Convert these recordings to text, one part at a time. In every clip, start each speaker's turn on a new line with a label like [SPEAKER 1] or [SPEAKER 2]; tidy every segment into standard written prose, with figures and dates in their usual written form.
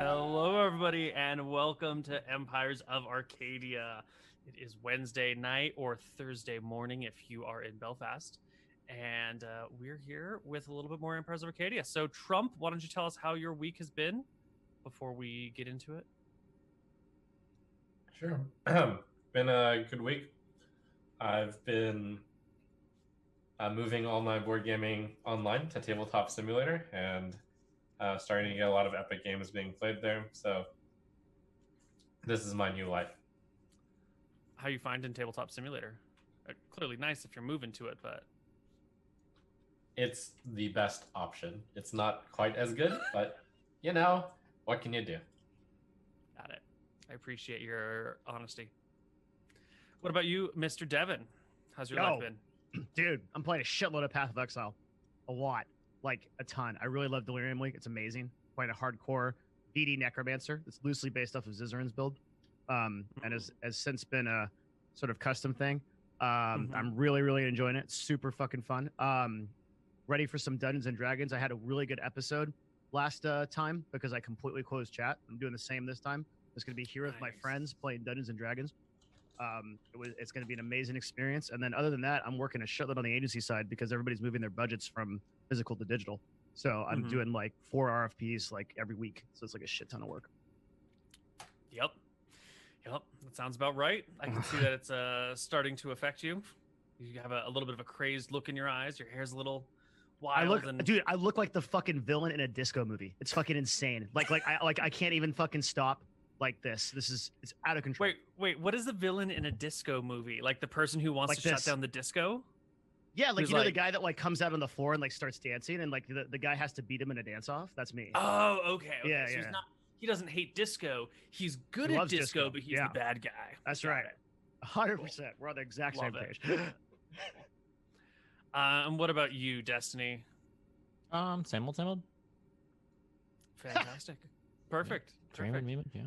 [SPEAKER 1] Hello, everybody, and welcome to Empires of Arcadia. It is Wednesday night or Thursday morning if you are in Belfast, and we're here with a little bit more Empires of Arcadia. So, Trump, why don't you tell us how your week has been before we get into it?
[SPEAKER 2] Sure. Been a good week. I've been moving all my board gaming online to Tabletop Simulator and starting to get a lot of epic games being played there. So this is my new life.
[SPEAKER 1] How you finding Tabletop Simulator? Clearly nice if you're moving to it, but
[SPEAKER 2] It's the best option. It's not quite as good, but what can you do?
[SPEAKER 1] got it. I appreciate your honesty. What about you, Mr. Devin? How's your life been?
[SPEAKER 3] Dude, I'm playing a shitload of Path of Exile. A lot. Like, a ton. I really love Delirium League. It's amazing. Playing a hardcore DD Necromancer. It's loosely based off of Zizaran's build. And has since been a sort of custom thing. I'm really, really enjoying it. It's super fucking fun. Ready for some Dungeons and Dragons. I had a really good episode last time because I completely closed chat. I'm doing the same this time. It's going to be here with my friends playing Dungeons and Dragons. It's going to be an amazing experience. And then other than that, I'm working a shitload on the agency side because everybody's moving their budgets from physical to digital. So I'm doing like 4 RFPs like every week. So it's like a shit ton of work.
[SPEAKER 1] Yep. That sounds about right. I can see that it's starting to affect you. You have a little bit of a crazed look in your eyes. Your hair's a little wild.
[SPEAKER 3] Dude, I look like the fucking villain in a disco movie. It's fucking insane. I can't even fucking stop. Like this is it's out of control.
[SPEAKER 1] Wait, what is the villain in a disco movie? Like the person who wants to shut down the disco?
[SPEAKER 3] Yeah, like the guy that like comes out on the floor and like starts dancing and like the guy has to beat him in a dance off. That's me.
[SPEAKER 1] Oh, okay.
[SPEAKER 3] Yeah,
[SPEAKER 1] so
[SPEAKER 3] yeah.
[SPEAKER 1] He doesn't hate disco. He's good at disco, but he's the bad guy.
[SPEAKER 3] That's right. 100%. We're on the exact same page.
[SPEAKER 1] And what about you, Destiny?
[SPEAKER 4] Same old.
[SPEAKER 1] Fantastic. Perfect.
[SPEAKER 4] Yeah.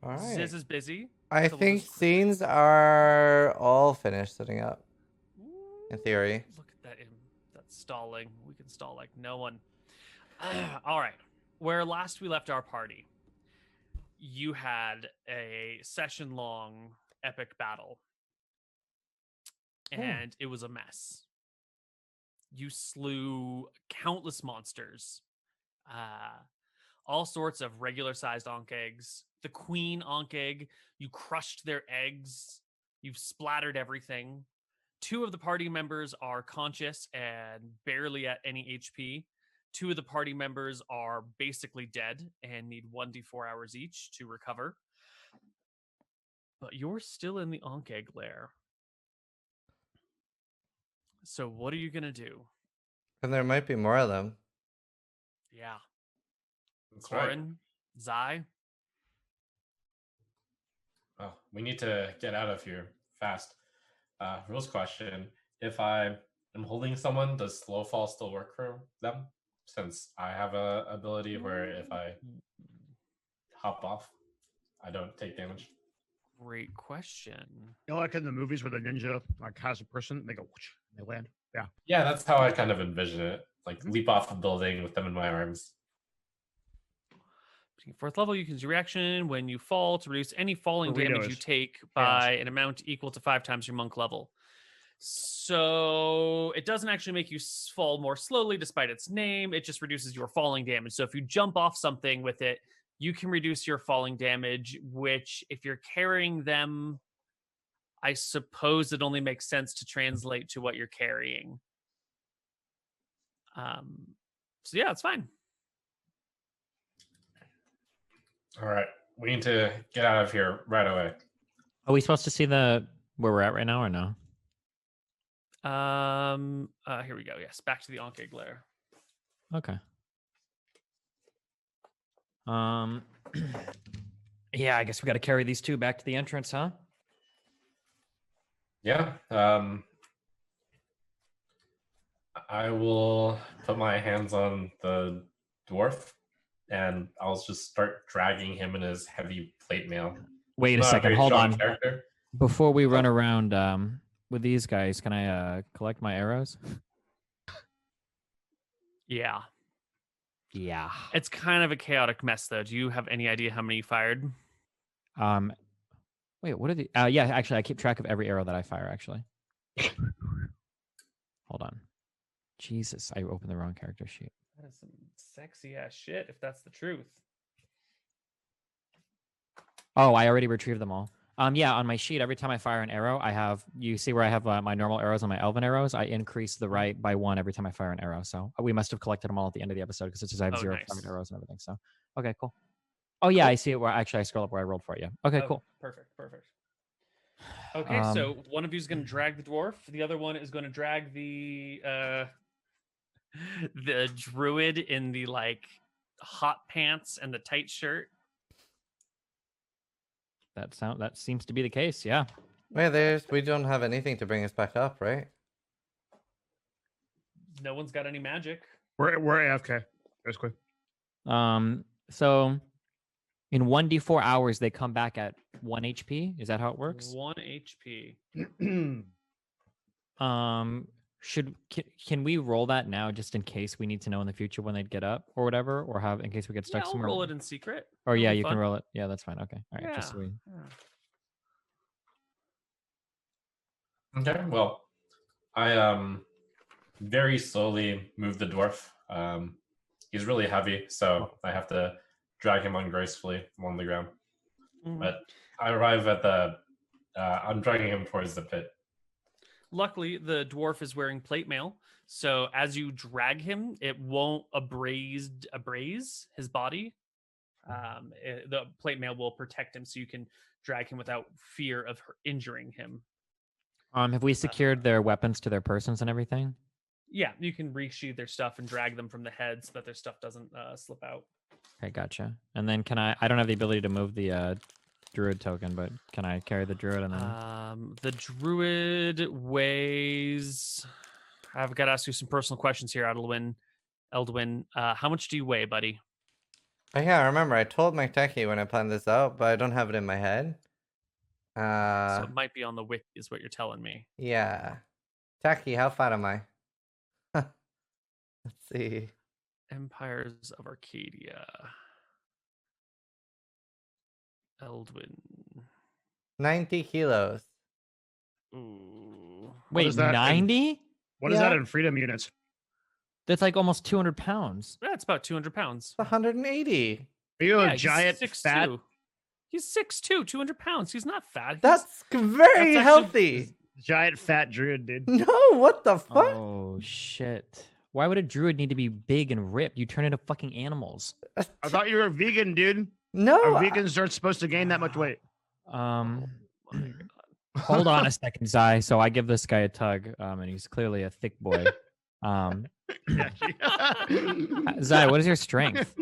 [SPEAKER 5] All right.
[SPEAKER 1] Ziz is busy.
[SPEAKER 5] I think scenes are all finished setting up. In theory.
[SPEAKER 1] Look at that. That's stalling. We can stall like no one. All right. Where last we left our party, you had a session-long epic battle. And it was a mess. You slew countless monsters. All sorts of regular-sized Ankh eggs. The queen Ankh egg, you crushed their eggs. You've splattered everything. 2 of the party members are conscious and barely at any HP. 2 of the party members are basically dead and need 1d4 hours each to recover. But you're still in the Ankh egg lair. So what are you going to do?
[SPEAKER 5] And there might be more of them.
[SPEAKER 1] Yeah.
[SPEAKER 2] That's
[SPEAKER 1] Corin, right. Zai.
[SPEAKER 2] Well, we need to get out of here fast. Rules question. If I am holding someone, does slow fall still work for them? Since I have a ability where if I hop off, I don't take damage.
[SPEAKER 1] Great question.
[SPEAKER 3] You know, like in the movies where the ninja like has a person, they go whoosh, they land. Yeah.
[SPEAKER 2] Yeah, that's how I kind of envision it. Like leap off a building with them in my arms.
[SPEAKER 1] 4th level, you can use your reaction when you fall to reduce any falling damage you take by an amount equal to 5 times your monk level. So it doesn't actually make you fall more slowly despite its name. It just reduces your falling damage. So if you jump off something with it, you can reduce your falling damage, which if you're carrying them, I suppose it only makes sense to translate to what you're carrying. So yeah, it's fine.
[SPEAKER 2] All right, we need to get out of here right away.
[SPEAKER 4] Are we supposed to see where we're at right now or no?
[SPEAKER 1] Here we go. Yes, back to the Ankh egg lair.
[SPEAKER 4] Okay. Yeah, I guess we got to carry these 2 back to the entrance, huh?
[SPEAKER 2] Yeah. I will put my hands on the dwarf, and I'll just start dragging him in his heavy plate mail.
[SPEAKER 4] Wait a second. Hold on. Before we run around with these guys, can I collect my arrows?
[SPEAKER 1] Yeah.
[SPEAKER 4] Yeah.
[SPEAKER 1] It's kind of a chaotic mess, though. Do you have any idea how many you fired?
[SPEAKER 4] Wait, what are the? Yeah, actually, I keep track of every arrow that I fire. Actually, hold on. Jesus, I opened the wrong character sheet.
[SPEAKER 1] That is some sexy ass shit, if that's the truth.
[SPEAKER 4] Oh, I already retrieved them all. Yeah, on my sheet, every time I fire an arrow, I have. You see where I have my normal arrows and my elven arrows. I increase the right by 1 every time I fire an arrow. So we must have collected them all at the end of the episode because it says I have 0
[SPEAKER 1] nice.
[SPEAKER 4] fired arrows and everything. So okay, cool. Oh yeah,
[SPEAKER 1] Cool.
[SPEAKER 4] I see it. Where actually I scroll up where I rolled for it. Yeah. Okay, cool.
[SPEAKER 1] Perfect. Okay, so one of you is going to drag the dwarf. The other one is going to drag the druid in the like hot pants and the tight shirt.
[SPEAKER 4] That seems to be the case. Yeah.
[SPEAKER 5] Wait, we don't have anything to bring us back up, right?
[SPEAKER 1] No one's got any magic.
[SPEAKER 3] We're AFK. That's quick.
[SPEAKER 4] So in 1d4 hours, they come back at 1 HP. Is that how it works?
[SPEAKER 1] 1 HP.
[SPEAKER 4] Can we roll that now just in case we need to know in the future when they'd get up or whatever, or have in case we get stuck
[SPEAKER 1] I'll
[SPEAKER 4] somewhere?
[SPEAKER 1] roll it in secret.
[SPEAKER 4] Or
[SPEAKER 1] It'll
[SPEAKER 4] yeah,
[SPEAKER 1] be
[SPEAKER 4] you
[SPEAKER 1] fun.
[SPEAKER 4] can roll it. Yeah, that's fine. Okay. All right. Just so we...
[SPEAKER 2] Okay, well, I very slowly move the dwarf. He's really heavy, so I have to drag him ungracefully along the ground.
[SPEAKER 1] Mhm.
[SPEAKER 2] But I arrive at the. I'm dragging him towards the pit.
[SPEAKER 1] Luckily, the dwarf is wearing plate mail, so as you drag him, it won't abrase his body. The plate mail will protect him, so you can drag him without fear of injuring him.
[SPEAKER 4] Have we secured their weapons to their persons and everything?
[SPEAKER 1] Yeah, you can resheathe their stuff and drag them from the head so that their stuff doesn't slip out.
[SPEAKER 4] Okay, gotcha. And then can I don't have the ability to move the druid token, but can I carry the druid and then
[SPEAKER 1] The druid weighs. I've got to ask you some personal questions here, Eldwin. How much do you weigh, buddy?
[SPEAKER 5] Oh yeah, I remember I told my techie when I planned this out, but I don't have it in my head.
[SPEAKER 1] So it might be on the wiki, is what you're telling me.
[SPEAKER 5] Yeah. Techie, how fat am I? Let's see.
[SPEAKER 1] Empires of Arcadia. Eldwin.
[SPEAKER 5] 90 kilos.
[SPEAKER 1] Ooh.
[SPEAKER 4] wait,
[SPEAKER 3] is that in-
[SPEAKER 4] 90?
[SPEAKER 3] What is that in freedom units?
[SPEAKER 4] That's like almost 200 pounds.
[SPEAKER 1] That's about 200 pounds.
[SPEAKER 5] It's 180.
[SPEAKER 3] Are you a
[SPEAKER 1] he's
[SPEAKER 3] giant
[SPEAKER 1] 6'2".
[SPEAKER 3] fat?
[SPEAKER 1] He's 6'2", 200 pounds. He's not fat.
[SPEAKER 5] That's very
[SPEAKER 1] actually-
[SPEAKER 5] healthy.
[SPEAKER 3] Giant fat druid, dude.
[SPEAKER 5] No, what the fuck?
[SPEAKER 4] Oh shit. Why would a druid need to be big and ripped? You turn into fucking animals.
[SPEAKER 3] I thought you were a vegan, dude.
[SPEAKER 5] No.
[SPEAKER 3] Vegans aren't supposed to gain that much weight.
[SPEAKER 4] Hold on a second, Zai. So I give this guy a tug, and he's clearly a thick boy. Zai, what is your strength?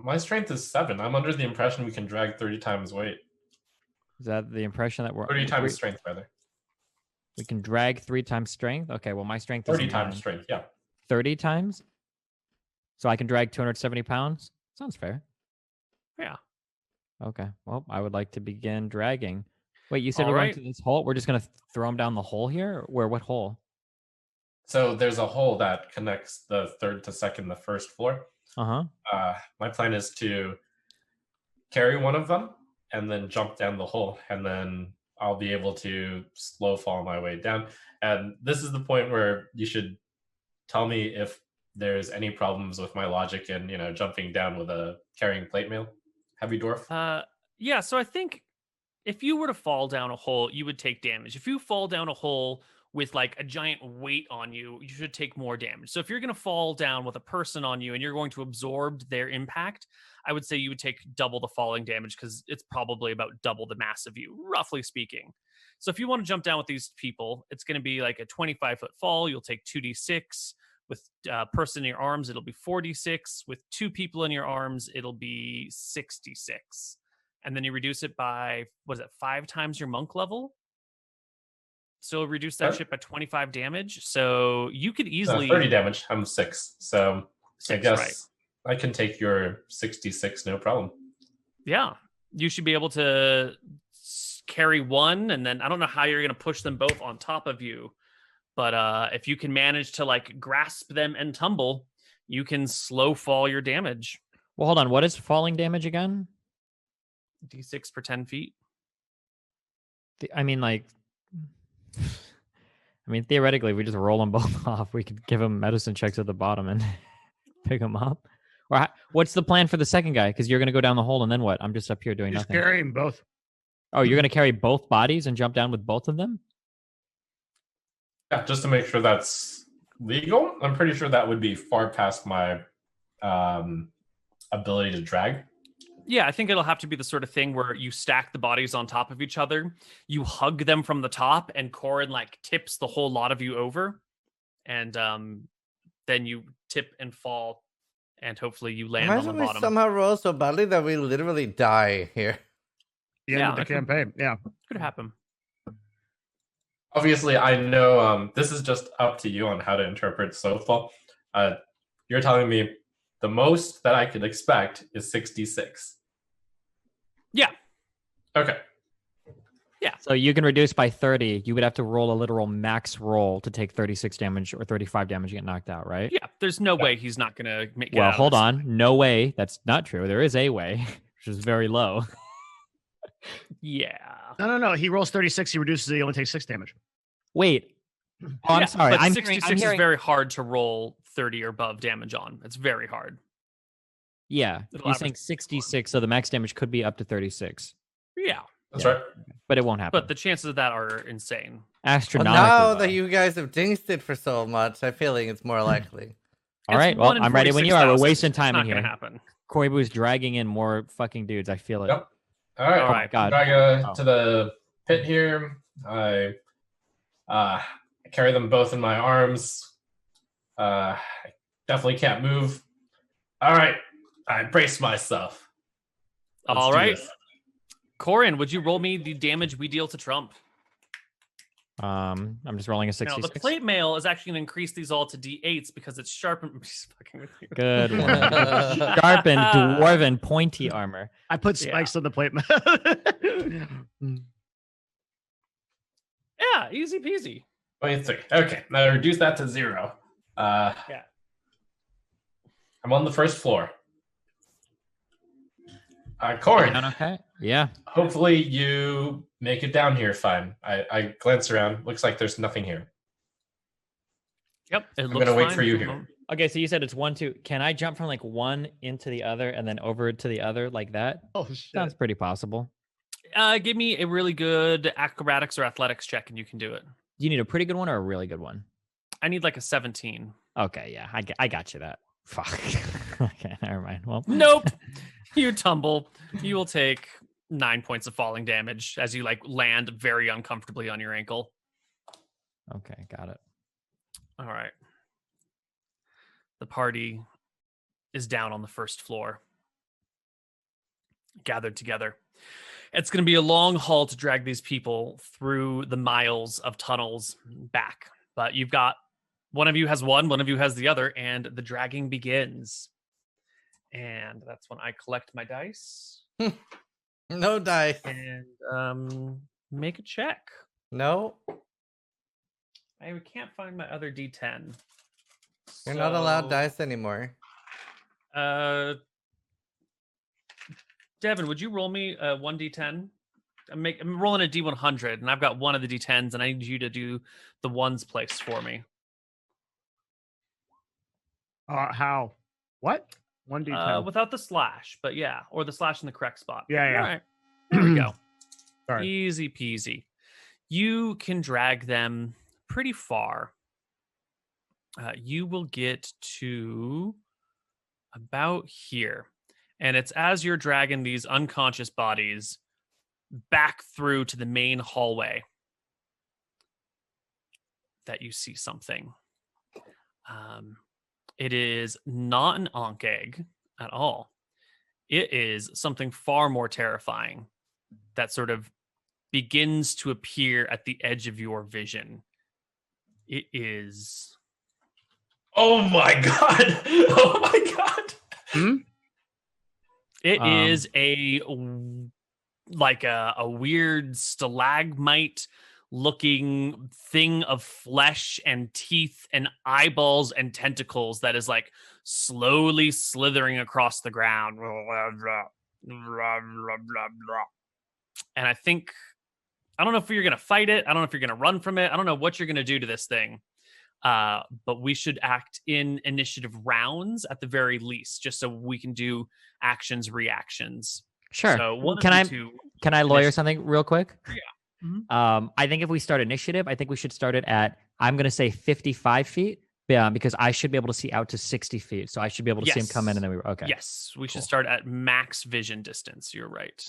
[SPEAKER 2] My strength is 7. I'm under the impression we can drag 30 times weight.
[SPEAKER 4] Is that the impression that
[SPEAKER 2] 30 times strength, rather.
[SPEAKER 4] We can drag 3 times strength? Okay, well, my strength is
[SPEAKER 2] 30 times
[SPEAKER 4] 9.
[SPEAKER 2] strength, yeah.
[SPEAKER 4] 30 times? So I can drag 270 pounds? Sounds fair.
[SPEAKER 1] Yeah.
[SPEAKER 4] Okay, well, I would like to begin dragging. Wait, you said
[SPEAKER 1] All
[SPEAKER 4] we're
[SPEAKER 1] right.
[SPEAKER 4] going to this hole? We're just going to throw him down the hole here? Where? What hole?
[SPEAKER 2] So there's a hole that connects the third to second, the first floor.
[SPEAKER 4] Uh-huh.
[SPEAKER 2] My plan is to carry one of them and then jump down the hole, and then I'll be able to slow fall my way down. And this is the point where you should tell me if there's any problems with my logic in, jumping down with a carrying plate mail. Heavy dwarf.
[SPEAKER 1] Yeah, so I think if you were to fall down a hole, you would take damage. If you fall down a hole with like a giant weight on you, you should take more damage. So if you're going to fall down with a person on you and you're going to absorb their impact, I would say you would take double the falling damage because it's probably about double the mass of you, roughly speaking. So if you want to jump down with these people, it's going to be like a 25-foot fall. You'll take 2d6. With a person in your arms, it'll be 4d6. With 2 people in your arms, it'll be 66. And then you reduce it by, 5 times your monk level? So reduce that shit by 25 damage. So you could easily
[SPEAKER 2] 30 damage. I'm 6. So I guess
[SPEAKER 1] right.
[SPEAKER 2] I can take your 66, no problem.
[SPEAKER 1] Yeah. You should be able to carry one, and then I don't know how you're going to push them both on top of you. But if you can manage to like grasp them and tumble, you can slow fall your damage.
[SPEAKER 4] Well, hold on. What is falling damage again?
[SPEAKER 1] D6 per 10 feet.
[SPEAKER 4] I mean, theoretically, if we just roll them both off, we could give them medicine checks at the bottom and pick them up. Or what's the plan for the second guy? Because you're going to go down the hole, and then what? I'm just up here doing
[SPEAKER 3] Just
[SPEAKER 4] nothing.
[SPEAKER 3] carry them both.
[SPEAKER 4] Oh, you're going to carry both bodies and jump down with both of them?
[SPEAKER 2] Yeah, just to make sure that's legal. I'm pretty sure that would be far past my ability to drag.
[SPEAKER 1] Yeah, I think it'll have to be the sort of thing where you stack the bodies on top of each other, you hug them from the top, and Corin like tips the whole lot of you over, and then you tip and fall, and hopefully you land on
[SPEAKER 5] Imagine
[SPEAKER 1] the
[SPEAKER 5] we
[SPEAKER 1] bottom.
[SPEAKER 5] somehow roll so badly that we literally die here.
[SPEAKER 3] The end
[SPEAKER 1] Yeah,
[SPEAKER 3] of the
[SPEAKER 1] that could-
[SPEAKER 3] campaign. Yeah.
[SPEAKER 1] Could happen.
[SPEAKER 2] Obviously, I know this is just up to you on how to interpret Slowfall. You're telling me the most that I could expect is 66.
[SPEAKER 1] Yeah.
[SPEAKER 2] Okay.
[SPEAKER 4] So you can reduce by 30. You would have to roll a literal max roll to take 36 damage or 35 damage and get knocked out, right?
[SPEAKER 1] Yeah, there's no way he's not going to make it.
[SPEAKER 4] Well,
[SPEAKER 1] out of
[SPEAKER 4] hold
[SPEAKER 1] this.
[SPEAKER 4] on. No way. That's not true. There is a way, which is very low.
[SPEAKER 1] Yeah.
[SPEAKER 3] No. He rolls 36. He reduces it. He only takes 6 damage.
[SPEAKER 4] Wait. Oh, I'm
[SPEAKER 1] Yeah,
[SPEAKER 4] sorry.
[SPEAKER 1] But
[SPEAKER 4] I'm
[SPEAKER 1] 66
[SPEAKER 4] hearing,
[SPEAKER 1] is very hard to roll 30 or above damage on. It's very hard.
[SPEAKER 4] Yeah.
[SPEAKER 1] It'll
[SPEAKER 4] He's
[SPEAKER 1] average
[SPEAKER 4] saying 66, so the max damage could be up to 36.
[SPEAKER 1] Yeah.
[SPEAKER 2] That's
[SPEAKER 4] Yeah.
[SPEAKER 2] right.
[SPEAKER 4] But it won't happen.
[SPEAKER 1] But the chances of that are insane.
[SPEAKER 5] Well,
[SPEAKER 4] Astronomically.
[SPEAKER 5] now
[SPEAKER 4] low.
[SPEAKER 5] that you guys have jinxed it for so much, I feel like it's more likely.
[SPEAKER 4] All
[SPEAKER 1] It's
[SPEAKER 4] right. Well,
[SPEAKER 1] 1 in
[SPEAKER 4] I'm ready when you are. We're
[SPEAKER 1] 46,000.
[SPEAKER 4] wasting
[SPEAKER 1] It's
[SPEAKER 4] time
[SPEAKER 1] not
[SPEAKER 4] in
[SPEAKER 1] gonna
[SPEAKER 4] here.
[SPEAKER 1] happen.
[SPEAKER 4] Koibu's dragging in more fucking dudes. I feel it.
[SPEAKER 2] Yep. All right.
[SPEAKER 1] All right.
[SPEAKER 4] God.
[SPEAKER 2] Drag
[SPEAKER 4] Oh.
[SPEAKER 2] to the pit here. I carry them both in my arms. I definitely can't move. All right. I brace myself. Let's
[SPEAKER 1] All
[SPEAKER 2] do
[SPEAKER 1] right.
[SPEAKER 2] this.
[SPEAKER 1] Corin, would you roll me the damage we deal to Trump?
[SPEAKER 4] I'm just rolling a
[SPEAKER 1] Now,
[SPEAKER 4] 66.
[SPEAKER 1] the plate mail is actually going to increase these all to D8s because it's sharpened. I'm just fucking with you.
[SPEAKER 4] Good one. Sharpened, dwarven, pointy armor.
[SPEAKER 3] I put spikes on the plate.
[SPEAKER 1] Yeah, easy peasy.
[SPEAKER 2] 23. Okay. Now reduce that to 0.
[SPEAKER 1] Yeah.
[SPEAKER 2] I'm on the first floor. Corin,
[SPEAKER 4] Down okay? Yeah.
[SPEAKER 2] hopefully you make it down here fine. I glance around. Looks like there's nothing here.
[SPEAKER 1] Yep.
[SPEAKER 2] I'm gonna wait for you here.
[SPEAKER 4] Okay, so you said it's 1, 2. Can I jump from like one into the other and then over to the other like that?
[SPEAKER 3] Oh shit!
[SPEAKER 4] Sounds pretty possible.
[SPEAKER 1] Give me a really good acrobatics or athletics check, and you can do it.
[SPEAKER 4] Do you need a pretty good one or a really good one?
[SPEAKER 1] I need like a 17.
[SPEAKER 4] Okay, yeah, I got you that. Fuck. Okay, never mind. Well,
[SPEAKER 1] Nope. You tumble. You will take 9 points of falling damage as you like land very uncomfortably on your ankle.
[SPEAKER 4] Okay, got it.
[SPEAKER 1] All right. The party is down on the first floor, gathered together. It's going to be a long haul to drag these people through the miles of tunnels back. But you've got one of you has one of you has the other, and the dragging begins. And that's when I collect my dice
[SPEAKER 5] No dice.
[SPEAKER 1] and make a check.
[SPEAKER 5] No,
[SPEAKER 1] I can't find my other D10.
[SPEAKER 5] you're not allowed
[SPEAKER 1] So,
[SPEAKER 5] dice anymore.
[SPEAKER 1] Devin, would you roll me 1d10? I'm rolling a d100, and I've got one of the d10s, and I need you to do the ones place for me.
[SPEAKER 3] How? What? 1d10.
[SPEAKER 1] Without the slash, but yeah, or the slash in the correct spot.
[SPEAKER 3] Yeah, yeah.
[SPEAKER 1] All right, there we go.
[SPEAKER 3] Sorry.
[SPEAKER 1] Easy peasy. You can drag them pretty far. You will get to about here. And it's as you're dragging these unconscious bodies back through to the main hallway that you see something. It is not an Ankh egg at all. It is something far more terrifying that sort of begins to appear at the edge of your vision. It is...
[SPEAKER 2] Oh my god! Oh my god!
[SPEAKER 1] It is a weird stalagmite looking thing of flesh and teeth and eyeballs and tentacles that is like slowly slithering across the ground. And I don't know if you're going to fight it. I don't know if you're going to run from it. I don't know what you're going to do to this thing. But we should act in initiative rounds at the very least, just so we can do actions, reactions.
[SPEAKER 4] Sure.
[SPEAKER 1] So
[SPEAKER 4] can I lawyer something real quick?
[SPEAKER 1] Yeah. Mm-hmm.
[SPEAKER 4] I think if we start initiative, I think we should start it at, I'm going to say 55 feet. Yeah, because I should be able to see out to 60 feet. So I should be able to see him come in and then okay.
[SPEAKER 1] Yes, we should start at max vision distance. You're right.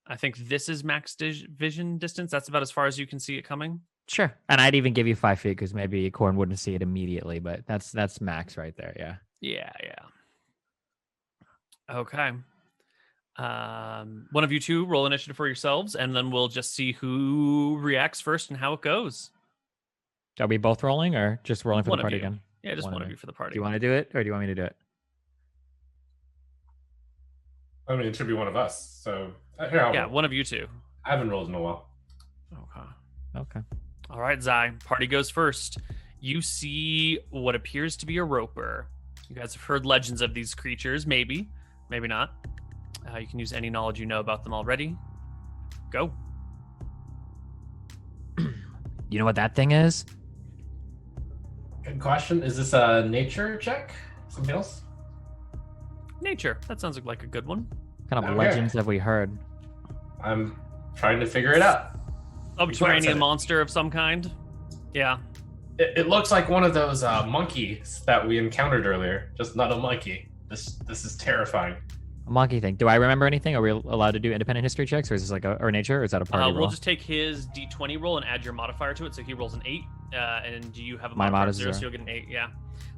[SPEAKER 1] I think this is max vision distance. That's about as far as you can see it coming.
[SPEAKER 4] Sure. And I'd even give you 5 feet because maybe Corn wouldn't see it immediately, but that's max right there. Yeah.
[SPEAKER 1] Yeah. Okay. One of you two roll initiative for yourselves, and then we'll just see who reacts first and how it goes.
[SPEAKER 4] Are we both rolling or just rolling for
[SPEAKER 1] One
[SPEAKER 4] the
[SPEAKER 1] of
[SPEAKER 4] party
[SPEAKER 1] you.
[SPEAKER 4] again?
[SPEAKER 1] Yeah, just one of you for the party.
[SPEAKER 4] Do you want to do it or do you want me to do it?
[SPEAKER 2] I mean, it should be one of us. So here, I'll roll.
[SPEAKER 1] One of you two.
[SPEAKER 2] I haven't rolled in a while.
[SPEAKER 4] Okay.
[SPEAKER 1] All right, Zai. Party goes first. You see what appears to be a roper. You guys have heard legends of these creatures, maybe not. You can use any knowledge you know about them already. Go.
[SPEAKER 4] You know what that thing is?
[SPEAKER 2] Good question. Is this a nature check? Something else?
[SPEAKER 1] Nature. That sounds like a good one.
[SPEAKER 4] What kind of
[SPEAKER 2] Okay.
[SPEAKER 4] legends have we heard?
[SPEAKER 2] I'm trying to figure it out.
[SPEAKER 1] Subterranean monster of some kind. Yeah.
[SPEAKER 2] It looks like one of those monkeys that we encountered earlier, just not a monkey. This is terrifying.
[SPEAKER 4] A monkey thing. Do I remember anything? Are we allowed to do independent history checks, or is this like or nature, or is that a party roll?
[SPEAKER 1] We'll just take his d20 roll and add your modifier to it. So he rolls an 8, and you have a
[SPEAKER 4] My
[SPEAKER 1] modifier
[SPEAKER 4] mod
[SPEAKER 1] of
[SPEAKER 4] is
[SPEAKER 1] 0,
[SPEAKER 4] 0.
[SPEAKER 1] so you'll get an 8. Yeah.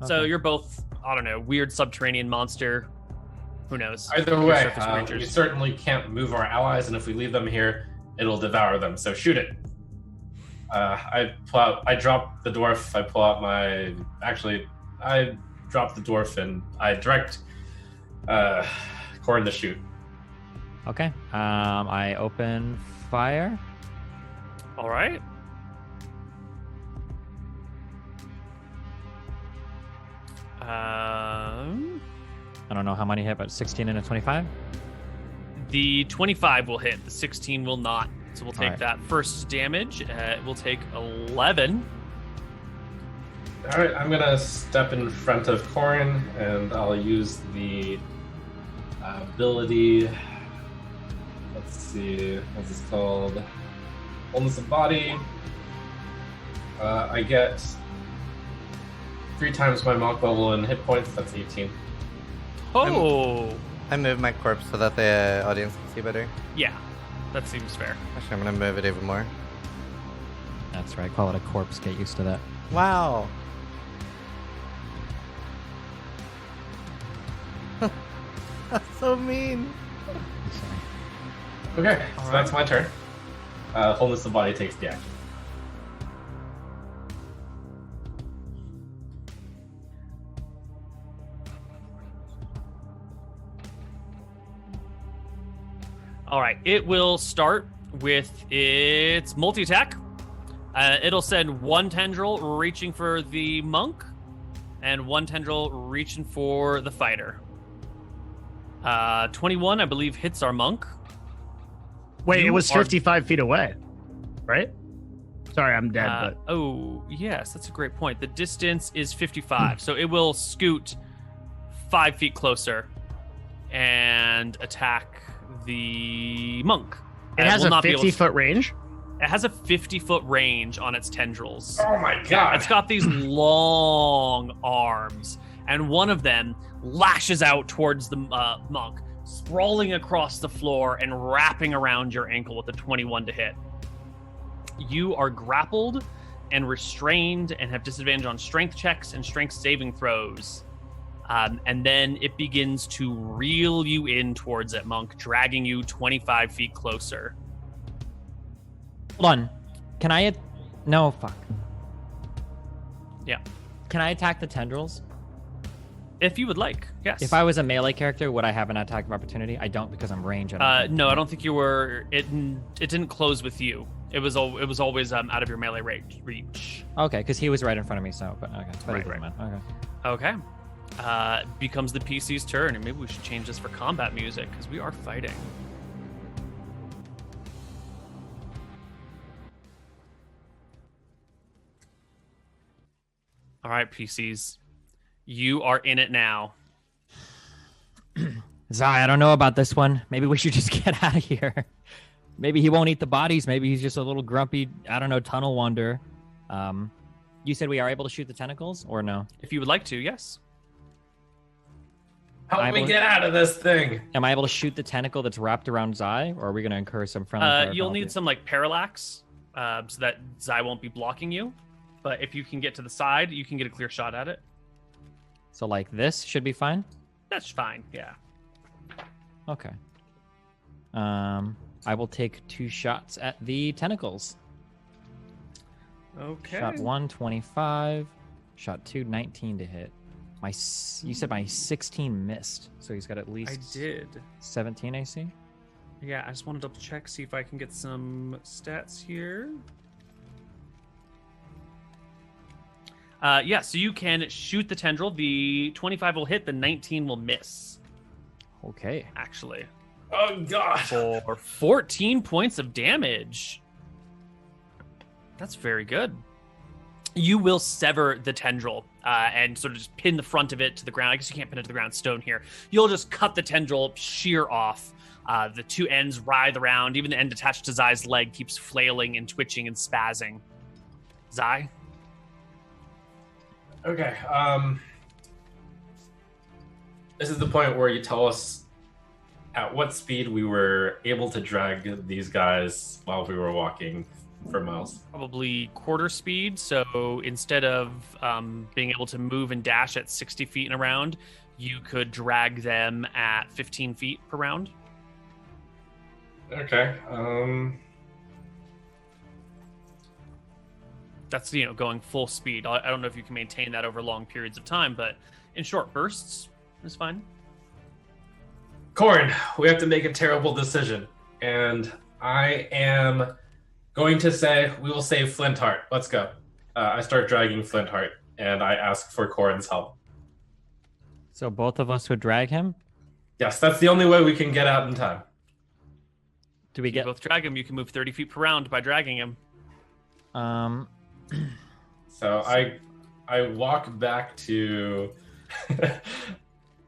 [SPEAKER 1] So
[SPEAKER 4] Okay.
[SPEAKER 1] you're both, I don't know, weird subterranean monster. Who knows?
[SPEAKER 2] Either
[SPEAKER 1] You're
[SPEAKER 2] way,
[SPEAKER 1] surface
[SPEAKER 2] we
[SPEAKER 1] creatures.
[SPEAKER 2] certainly can't move our allies, and if we leave them here, it'll devour them. So shoot it. I drop the dwarf. I pull out my. Actually, I drop the dwarf and I direct Corin to shoot.
[SPEAKER 4] Okay. I open fire.
[SPEAKER 1] All right.
[SPEAKER 4] I don't know how many hit, but 16 and a 25.
[SPEAKER 1] The 25 will hit. The 16 will not. So we'll take
[SPEAKER 4] right.
[SPEAKER 1] that first damage. It will take 11.
[SPEAKER 2] All right, I'm gonna step in front of Corin, and I'll use the ability. Let's see, what's this called? Wholeness of body. I get 3 times my monk level in hit points. That's 18.
[SPEAKER 1] Oh,
[SPEAKER 5] I move my corpse so that the audience can see better.
[SPEAKER 1] yeah. That seems fair.
[SPEAKER 5] Actually, I'm gonna move it even more.
[SPEAKER 4] That's right. Call it a corpse. Get used to that.
[SPEAKER 5] Wow. That's so mean.
[SPEAKER 2] Okay, so that's my turn. Wholeness of body takes the action.
[SPEAKER 1] All right. It will start with its multi-attack. It'll send 1 tendril reaching for the monk and 1 tendril reaching for the fighter. 21, I believe, hits our monk.
[SPEAKER 3] Wait, it
[SPEAKER 1] You
[SPEAKER 3] was
[SPEAKER 1] are-
[SPEAKER 3] 55 feet away, right? Sorry, I'm dead. But
[SPEAKER 1] Oh, yes, that's a great point. The distance is 55, so it will scoot 5 feet closer and attack the monk.
[SPEAKER 3] it has
[SPEAKER 1] will
[SPEAKER 3] a
[SPEAKER 1] not be able to-
[SPEAKER 3] 50-foot range.
[SPEAKER 1] It has a 50-foot range on its tendrils.
[SPEAKER 2] Oh my god!
[SPEAKER 1] It's got these long arms, and one of them lashes out towards the monk, sprawling across the floor and wrapping around your ankle with a 21 to hit. You are grappled and restrained and have disadvantage on strength checks and strength saving throws. And then it begins to reel you in towards it, monk, dragging you 25 feet closer.
[SPEAKER 4] Hold on. Can I? No, fuck.
[SPEAKER 1] Yeah.
[SPEAKER 4] Can I attack the tendrils?
[SPEAKER 1] If you would like, yes.
[SPEAKER 4] If I was a melee character, would I have an attack of opportunity? I don't because I'm ranged.
[SPEAKER 1] No, I don't think you were. It didn't close with you. It was always out of your melee reach.
[SPEAKER 4] Okay, because he was right in front of me. So, but okay,
[SPEAKER 1] Right.
[SPEAKER 4] Man. Okay.
[SPEAKER 1] Okay. becomes the PC's turn, and maybe we should change this for combat music because we are fighting. All right, PCs, you are in it now.
[SPEAKER 4] Zai, I don't know about this one. Maybe we should just get out of here. Maybe he won't eat the bodies. Maybe he's just a little grumpy, I don't know, tunnel wander. You said we are able to shoot the tentacles, or no?
[SPEAKER 1] If you would like to, yes.
[SPEAKER 2] Help me get out of this thing.
[SPEAKER 4] Am I able to shoot the tentacle that's wrapped around Zai, or are we going to incur some friendly fire
[SPEAKER 1] You'll
[SPEAKER 4] penalty?
[SPEAKER 1] need some like parallax, so that Zai won't be blocking you. But if you can get to the side, you can get a clear shot at it.
[SPEAKER 4] So like this should be fine?
[SPEAKER 1] That's fine, yeah.
[SPEAKER 4] Okay. I will take 2 shots at the tentacles.
[SPEAKER 1] Okay.
[SPEAKER 4] Shot 1, 25. Shot 2, 19 to hit. You said my 16 missed, so he's got at least
[SPEAKER 1] I did.
[SPEAKER 4] 17 AC.
[SPEAKER 1] Yeah, I just want to double check, see if I can get some stats here. Yeah, so you can shoot the tendril. The 25 will hit, the 19 will miss,
[SPEAKER 4] Okay.
[SPEAKER 1] actually.
[SPEAKER 2] Oh god.
[SPEAKER 1] For 14 points of damage. That's very good. You will sever the tendril and sort of just pin the front of it to the ground. I guess you can't pin it to the ground, stone here. You'll just cut the tendril sheer off. The 2 ends writhe around. Even the end attached to Zai's leg keeps flailing and twitching and spazzing. Zai?
[SPEAKER 2] Okay. This is the point where you tell us at what speed we were able to drag these guys while we were walking for miles.
[SPEAKER 1] Probably quarter speed. So instead of being able to move and dash at 60 feet in a round, you could drag them at 15 feet per round.
[SPEAKER 2] Okay.
[SPEAKER 1] That's, going full speed. I don't know if you can maintain that over long periods of time, but in short bursts, it's fine.
[SPEAKER 2] Corn, we have to make a terrible decision. And I am going to say we will save Flintheart. Let's go. I start dragging Flintheart, and I ask for Corn's help.
[SPEAKER 4] So both of us would drag him?
[SPEAKER 2] Yes, that's the only way we can get out in time.
[SPEAKER 4] Do we
[SPEAKER 1] If you
[SPEAKER 4] get...
[SPEAKER 1] both drag him, you can move 30 feet per round by dragging him.
[SPEAKER 2] So I walk back to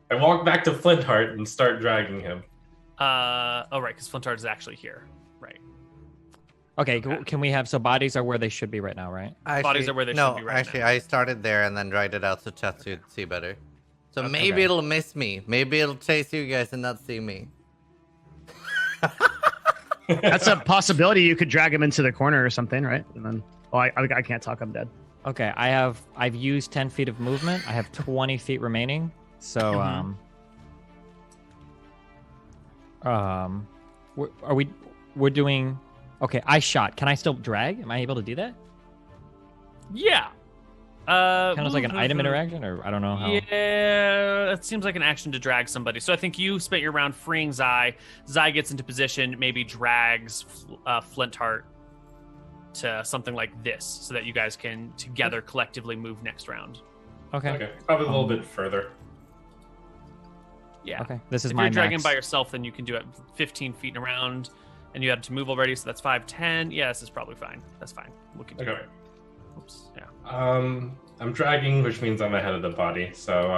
[SPEAKER 2] I walk back to Flintheart and start dragging him.
[SPEAKER 1] Oh, right, because Flintheart is actually here. Right.
[SPEAKER 4] Okay, can we have... So bodies are where they should be right now, right?
[SPEAKER 1] Bodies are where they
[SPEAKER 5] no,
[SPEAKER 1] should be right
[SPEAKER 5] actually,
[SPEAKER 1] now.
[SPEAKER 5] I started there and then dragged it out so chat could see better. So
[SPEAKER 1] Okay.
[SPEAKER 5] maybe it'll miss me. Maybe it'll chase you guys and not see me.
[SPEAKER 3] That's a possibility. You could drag him into the corner or something, right? And then, I can't talk. I'm dead.
[SPEAKER 4] Okay, I've used 10 feet of movement. I have 20 feet remaining. So, we're doing... Okay, I shot. Can I still drag? Am I able to do that?
[SPEAKER 1] Yeah.
[SPEAKER 4] Kind of like an item interaction, or I don't know how...
[SPEAKER 1] Yeah, it seems like an action to drag somebody. So I think you spent your round freeing Zai. Zai gets into position, maybe drags Flintheart to something like this, so that you guys can together collectively move next round.
[SPEAKER 4] Okay.
[SPEAKER 2] Probably a little bit further.
[SPEAKER 1] Yeah.
[SPEAKER 4] Okay, this is
[SPEAKER 1] If
[SPEAKER 4] my
[SPEAKER 1] you're dragging
[SPEAKER 4] max.
[SPEAKER 1] by yourself, then you can do it 15 feet in a round, and you have to move already, so that's 5, 10. Yeah, this is probably fine. That's fine. We can do
[SPEAKER 2] Okay.
[SPEAKER 1] it. Oops. Yeah.
[SPEAKER 2] I'm dragging, which means I'm ahead of the body. So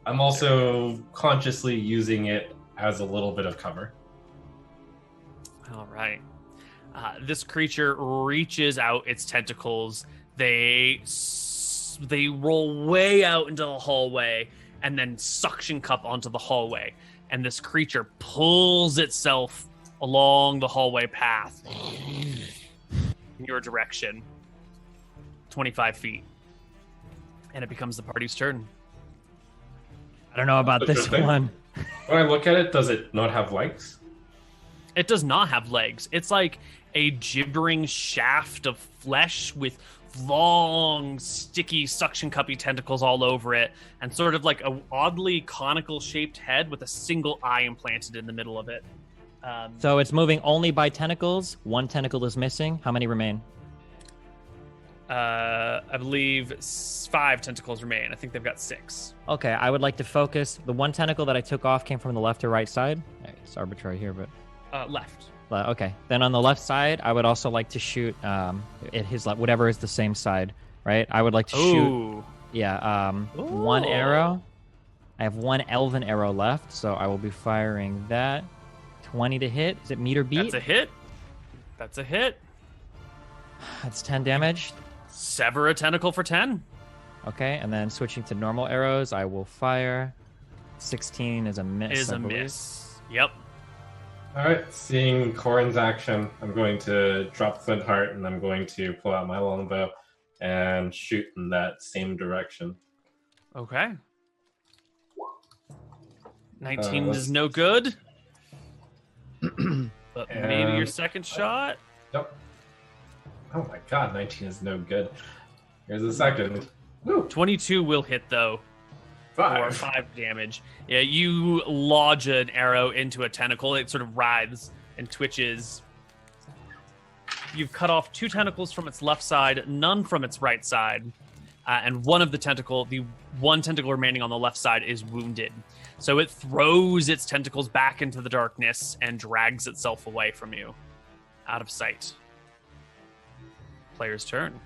[SPEAKER 2] I'm also consciously using it as a little bit of cover.
[SPEAKER 1] All right. This creature reaches out its tentacles. They roll way out into the hallway and then suction cup onto the hallway. And this creature pulls itself along the hallway path in your direction, 25 feet. And it becomes the party's turn.
[SPEAKER 4] I don't know about
[SPEAKER 2] That's a
[SPEAKER 4] this
[SPEAKER 2] good thing.
[SPEAKER 4] one.
[SPEAKER 2] When I look at it, does it not have legs?
[SPEAKER 1] It does not have legs. It's like a gibbering shaft of flesh with long, sticky, suction cuppy tentacles all over it, and sort of like a oddly conical shaped head with a single eye implanted in the middle of it.
[SPEAKER 4] So it's moving only by tentacles. 1 tentacle is missing. How many remain?
[SPEAKER 1] I believe 5 tentacles remain. I think they've got 6.
[SPEAKER 4] Okay, I would like to focus. The one tentacle that I took off came from the left or right side. It's arbitrary here, but
[SPEAKER 1] Left.
[SPEAKER 4] okay. Then on the left side, I would also like to shoot at his left, whatever is the same side, right? I would like to shoot. Yeah, one arrow. I have one elven arrow left, so I will be firing that. 20 to hit. Is it meet or beat?
[SPEAKER 1] That's a hit. That's a hit.
[SPEAKER 4] That's 10 damage.
[SPEAKER 1] Sever a tentacle for 10.
[SPEAKER 4] Okay, and then switching to normal arrows, I will fire. 16 is a miss.
[SPEAKER 1] Is a miss. Yep.
[SPEAKER 2] All right, seeing Corin's action, I'm going to drop Flint Heart and I'm going to pull out my longbow and shoot in that same direction.
[SPEAKER 1] Okay. 19
[SPEAKER 2] let's-
[SPEAKER 1] is no good. But maybe your second shot.
[SPEAKER 2] Yep. Oh my god, 19 is no good. Here's the second. Woo.
[SPEAKER 1] 22 will hit though. For 5 damage. Yeah, you lodge an arrow into a tentacle. It sort of writhes and twitches. You've cut off 2 tentacles from its left side, none from its right side. And the one tentacle remaining on the left side is wounded. So it throws its tentacles back into the darkness and drags itself away from you. Out of sight. Player's turn.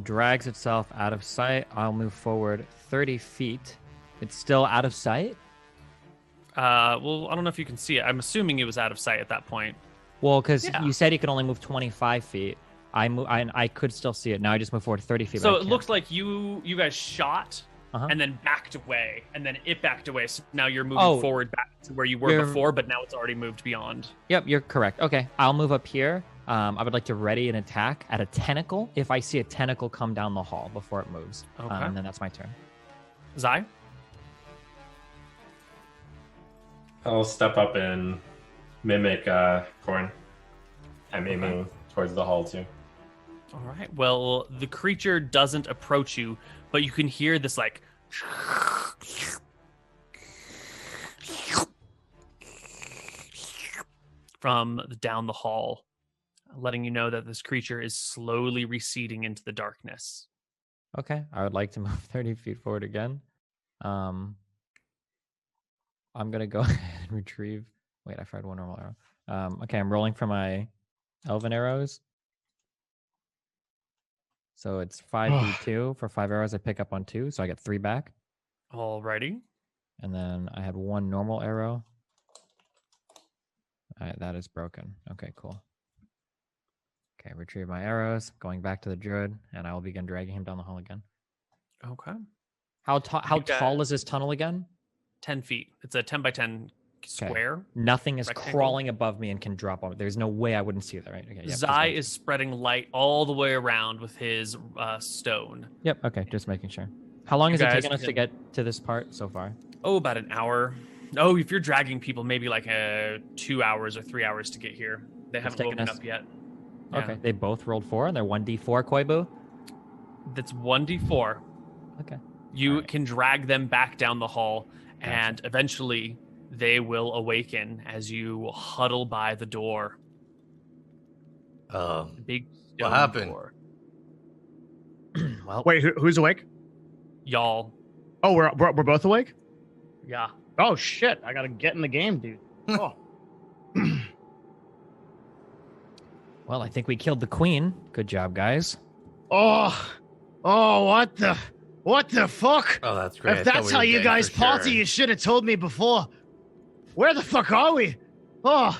[SPEAKER 4] Drags itself out of sight. I'll move forward 30 feet. It's still out of sight?
[SPEAKER 1] Well, I don't know if you can see it. I'm assuming it was out of sight at that point.
[SPEAKER 4] Well, because
[SPEAKER 1] Yeah.
[SPEAKER 4] you said he could only move 25 feet. I could still see it. Now I just moved forward 30 feet.
[SPEAKER 1] So
[SPEAKER 4] but I
[SPEAKER 1] it
[SPEAKER 4] can't.
[SPEAKER 1] looks like you guys shot
[SPEAKER 4] Uh-huh.
[SPEAKER 1] and then backed away, and then it backed away. So now you're moving forward back to where you were before, but now it's already moved beyond.
[SPEAKER 4] Yep, you're correct. Okay, I'll move up here. I would like to ready an attack at a tentacle if I see a tentacle come down the hall before it moves.
[SPEAKER 1] Okay.
[SPEAKER 4] And then that's my turn.
[SPEAKER 1] Zai?
[SPEAKER 2] I'll step up and mimic Corin. I'm aiming towards the hall too.
[SPEAKER 1] All right. Well, the creature doesn't approach you, but you can hear this like from down the hall, letting you know that this creature is slowly receding into the darkness.
[SPEAKER 4] Okay, I would like to move 30 feet forward again. I'm gonna go ahead and retrieve. Wait, I fired one normal arrow. Okay, I'm rolling for my elven arrows. So it's 5d2 for 5 arrows. I pick up on 2, so I get 3 back.
[SPEAKER 1] Alrighty.
[SPEAKER 4] And then I had 1 normal arrow. All right, that is broken. Okay, cool. Okay, retrieve my arrows, going back to the druid, and I will begin dragging him down the hall again.
[SPEAKER 1] Okay.
[SPEAKER 4] How
[SPEAKER 1] You got-
[SPEAKER 4] tall is this tunnel again?
[SPEAKER 1] 10 feet. It's a 10 by 10 square.
[SPEAKER 4] Nothing is
[SPEAKER 1] Rectangle?
[SPEAKER 4] crawling above me and can drop on. There's no way I wouldn't see that, right? Okay. Yep, just
[SPEAKER 1] Zai
[SPEAKER 4] making-
[SPEAKER 1] is spreading light all the way around with his stone.
[SPEAKER 4] Yep. Okay. Just making sure. How long
[SPEAKER 1] You
[SPEAKER 4] has it
[SPEAKER 1] guys
[SPEAKER 4] taken us to
[SPEAKER 1] can-
[SPEAKER 4] get to this part so far?
[SPEAKER 1] Oh, about an hour. Oh, if you're dragging people, maybe like 2 hours or 3 hours to get here. They haven't
[SPEAKER 4] taken
[SPEAKER 1] woken
[SPEAKER 4] us-
[SPEAKER 1] up yet.
[SPEAKER 4] Okay. They both rolled 4 and they're 1d4 Koibu.
[SPEAKER 1] That's 1d4.
[SPEAKER 4] Okay.
[SPEAKER 1] You
[SPEAKER 4] Alright.
[SPEAKER 1] can drag them back down the hall, and eventually they will awaken as you huddle by the door. Big stone
[SPEAKER 5] happened?
[SPEAKER 1] door.
[SPEAKER 4] Well,
[SPEAKER 3] Wait, who's awake?
[SPEAKER 1] Y'all.
[SPEAKER 3] Oh, we're both awake?
[SPEAKER 1] Yeah.
[SPEAKER 3] Oh, shit. I got to get in the game, dude. Oh.
[SPEAKER 4] well, I think we killed the queen. Good job, guys.
[SPEAKER 3] Oh, what the fuck?
[SPEAKER 5] Oh, that's great. I
[SPEAKER 3] If
[SPEAKER 5] thought
[SPEAKER 3] that's
[SPEAKER 5] we
[SPEAKER 3] how
[SPEAKER 5] were
[SPEAKER 3] you
[SPEAKER 5] dead
[SPEAKER 3] guys
[SPEAKER 5] for
[SPEAKER 3] party,
[SPEAKER 5] sure.
[SPEAKER 3] you should have told me before. Where the fuck are we? Oh,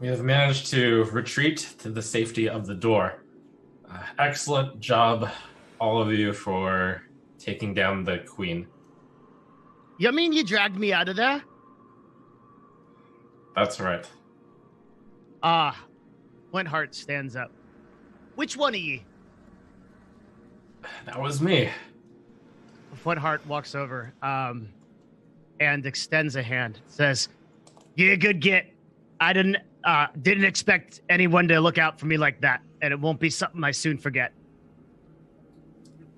[SPEAKER 2] We have managed to retreat to the safety of the door. Excellent job, all of you, for taking down the queen.
[SPEAKER 3] you mean you dragged me out of there?
[SPEAKER 2] That's right.
[SPEAKER 3] Flint Heart stands up. Which one of ye?
[SPEAKER 2] That was me.
[SPEAKER 3] Flint Heart walks over, and extends a hand. Says, "You're a good get. I didn't expect anyone to look out for me like that, and it won't be something I soon forget."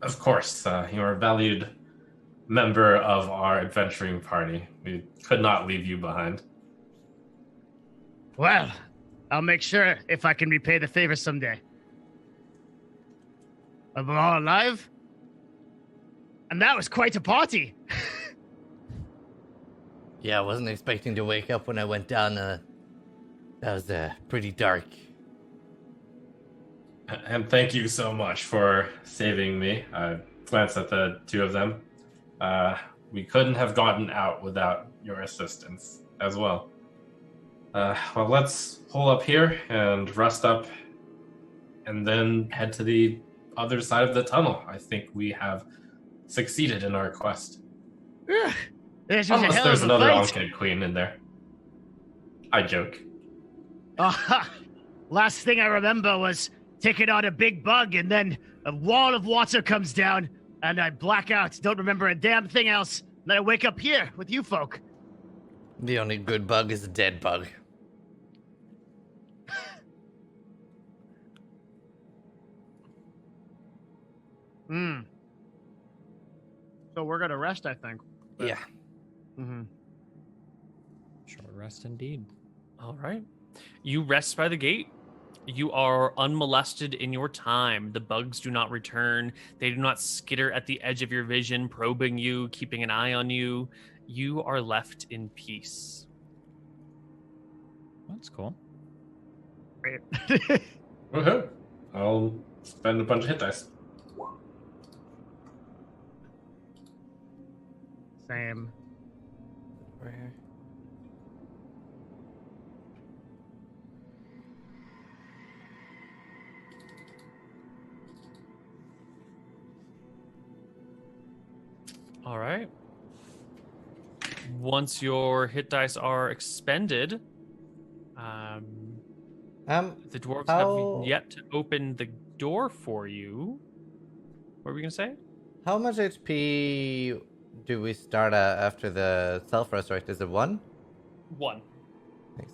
[SPEAKER 2] Of course, you're a valued member of our adventuring party. We could not leave you behind.
[SPEAKER 3] Well, I'll make sure if I can repay the favor someday. But we're all alive? And that was quite a party.
[SPEAKER 5] Yeah, I wasn't expecting to wake up when I went down. That was pretty dark.
[SPEAKER 2] And thank you so much for saving me. I glanced at the two of them. We couldn't have gotten out without your assistance as well. Well, let's pull up here and rest up and then head to the other side of the tunnel. I think we have succeeded in our quest.
[SPEAKER 3] This was a
[SPEAKER 2] Unless
[SPEAKER 3] hell
[SPEAKER 2] there's
[SPEAKER 3] of a
[SPEAKER 2] another
[SPEAKER 3] fight.
[SPEAKER 2] Ankh Queen in there. I joke.
[SPEAKER 3] Last thing I remember was taking on a big bug, and then a wall of water comes down, and I black out. Don't remember a damn thing else. And then I wake up here with you folk.
[SPEAKER 5] The only good bug is a dead bug.
[SPEAKER 3] So we're gonna rest, I think.
[SPEAKER 5] Yeah.
[SPEAKER 3] Mm-hmm.
[SPEAKER 4] Short rest indeed.
[SPEAKER 1] All right. You rest by the gate. You are unmolested in your time. The bugs do not return. They do not skitter at the edge of your vision, probing you, keeping an eye on you. You are left in peace.
[SPEAKER 4] That's cool.
[SPEAKER 3] Great.
[SPEAKER 2] Woohoo! I'll spend a bunch of hit dice.
[SPEAKER 3] Same.
[SPEAKER 5] Where?
[SPEAKER 1] All right. Once your hit dice are expended, the dwarves
[SPEAKER 5] how-
[SPEAKER 1] have yet to open the door for you. What were we gonna say?
[SPEAKER 5] How much HP do we start at after the self-resurrect? Is it 1?
[SPEAKER 1] 1.
[SPEAKER 5] Nice.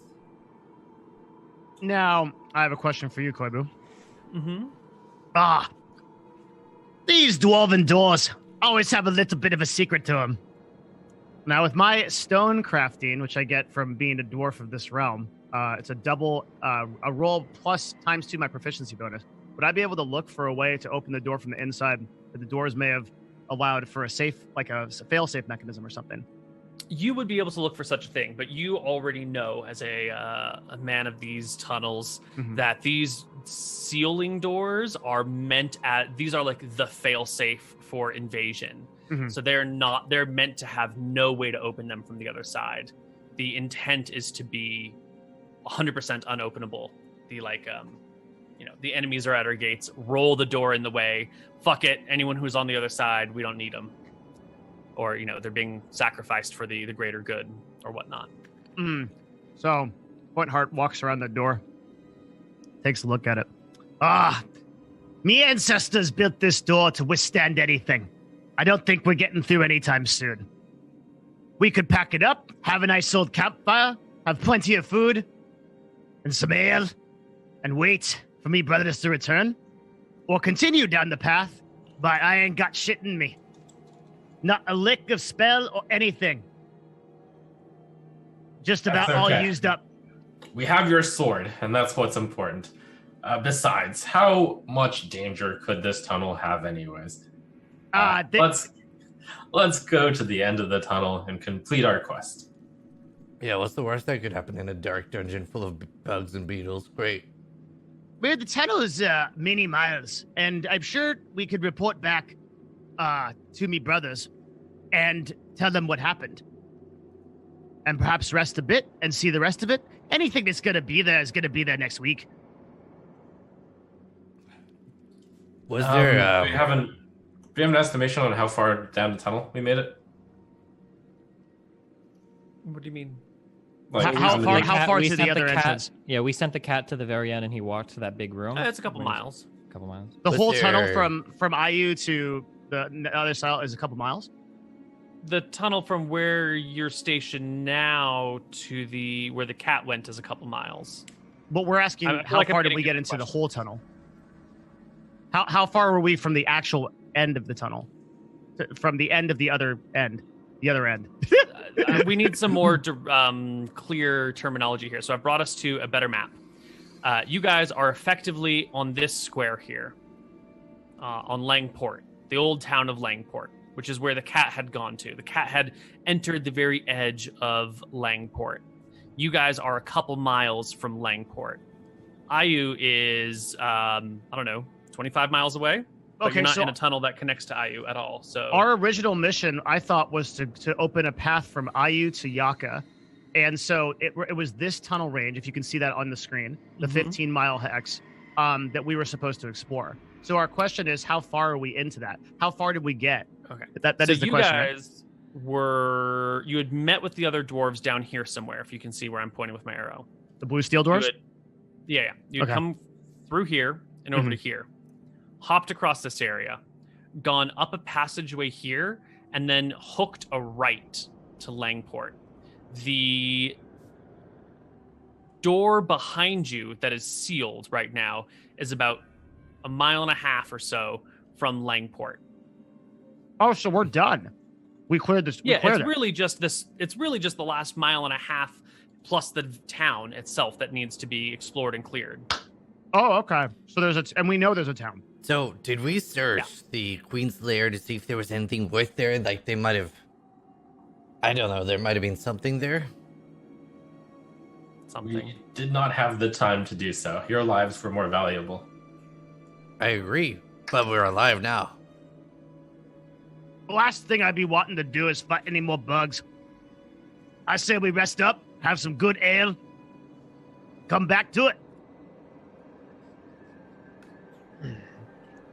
[SPEAKER 3] Now, I have a question for you, Koibu.
[SPEAKER 1] Mm-hmm.
[SPEAKER 3] These dwarven doors always have a little bit of a secret to them. Now, with my stone crafting, which I get from being a dwarf of this realm, it's a double, a roll plus ×2 my proficiency bonus. Would I be able to look for a way to open the door from the inside that the doors may have allowed for a safe, like a fail-safe mechanism or something?
[SPEAKER 1] You would be able to look for such a thing, but you already know, as a man of these tunnels, that these sealing doors are these are like the fail-safe for invasion. So they're meant to have no way to open them from the other side. The intent is to be 100% unopenable. The enemies are at our gates. Roll the door in the way. Fuck it. Anyone who's on the other side, we don't need them. Or, they're being sacrificed for the greater good or whatnot.
[SPEAKER 3] So, Pointheart walks around the door, takes a look at it. Me ancestors built this door to withstand anything. I don't think we're getting through anytime soon. We could pack it up, have a nice old campfire, have plenty of food, and some ale, and wait for me brothers to return. Or continue down the path, but I ain't got shit in me. Not a lick of spell or anything. Just about
[SPEAKER 2] That's
[SPEAKER 3] all
[SPEAKER 2] okay.
[SPEAKER 3] used up.
[SPEAKER 2] We have your sword, and that's what's important. Besides, how much danger could this tunnel have anyways? Let's go to the end of the tunnel and complete our quest.
[SPEAKER 5] Yeah, what's the worst that could happen in a dark dungeon full of bugs and beetles? Great.
[SPEAKER 3] Well, the tunnel is many miles, and I'm sure we could report back to me brothers and tell them what happened. And perhaps rest a bit and see the rest of it. Anything that's going to be there is going to be there next week.
[SPEAKER 5] Was there...
[SPEAKER 2] Do you have an estimation on how far down the tunnel we made it?
[SPEAKER 1] What do you mean?
[SPEAKER 2] Like,
[SPEAKER 3] How far
[SPEAKER 4] We
[SPEAKER 3] to
[SPEAKER 4] sent
[SPEAKER 3] the other
[SPEAKER 4] cat,
[SPEAKER 3] entrance?
[SPEAKER 4] Yeah, we sent the cat to the very end, and he walked to that big room.
[SPEAKER 1] It's a couple miles.
[SPEAKER 4] A couple miles.
[SPEAKER 3] The
[SPEAKER 5] Was
[SPEAKER 3] whole tunnel
[SPEAKER 5] there-
[SPEAKER 3] from IU to the other side is a couple miles?
[SPEAKER 1] The tunnel from where you're stationed now to where the cat went is a couple miles.
[SPEAKER 3] But we're asking,
[SPEAKER 1] I feel
[SPEAKER 3] how
[SPEAKER 1] like I'm
[SPEAKER 3] far did
[SPEAKER 1] getting
[SPEAKER 3] we get
[SPEAKER 1] different
[SPEAKER 3] into the
[SPEAKER 1] questions.
[SPEAKER 3] whole tunnel? How far were we from the actual end of the tunnel? From the end of the other end? The other end.
[SPEAKER 1] We need some more clear terminology here. So I've brought us to a better map. You guys are effectively on this square here, on Langport, the old town of Langport, which is where the cat had gone to. The cat had entered the very edge of Langport. You guys are a couple miles from Langport. Ayu is, 25 miles away. But you're not in a tunnel that connects to Ayu at all. So
[SPEAKER 3] our original mission, I thought, was to open a path from Ayu to Yaka. And so it was this tunnel range, if you can see that on the screen, the 15-mile hex, that we were supposed to explore. So our question is, how far are we into that? How far did we get?
[SPEAKER 1] Okay.
[SPEAKER 3] That is the question.
[SPEAKER 1] You guys you had met with the other dwarves down here somewhere, if you can see where I'm pointing with my arrow.
[SPEAKER 3] The blue steel dwarves?
[SPEAKER 1] You'd come through here and over to here. Hopped across this area, gone up a passageway here, and then hooked a right to Langport. The door behind you that is sealed right now is about a mile and a half or so from Langport.
[SPEAKER 3] Oh, so we're done. We cleared this.
[SPEAKER 1] It's really just the last mile and a half plus the town itself that needs to be explored and cleared.
[SPEAKER 3] Oh, okay. So and we know there's a town.
[SPEAKER 5] So, did we search the Queen's Lair to see if there was anything worth there? Like, they might have... I don't know, there might have been something there?
[SPEAKER 2] We did not have the time to do so. Your lives were more valuable.
[SPEAKER 5] I agree, but we're alive now.
[SPEAKER 3] The last thing I'd be wanting to do is fight any more bugs. I say we rest up, have some good ale, come back to it.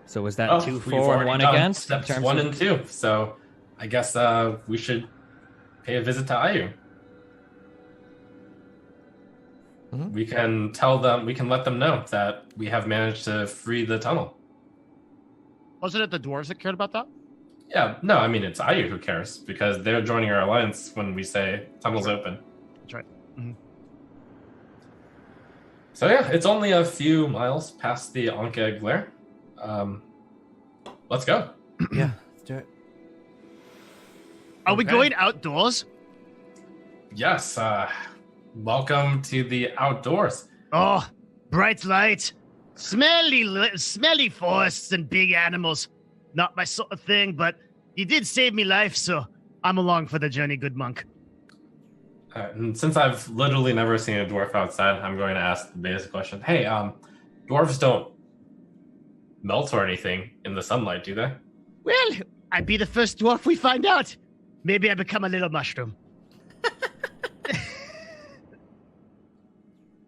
[SPEAKER 4] So was that 2 for and 1 against?
[SPEAKER 2] Steps 1 and 2. So I guess we should pay a visit to Ayu. We can let them know that we have managed to free the tunnel.
[SPEAKER 3] Wasn't it the dwarves that cared about that?
[SPEAKER 2] Yeah, no, I mean, it's Ayu who cares, because they're joining our alliance when we say tunnel's open.
[SPEAKER 3] That's right.
[SPEAKER 2] So yeah, it's only a few miles past the Ankeg Lair. Let's go.
[SPEAKER 5] Yeah, let's do it.
[SPEAKER 3] Are we going outdoors?
[SPEAKER 2] Yes, welcome to the outdoors.
[SPEAKER 3] Oh, bright light, smelly forests and big animals. Not my sort of thing, but you did save me life, so I'm along for the journey, good monk.
[SPEAKER 2] And since I've literally never seen a dwarf outside, I'm going to ask the basic question. Hey, dwarves don't melt or anything in the sunlight, do they?
[SPEAKER 3] Well, I'd be the first dwarf we find out. Maybe I become a little mushroom.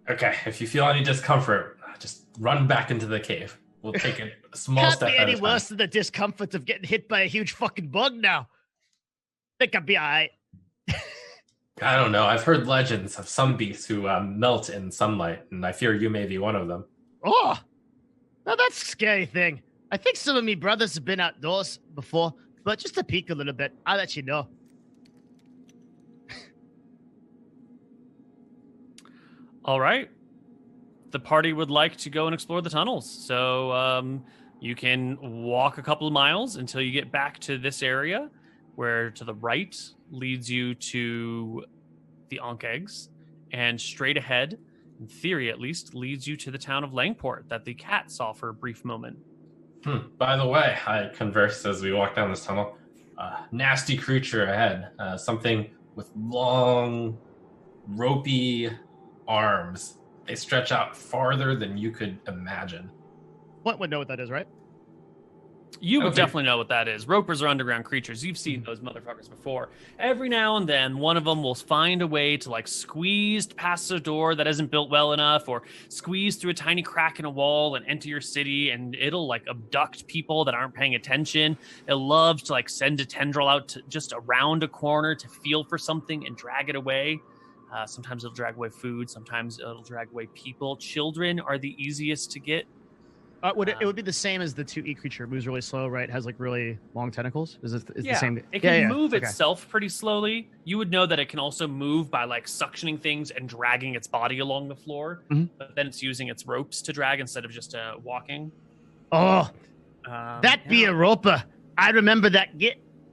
[SPEAKER 2] Okay, if you feel any discomfort, just run back into the cave. We'll take a small step at a time.
[SPEAKER 3] Can't be any worse than the discomfort of getting hit by a huge fucking bug now. Think I'll be alright.
[SPEAKER 2] I don't know. I've heard legends of some beasts who melt in sunlight, and I fear you may be one of them.
[SPEAKER 3] Oh, now that's a scary thing. I think some of me brothers have been outdoors before, but just to peek a little bit, I'll let you know.
[SPEAKER 1] All right. The party would like to go and explore the tunnels. So you can walk a couple of miles until you get back to this area, where to the right leads you to the Ankh-eggs, and straight ahead, in theory at least, leads you to the town of Langport that the cat saw for a brief moment.
[SPEAKER 2] By the way, I conversed as we walked down this tunnel. Nasty creature ahead. Something with long, ropey arms. They stretch out farther than you could imagine.
[SPEAKER 3] Flint would know what that is, right?
[SPEAKER 1] You would definitely know what that is. Ropers are underground creatures. You've seen those motherfuckers before. Every now and then, one of them will find a way to squeeze past a door that isn't built well enough, or squeeze through a tiny crack in a wall and enter your city, and it'll abduct people that aren't paying attention. It loves to send a tendril out to just around a corner to feel for something and drag it away. Sometimes it'll drag away food. Sometimes it'll drag away people. Children are the easiest to get.
[SPEAKER 3] It would be the same as the 2E creature. Moves really slow, right? Has really long tentacles. Is the same?
[SPEAKER 1] It can move itself pretty slowly. You would know that it can also move by suctioning things and dragging its body along the floor. But then it's using its ropes to drag instead of just walking.
[SPEAKER 3] Oh, that be a roper. I remember that.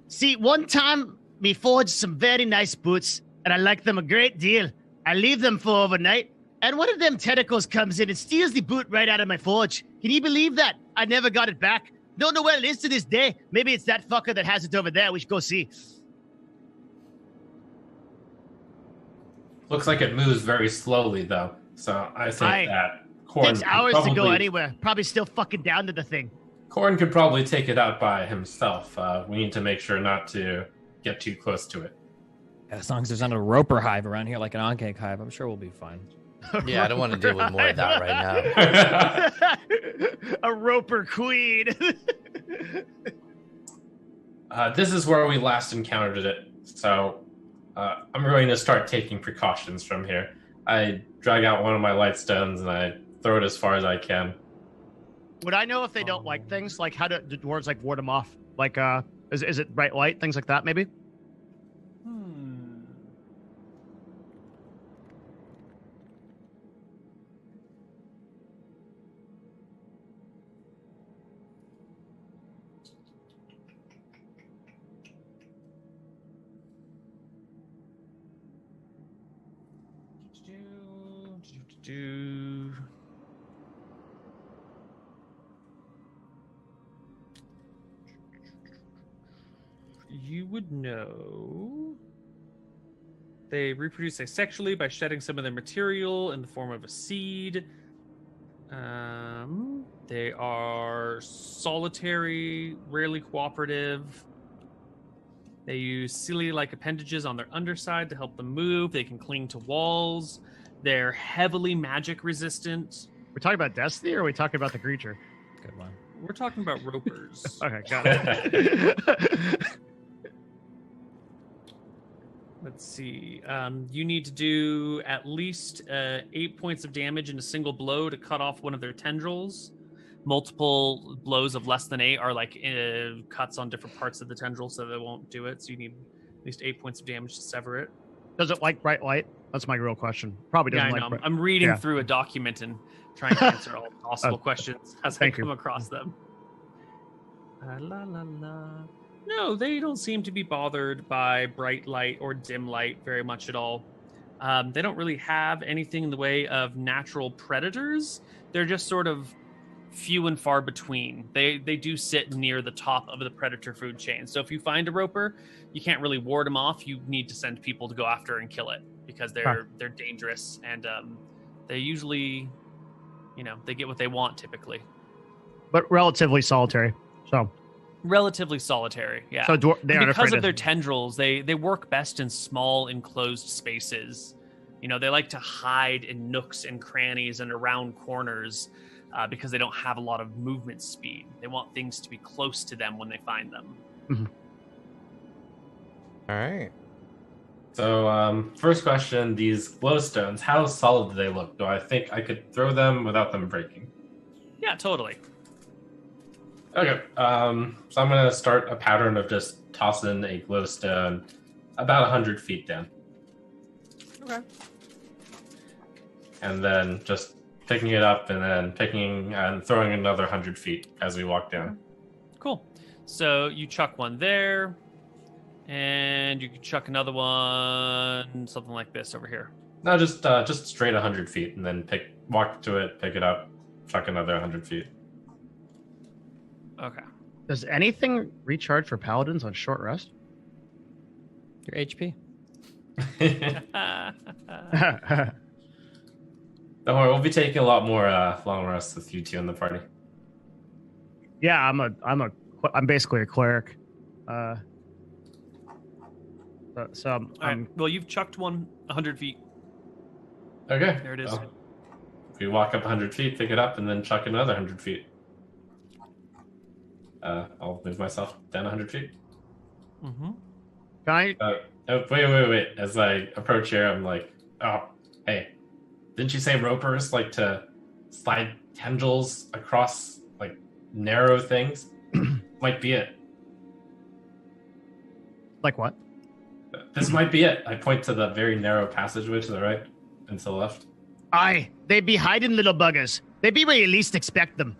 [SPEAKER 3] See, one time we forged some very nice boots, and I like them a great deal. I leave them for overnight, And one of them tentacles comes in and steals the boot right out of my forge. Can you believe that? I never got it back. Don't know where it is to this day. Maybe it's that fucker that has it over there. We should go see.
[SPEAKER 2] Looks like it moves very slowly, though. So I think that Corn
[SPEAKER 3] Takes hours to go anywhere. Probably still fucking down to the thing.
[SPEAKER 2] Corn could probably take it out by himself. We need to make sure not to get too close to it.
[SPEAKER 4] As long as there's not a roper hive around here like an oncake hive, I'm sure we'll be fine.
[SPEAKER 5] Yeah, I don't want to deal with more of that right now.
[SPEAKER 3] A roper queen.
[SPEAKER 2] This is where we last encountered it. So I'm going to start taking precautions from here. I drag out one of my light stones and I throw it as far as I can.
[SPEAKER 3] Would I know if they don't like things? Like, how do dwarves like ward them off? Like, is it bright light? Things like that, maybe?
[SPEAKER 1] You would know. They reproduce asexually by shedding some of their material in the form of a seed. They are solitary, rarely cooperative. They use cilia-like appendages on their underside to help them move. They can cling to walls. They're heavily magic resistant.
[SPEAKER 3] We're talking about Destiny, or are we talking about the creature?
[SPEAKER 4] Good one.
[SPEAKER 1] We're talking about ropers.
[SPEAKER 3] Okay, got it.
[SPEAKER 1] Let's see. You need to do at least 8 points of damage in a single blow to cut off one of their tendrils. Multiple blows of less than 8 are like cuts on different parts of the tendril, so they won't do it. So you need at least 8 points of damage to sever it.
[SPEAKER 3] Does it like bright light? That's my real question. Probably doesn't
[SPEAKER 1] Yeah, I know.
[SPEAKER 3] like.
[SPEAKER 1] I'm reading through a document and trying to answer all possible questions as I come across them. La la la. No, they don't seem to be bothered by bright light or dim light very much at all. They don't really have anything in the way of natural predators. They're just sort of few and far between. They do sit near the top of the predator food chain. So if you find a roper, you can't really ward them off. You need to send people to go after and kill it because they're dangerous, and they usually, they get what they want typically.
[SPEAKER 3] But relatively solitary. So
[SPEAKER 1] relatively solitary, yeah.
[SPEAKER 3] So because
[SPEAKER 1] of their tendrils, they work best in small enclosed spaces. They like to hide in nooks and crannies and around corners because they don't have a lot of movement speed. They want things to be close to them when they find them.
[SPEAKER 3] Mm-hmm.
[SPEAKER 5] All right.
[SPEAKER 2] So first question, these glowstones, how solid do they look? Do I think I could throw them without them breaking?
[SPEAKER 1] Yeah, totally.
[SPEAKER 2] Okay, so I'm going to start a pattern of just tossing a glowstone about 100 feet down.
[SPEAKER 1] Okay.
[SPEAKER 2] And then just picking it up and then picking and throwing another 100 feet as we walk down.
[SPEAKER 1] Cool. So you chuck one there, and you can chuck another one, something like this over here.
[SPEAKER 2] No, just straight 100 feet, and then walk to it, pick it up, chuck another 100 feet.
[SPEAKER 1] Okay.
[SPEAKER 3] Does anything recharge for paladins on short rest?
[SPEAKER 4] Your HP.
[SPEAKER 2] Don't worry, we'll be taking a lot more long rests with you two in the party.
[SPEAKER 3] Yeah, I'm basically a cleric. So I'm
[SPEAKER 1] well, you've chucked one 100 feet.
[SPEAKER 2] Okay.
[SPEAKER 1] There it is.
[SPEAKER 2] Well, if we walk up 100 feet, pick it up, and then chuck another 100 feet. I'll move myself down 100 feet.
[SPEAKER 1] Mm-hmm.
[SPEAKER 3] Can I?
[SPEAKER 2] Wait. As I approach here, I'm like, oh, hey, didn't you say ropers like to slide tendrils across like narrow things? Might be it.
[SPEAKER 3] Like what?
[SPEAKER 2] This might be it. I point to the very narrow passageway to the right and to the left.
[SPEAKER 3] Aye, they be hiding, little buggers. They be where you least expect them.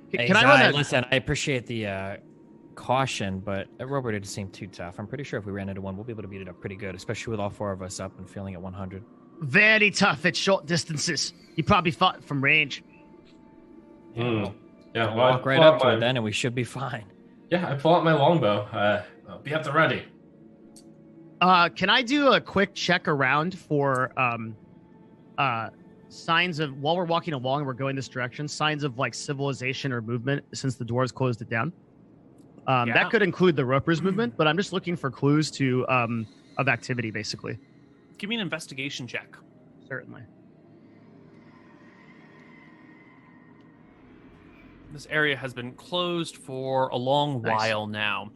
[SPEAKER 4] Hey,
[SPEAKER 3] Can I run that?
[SPEAKER 4] Listen, I appreciate the caution, but that roper didn't seem too tough. I'm pretty sure if we ran into one, we'll be able to beat it up pretty good, especially with all 4 of us up and feeling at 100.
[SPEAKER 3] very tough at short distances. You probably fought from range.
[SPEAKER 2] Yeah,
[SPEAKER 4] We'll
[SPEAKER 2] well,
[SPEAKER 4] walk right up to it then, and we should be fine.
[SPEAKER 2] Yeah, I pull out my longbow. I'll be at the ready.
[SPEAKER 3] Can I do a quick check around for signs of, while we're walking along and we're going this direction, signs of like civilization or movement since the dwarves closed it down? That could include the ropers movement, but I'm just looking for clues to of activity, basically.
[SPEAKER 1] Give me an investigation check.
[SPEAKER 3] Certainly.
[SPEAKER 1] This area has been closed for a long while now.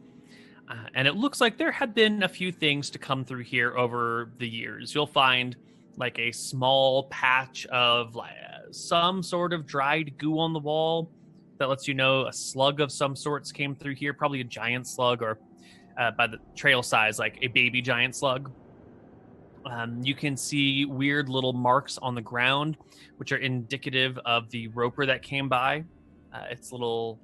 [SPEAKER 1] And it looks like there have been a few things to come through here over the years. You'll find like a small patch of some sort of dried goo on the wall that lets you know a slug of some sorts came through here, probably a giant slug, or by the trail size, like a baby giant slug. You can see weird little marks on the ground, which are indicative of the roper that came by. Its little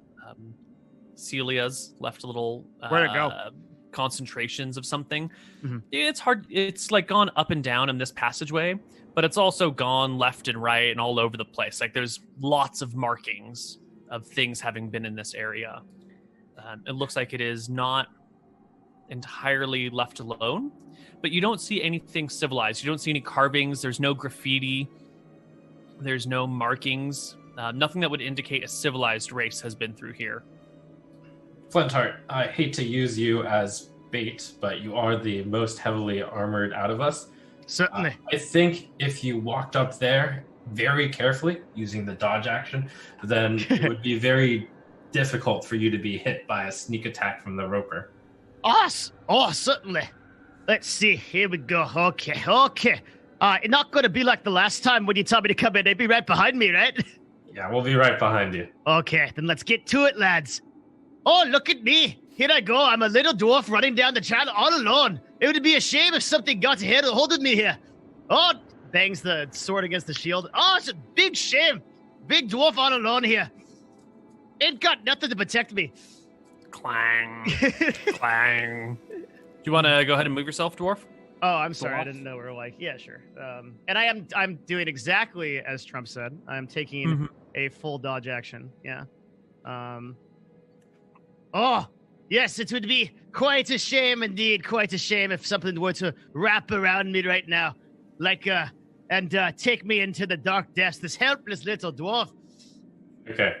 [SPEAKER 1] celias left a little
[SPEAKER 3] Where'd it go?
[SPEAKER 1] Concentrations of something.
[SPEAKER 3] Mhm.
[SPEAKER 1] It's hard. It's like gone up and down in this passageway, but it's also gone left and right and all over the place. Like there's lots of markings of things having been in this area. It looks like it is not entirely left alone, but you don't see anything civilized. You don't see any carvings. There's no graffiti. There's no markings. Nothing that would indicate a civilized race has been through here.
[SPEAKER 2] Flintheart, I hate to use you as bait, but you are the most heavily armored out of us.
[SPEAKER 3] Certainly.
[SPEAKER 2] I think if you walked up there very carefully, using the dodge action, then it would be very difficult for you to be hit by a sneak attack from the roper.
[SPEAKER 3] Us? Oh, certainly. Let's see. Here we go. Okay. It's not going to be like the last time when you told me to come in. They'd be right behind me, right?
[SPEAKER 2] Yeah, we'll be right behind you.
[SPEAKER 3] Okay, then let's get to it, lads. Oh, look at me. Here I go. I'm a little dwarf running down the channel all alone. It would be a shame if something got a hold of me here. Oh, bangs the sword against the shield. Oh, it's a big shame. Big dwarf all alone here. Ain't got nothing to protect me.
[SPEAKER 1] Clang. Clang. Do you want to go ahead and move yourself, dwarf?
[SPEAKER 3] Oh, I'm sorry. I
[SPEAKER 1] off?
[SPEAKER 3] didn't know we were like, yeah, sure. And I'm doing exactly as Trump said. I'm taking a full dodge action. Yeah. Oh, yes, it would be quite a shame indeed. Quite a shame if something were to wrap around me right now, and take me into the dark depths. This helpless little dwarf.
[SPEAKER 2] Okay,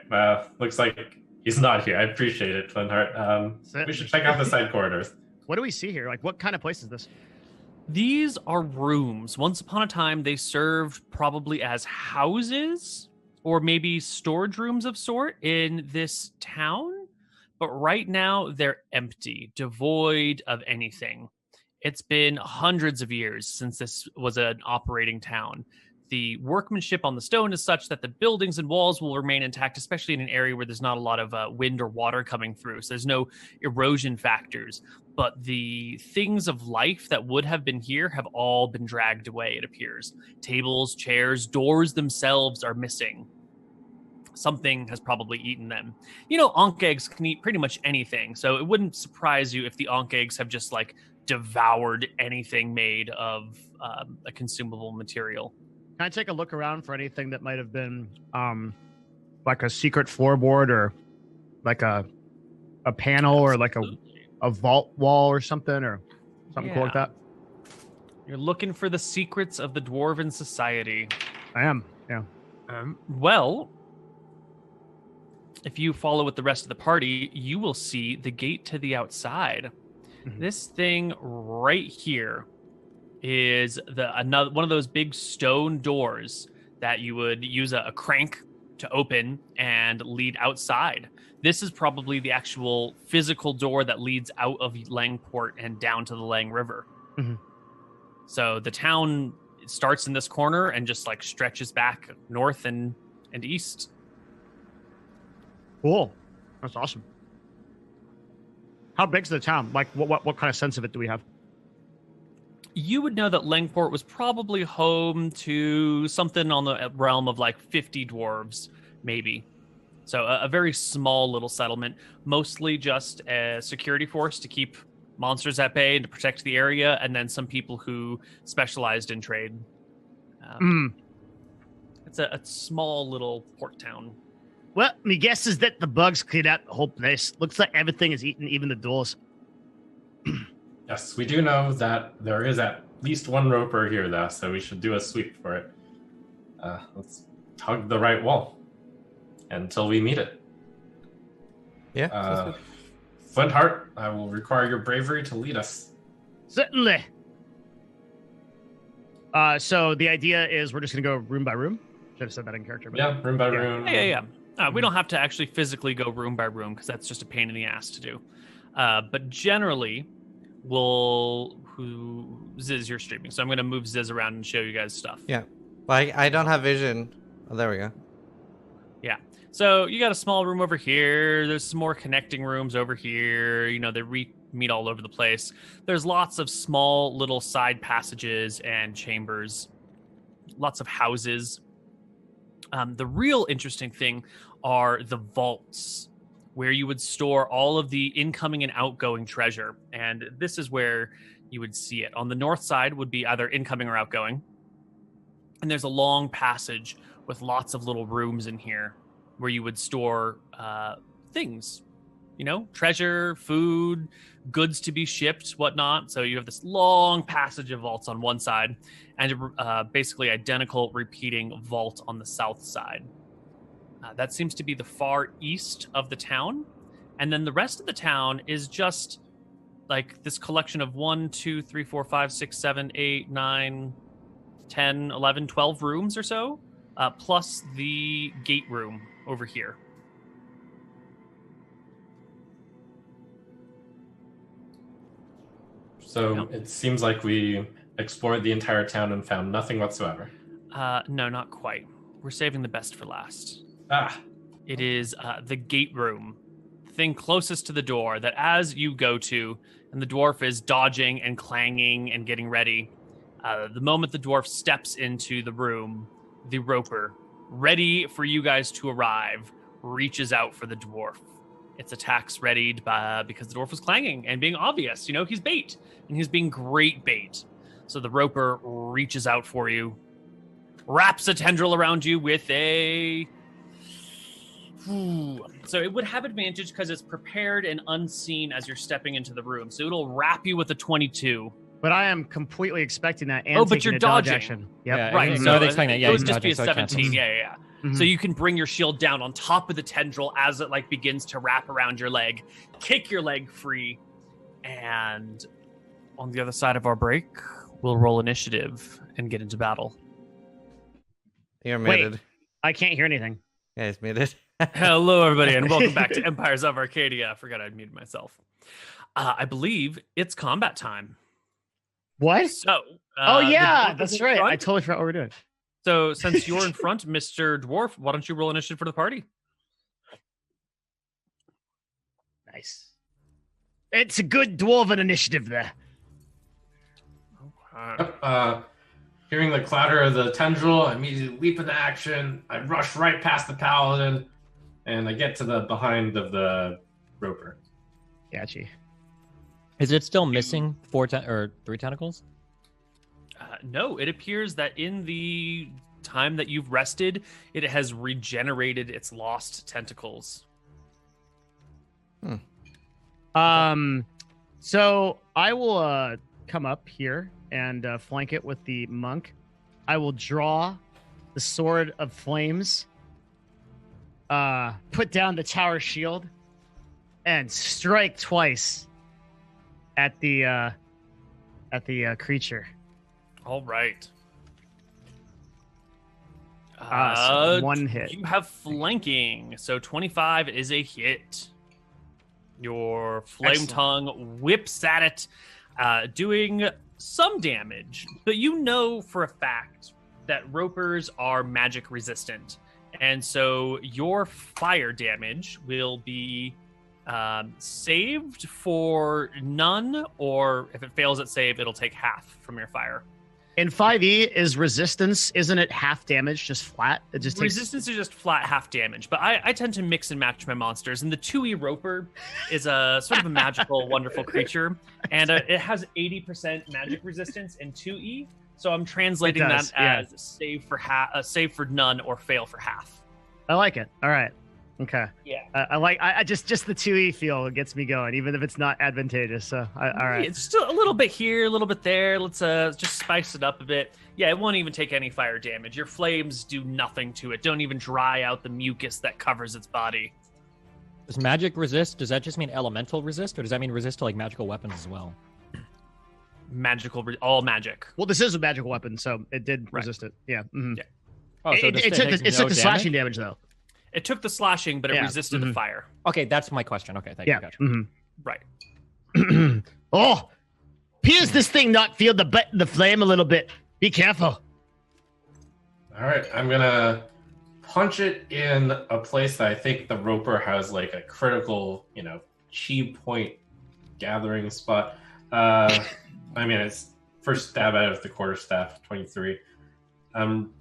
[SPEAKER 2] looks like he's not here. I appreciate it, Flintheart. We should check out the side corridors.
[SPEAKER 3] What do we see here? Like, what kind of place is this?
[SPEAKER 1] These are rooms. Once upon a time, they served probably as houses or maybe storage rooms of sort in this town. But right now, they're empty, devoid of anything. It's been hundreds of years since this was an operating town. The workmanship on the stone is such that the buildings and walls will remain intact, especially in an area where there's not a lot of wind or water coming through. So there's no erosion factors. But the things of life that would have been here have all been dragged away, it appears. Tables, chairs, doors themselves are missing. Something has probably eaten them. You know, Ankh eggs can eat pretty much anything, so it wouldn't surprise you if the Ankh eggs have just, like, devoured anything made of a consumable material.
[SPEAKER 3] Can I take a look around for anything that might have been, like a secret floorboard or like a panel or like a vault wall or something cool like that?
[SPEAKER 1] You're looking for the secrets of the Dwarven Society.
[SPEAKER 3] I am, yeah.
[SPEAKER 1] Well, if you follow with the rest of the party, you will see the gate to the outside. Mm-hmm. This thing right here is one of those big stone doors that you would use a crank to open and lead outside. This is probably the actual physical door that leads out of Langport and down to the Lang River.
[SPEAKER 3] Mm-hmm.
[SPEAKER 1] So the town starts in this corner and just like stretches back north and east.
[SPEAKER 3] Cool. That's awesome. How big's the town? Like, what kind of sense of it do we have?
[SPEAKER 1] You would know that Langport was probably home to something on the realm of like 50 dwarves, maybe. So a very small little settlement, mostly just a security force to keep monsters at bay and to protect the area, and then some people who specialized in trade. It's a small little port town.
[SPEAKER 3] Well, my guess is that the bugs cleared out the whole place. Looks like everything is eaten, even the doors.
[SPEAKER 2] Yes, we do know that there is at least one roper here, though, so we should do a sweep for it. Let's tug the right wall until we meet it.
[SPEAKER 5] Yeah.
[SPEAKER 2] Flintheart, I will require your bravery to lead us.
[SPEAKER 3] Certainly. So the idea is we're just going to go room by room. Should have said that in character. But...
[SPEAKER 2] Yeah, room by room.
[SPEAKER 1] Yeah. We don't have to actually physically go room by room because that's just a pain in the ass to do. But generally, Ziz, you're streaming, so I'm going to move Ziz around and show you guys stuff.
[SPEAKER 5] Yeah. Well, I don't have vision. Oh, there we go.
[SPEAKER 1] Yeah. So you got a small room over here. There's some more connecting rooms over here. You know, they meet all over the place. There's lots of small little side passages and chambers. Lots of houses. The real interesting thing are the vaults, where you would store all of the incoming and outgoing treasure. And this is where you would see it. On the north side would be either incoming or outgoing. And there's a long passage with lots of little rooms in here where you would store things, you know, treasure, food, goods to be shipped, whatnot. So you have this long passage of vaults on one side and basically identical repeating vault on the south side. That seems to be the far east of the town. And then the rest of the town is just like this collection of 1, 2, 3, 4, 5, 6, 7, 8, 9, 10, 11, 12 rooms or so, plus the gate room over here.
[SPEAKER 2] So it seems like we explored the entire town and found nothing whatsoever.
[SPEAKER 1] No, not quite. We're saving the best for last.
[SPEAKER 2] It
[SPEAKER 1] is the gate room, the thing closest to the door that as you go to, and the dwarf is dodging and clanging and getting ready, the moment the dwarf steps into the room, the roper, ready for you guys to arrive, reaches out for the dwarf. Its attack's readied because the dwarf was clanging and being obvious. You know, he's bait, and he's being great bait. So the roper reaches out for you, wraps a tendril around you with a... So it would have advantage because it's prepared and unseen as you're stepping into the room. So it'll wrap you with a 22.
[SPEAKER 3] But I am completely expecting that. And
[SPEAKER 1] but you're
[SPEAKER 3] a dodge
[SPEAKER 1] dodging.
[SPEAKER 3] Action. Yep.
[SPEAKER 4] Yeah,
[SPEAKER 1] Right.
[SPEAKER 4] So they expect that. Yeah,
[SPEAKER 1] it would
[SPEAKER 4] he's
[SPEAKER 1] just be a
[SPEAKER 4] dodging, so it counts.
[SPEAKER 1] 17. Yeah.
[SPEAKER 3] Mhm.
[SPEAKER 1] So you can bring your shield down on top of the tendril as it like begins to wrap around your leg, kick your leg free, and on the other side of our break, we'll roll initiative and get into battle.
[SPEAKER 5] You're
[SPEAKER 3] Wait.
[SPEAKER 5] muted.
[SPEAKER 3] I can't hear anything.
[SPEAKER 5] Yeah, he's muted.
[SPEAKER 1] Hello, everybody, and welcome back to Empires of Arcadia. I forgot I'd muted myself. I believe it's combat time.
[SPEAKER 3] What?
[SPEAKER 1] So,
[SPEAKER 3] Oh,
[SPEAKER 1] the
[SPEAKER 3] yeah,
[SPEAKER 1] dwarf
[SPEAKER 3] that's
[SPEAKER 1] is in
[SPEAKER 3] right.
[SPEAKER 1] front.
[SPEAKER 3] I totally forgot what we're doing.
[SPEAKER 1] So, since you're in front, Mr. Dwarf, why don't you roll initiative for the party?
[SPEAKER 3] Nice. It's a good dwarven initiative there.
[SPEAKER 2] Hearing the clatter of the tendril, I immediately leap into action. I rush right past the paladin, and I get to the behind of the roper.
[SPEAKER 3] Gotcha.
[SPEAKER 4] Is it still missing 3 tentacles?
[SPEAKER 1] No, it appears that in the time that you've rested, it has regenerated its lost tentacles.
[SPEAKER 3] So I will come up here and flank it with the monk. I will draw the sword of flames, put down the tower shield, and strike twice at the creature.
[SPEAKER 1] All right.
[SPEAKER 3] So 1 hit.
[SPEAKER 1] You have flanking, so 25 is a hit. Your flame
[SPEAKER 3] Excellent.
[SPEAKER 1] tongue whips at it, doing some damage, but you know for a fact that ropers are magic resistant, and so your fire damage will be saved for none, or if it fails at save, it'll take half from your fire.
[SPEAKER 3] In 5e, is resistance, isn't it half damage, just flat? It just takes...
[SPEAKER 1] Resistance is just flat half damage, but I tend to mix and match my monsters. And the 2e Roper is a sort of a magical, wonderful creature, and it has 80% magic resistance in 2e. So I'm translating
[SPEAKER 3] does,
[SPEAKER 1] that
[SPEAKER 3] yeah.
[SPEAKER 1] as save for none or fail for half.
[SPEAKER 3] I like it. All right. Okay.
[SPEAKER 1] Yeah.
[SPEAKER 3] I just the 2E feel gets me going, even if it's not advantageous. So all right.
[SPEAKER 1] It's just a little bit here, a little bit there. Let's just spice it up a bit. Yeah, it won't even take any fire damage. Your flames do nothing to it. Don't even dry out the mucus that covers its body.
[SPEAKER 4] Does magic resist? Does that just mean elemental resist, or does that mean resist to like magical weapons as well?
[SPEAKER 1] All magic.
[SPEAKER 3] Well, this is a magical weapon, so it did
[SPEAKER 1] Right.
[SPEAKER 3] resist it. Yeah. Mhm.
[SPEAKER 1] Yeah.
[SPEAKER 4] Oh, so
[SPEAKER 3] It took the slashing damage though.
[SPEAKER 1] It took the slashing, but it
[SPEAKER 3] Yeah,
[SPEAKER 1] resisted the fire.
[SPEAKER 4] Okay, that's my question. Okay, thank you.
[SPEAKER 3] Yeah.
[SPEAKER 4] Gotcha.
[SPEAKER 3] Mhm. Oh, appears this thing not feel the flame a little bit. Be careful.
[SPEAKER 2] All right, I'm gonna punch it in a place that I think the roper has like a critical, chi point gathering spot. I mean, it's first stab at it with the quarterstaff, 23. I'm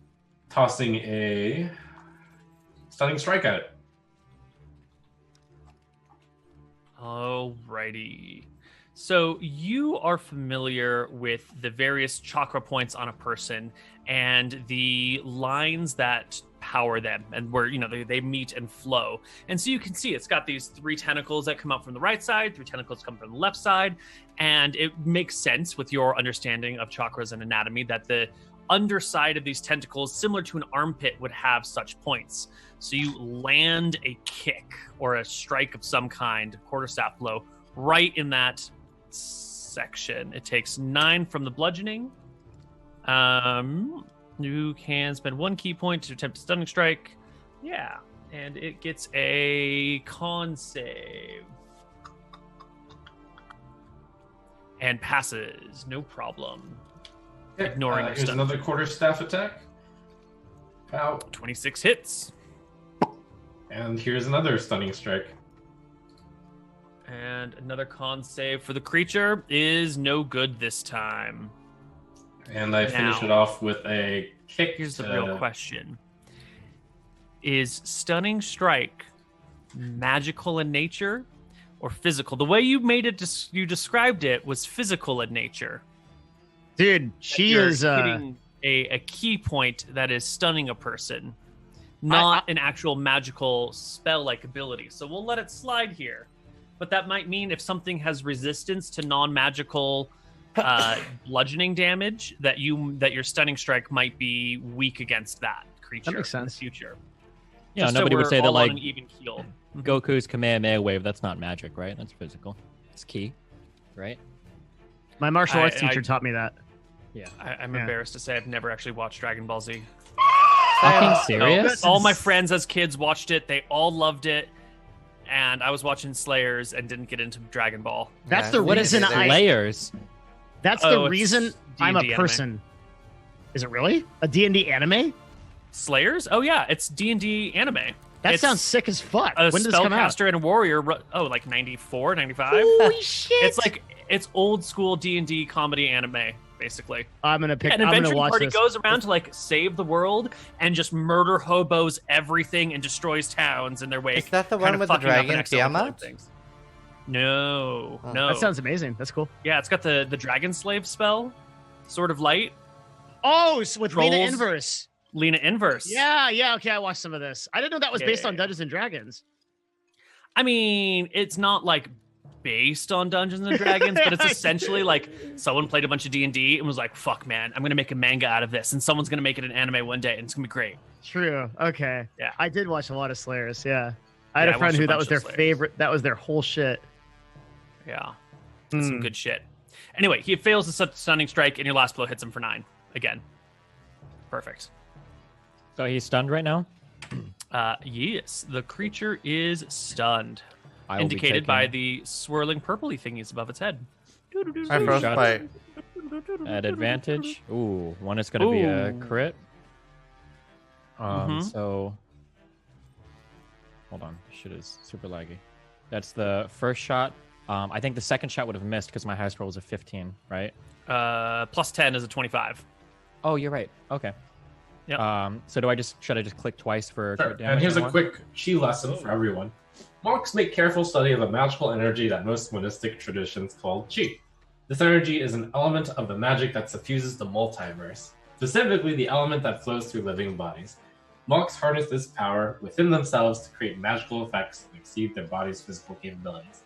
[SPEAKER 2] tossing a stunning strike at it.
[SPEAKER 1] Alrighty. So you are familiar with the various chakra points on a person and the lines that power them and where they meet and flow. And so you can see it's got these 3 tentacles that come out from the right side, 3 tentacles come from the left side, and it makes sense with your understanding of chakras and anatomy that the underside of these tentacles, similar to an armpit, would have such points. So you land a kick or a strike of some kind, quarterstaff blow, right in that section. It takes 9 from the bludgeoning. You can spend 1 key point to attempt a stunning strike. Yeah, and it gets a con save. And passes, no problem.
[SPEAKER 2] Okay,
[SPEAKER 1] Ignoring your
[SPEAKER 2] here's
[SPEAKER 1] stun.
[SPEAKER 2] another quarterstaff attack. Pow.
[SPEAKER 1] 26 hits.
[SPEAKER 2] And here's another stunning strike.
[SPEAKER 1] And another con save for the creature is no good this time.
[SPEAKER 2] And I finish
[SPEAKER 1] Now,
[SPEAKER 2] it off with a kick.
[SPEAKER 1] Here's the
[SPEAKER 2] to-
[SPEAKER 1] real question. Is stunning strike magical in nature or physical? The way you made it, you described it, was physical in nature.
[SPEAKER 3] Dude, she
[SPEAKER 1] You're
[SPEAKER 3] is
[SPEAKER 1] hitting a key point that is stunning a person, not an actual magical spell-like ability. So we'll let it slide here. But that might mean if something has resistance to non-magical bludgeoning damage, that your stunning strike might be weak against that creature
[SPEAKER 3] makes
[SPEAKER 1] in the
[SPEAKER 3] sense.
[SPEAKER 1] future.
[SPEAKER 4] Yeah,
[SPEAKER 1] Just so
[SPEAKER 4] nobody would
[SPEAKER 1] we're
[SPEAKER 4] say that
[SPEAKER 1] all on
[SPEAKER 4] like
[SPEAKER 1] an even keel.
[SPEAKER 4] Goku's Kamehameha wave. That's not magic, right? That's physical. It's key, right?
[SPEAKER 3] my martial arts
[SPEAKER 1] I-
[SPEAKER 3] teacher taught me that.
[SPEAKER 1] I'm
[SPEAKER 3] Yeah.
[SPEAKER 1] embarrassed to say I've never actually watched Dragon Ball Z.
[SPEAKER 4] Fucking
[SPEAKER 1] So,
[SPEAKER 4] serious?
[SPEAKER 1] all my friends as kids watched it. They all loved it. And I was watching Slayers and didn't get into Dragon Ball.
[SPEAKER 3] That's
[SPEAKER 5] Yeah,
[SPEAKER 3] the
[SPEAKER 5] what
[SPEAKER 3] reason
[SPEAKER 5] is it?
[SPEAKER 4] Layers.
[SPEAKER 3] That's
[SPEAKER 1] Oh,
[SPEAKER 3] the
[SPEAKER 1] it's
[SPEAKER 3] reason I'm a
[SPEAKER 1] D&D
[SPEAKER 3] person. Is it really a D&D anime?
[SPEAKER 1] Slayers? Oh yeah, it's D&D anime.
[SPEAKER 3] That
[SPEAKER 1] It's
[SPEAKER 3] sounds sick as fuck.
[SPEAKER 1] A
[SPEAKER 3] When did this come out?
[SPEAKER 1] spellcaster and a warrior. Like 94, 95.
[SPEAKER 3] Holy shit!
[SPEAKER 1] It's old school D&D comedy anime, basically.
[SPEAKER 3] I'm gonna pick.
[SPEAKER 1] An
[SPEAKER 3] I'm gonna
[SPEAKER 1] adventuring
[SPEAKER 3] watch
[SPEAKER 1] party
[SPEAKER 3] this.
[SPEAKER 1] goes around to like save the world and just murder hobos everything and destroys towns in their wake.
[SPEAKER 5] Is that the
[SPEAKER 1] kind
[SPEAKER 5] one
[SPEAKER 1] of
[SPEAKER 5] with the
[SPEAKER 1] fucking up and
[SPEAKER 5] dragon
[SPEAKER 1] accelerating
[SPEAKER 5] Tiamat?
[SPEAKER 1] things. No,
[SPEAKER 5] Oh.
[SPEAKER 1] no.
[SPEAKER 3] That sounds amazing. That's cool.
[SPEAKER 1] Yeah, it's got the dragon slave spell, Sword of Light,
[SPEAKER 3] Oh, it's with Lena
[SPEAKER 1] Trolls.
[SPEAKER 3] Inverse.
[SPEAKER 1] Lena Inverse.
[SPEAKER 3] Yeah. Okay, I watched some of this. I didn't know that was based on
[SPEAKER 1] Yeah.
[SPEAKER 3] Dungeons and Dragons.
[SPEAKER 1] I mean, it's not like based on Dungeons and Dragons, but it's essentially like someone played a bunch of D&D and was like, fuck man, I'm going to make a manga out of this and someone's going to make it an anime one day and it's going to be great.
[SPEAKER 3] True. Okay.
[SPEAKER 1] Yeah.
[SPEAKER 3] I did watch a lot of Slayers. Yeah. I had
[SPEAKER 1] Yeah, I
[SPEAKER 3] a friend
[SPEAKER 1] watched a
[SPEAKER 3] who that
[SPEAKER 1] bunch
[SPEAKER 3] was
[SPEAKER 1] of
[SPEAKER 3] their
[SPEAKER 1] Slayers.
[SPEAKER 3] favorite. That was their whole shit.
[SPEAKER 1] Yeah. Some
[SPEAKER 3] Hmm.
[SPEAKER 1] good shit. Anyway, he fails the stunning strike and your last blow hits him for 9 again. Perfect.
[SPEAKER 4] So he's stunned right now.
[SPEAKER 1] Yes, the creature is stunned,
[SPEAKER 4] I will be
[SPEAKER 1] indicated by
[SPEAKER 4] taking
[SPEAKER 1] the swirling purpley thingies above its head.
[SPEAKER 5] I frostbite.
[SPEAKER 4] at advantage. Ooh, one is going to be a
[SPEAKER 1] Ooh.
[SPEAKER 4] crit.
[SPEAKER 1] Mhm.
[SPEAKER 4] So hold on, shit is super laggy. That's the first shot. I think the second shot would have missed because my highest roll was a 15, right?
[SPEAKER 1] Plus 10 is a 25.
[SPEAKER 4] Oh, you're right. Okay.
[SPEAKER 1] Yep.
[SPEAKER 4] So should I just click twice for
[SPEAKER 2] Sure.
[SPEAKER 4] crit damage?
[SPEAKER 2] And here's
[SPEAKER 4] or
[SPEAKER 2] a
[SPEAKER 4] what?
[SPEAKER 2] quick chi lesson for everyone. Monks make careful study of a magical energy that most monistic traditions call chi. This energy is an element of the magic that suffuses the multiverse, specifically the element that flows through living bodies. Monks harness this power within themselves to create magical effects that exceed their body's physical capabilities.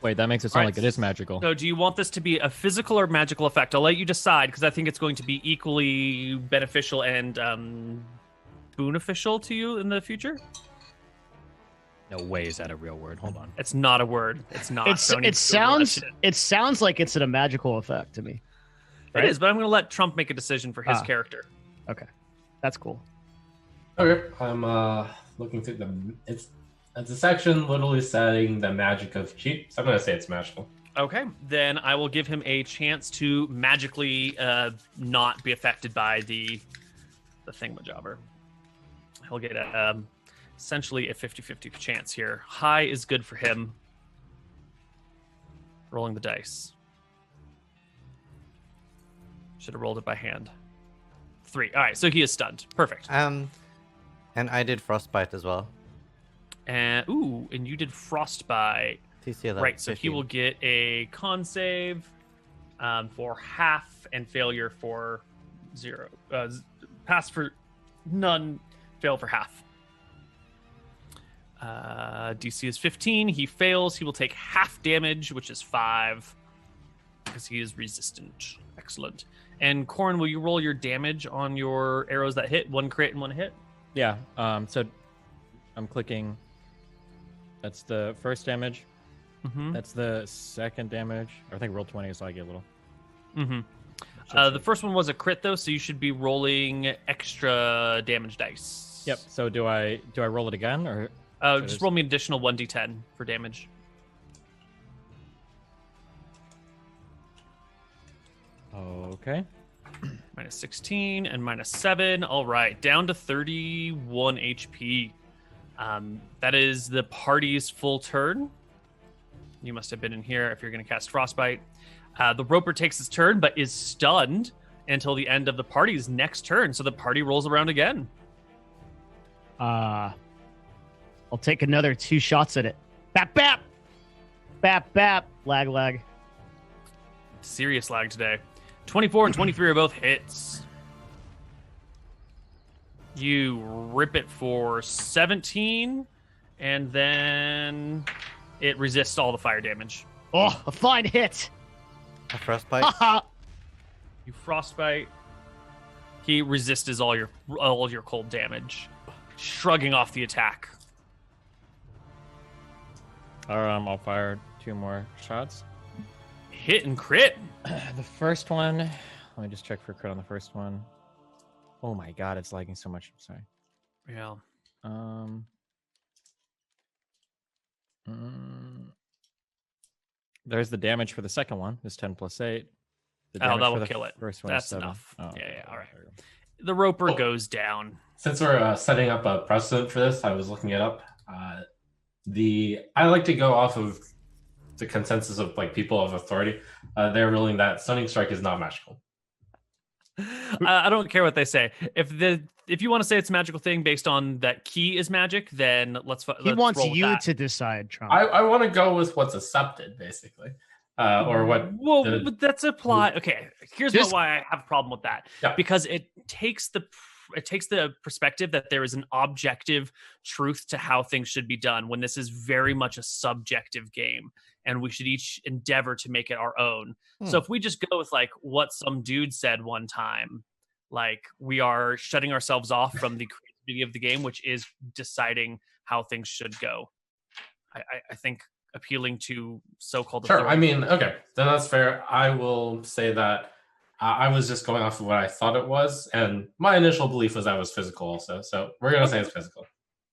[SPEAKER 4] Wait, that makes it sound
[SPEAKER 1] Right.
[SPEAKER 4] like it is magical.
[SPEAKER 1] So do you want this to be a physical or magical effect? I'll let you decide because I think it's going to be equally beneficial and beneficial to you in the future.
[SPEAKER 4] No way is that a real word. Hold on.
[SPEAKER 1] It's not a word. It's not.
[SPEAKER 3] It's
[SPEAKER 1] Don't even
[SPEAKER 3] it
[SPEAKER 1] Google that
[SPEAKER 3] sounds
[SPEAKER 1] shit.
[SPEAKER 3] it sounds like it's a magical effect to me.
[SPEAKER 1] It is, but I'm going to let Trump make a decision for his
[SPEAKER 3] Ah.
[SPEAKER 1] character.
[SPEAKER 3] That's cool.
[SPEAKER 2] Okay, I'm looking through it's a section literally setting the magic of cheat, so I'm gonna say it's magical.
[SPEAKER 1] Okay, then I will give him a chance to magically not be affected by the thingamajobber. He'll get essentially a 50-50 chance here. High is good for him. Rolling the dice. Should have rolled it by hand. 3. All right, so he is stunned. Perfect.
[SPEAKER 5] And I did frostbite as well.
[SPEAKER 1] And you did frostbite.
[SPEAKER 5] TC 11,
[SPEAKER 1] Right, so he
[SPEAKER 5] 15.
[SPEAKER 1] will get a con save for half and failure for 0. Pass for none, fail for half. DC is 15. He fails. He will take half damage, which is 5, because he is resistant. Excellent. And Corrin, will you roll your damage on your arrows that hit? 1 crit and 1 hit?
[SPEAKER 4] Yeah. So I'm clicking. That's the first damage.
[SPEAKER 1] Mm-hmm.
[SPEAKER 4] That's the second damage. I think roll 20, so I get a little.
[SPEAKER 1] Mm-hmm.
[SPEAKER 4] Should
[SPEAKER 1] The
[SPEAKER 4] say.
[SPEAKER 1] first one was a crit, though, so you should be rolling extra damage dice.
[SPEAKER 4] Yep. So do I roll it again or?
[SPEAKER 1] Just
[SPEAKER 4] is-
[SPEAKER 1] roll me an additional 1d10 for damage.
[SPEAKER 4] Okay.
[SPEAKER 1] Minus 16 and minus 7. All right, down to 31 HP. That is the party's full turn. You must have been in here if you're going to cast Frostbite. The Roper takes his turn, but is stunned until the end of the party's next turn. So the party rolls around again.
[SPEAKER 3] I'll take another 2 shots at it. Bap bap, bap bap. Lag.
[SPEAKER 1] Serious lag today. 24 and 23 are both hits. You rip it for 17, and then it resists all the fire damage.
[SPEAKER 3] Oh, a fine hit.
[SPEAKER 5] A frostbite.
[SPEAKER 3] Haha.
[SPEAKER 1] You frostbite. He resists all your cold damage, shrugging off the attack.
[SPEAKER 4] I'll fire 2 more shots.
[SPEAKER 1] Hit and crit.
[SPEAKER 4] The first one. Let me just check for crit on the first one. Oh my god, it's lagging so much. I'm sorry.
[SPEAKER 1] Yeah.
[SPEAKER 4] There's the damage for the second one. It's 10 plus 8. The
[SPEAKER 1] Oh,
[SPEAKER 4] damage
[SPEAKER 1] that
[SPEAKER 4] for
[SPEAKER 1] will
[SPEAKER 4] the
[SPEAKER 1] kill it.
[SPEAKER 4] First one
[SPEAKER 1] That's
[SPEAKER 4] is 7.
[SPEAKER 1] enough.
[SPEAKER 4] Oh,
[SPEAKER 1] Yeah,
[SPEAKER 4] okay,
[SPEAKER 1] all right.
[SPEAKER 4] there we go.
[SPEAKER 1] The Roper
[SPEAKER 2] Oh.
[SPEAKER 1] goes down.
[SPEAKER 2] Since we're setting up a precedent for this, I was looking it up. I like to go off of the consensus of like people of authority. They're ruling that Stunning Strike is not magical.
[SPEAKER 1] I don't care what they say. If you want to say it's a magical thing based on that key is magic, then let's
[SPEAKER 3] He wants
[SPEAKER 1] roll with
[SPEAKER 3] you
[SPEAKER 1] that.
[SPEAKER 3] to decide, Trump.
[SPEAKER 2] I want to go with what's accepted, basically, or what.
[SPEAKER 1] Well,
[SPEAKER 2] the-
[SPEAKER 1] but that's apply. Okay, here's
[SPEAKER 3] Just-
[SPEAKER 1] why I have a problem with that.
[SPEAKER 2] Yeah.
[SPEAKER 1] Because it takes the perspective that there is an objective truth to how things should be done when this is very much a subjective game, and we should each endeavor to make it our own. So if we just go with like what some dude said one time, like we are shutting ourselves off from the creativity of the game, which is deciding how things should go. I think appealing to so-called
[SPEAKER 2] Sure.
[SPEAKER 1] authority-
[SPEAKER 2] I mean, okay, then that's fair. I will say that I was just going off of what I thought it was, and my initial belief was that it was physical also. So we're gonna say it's physical.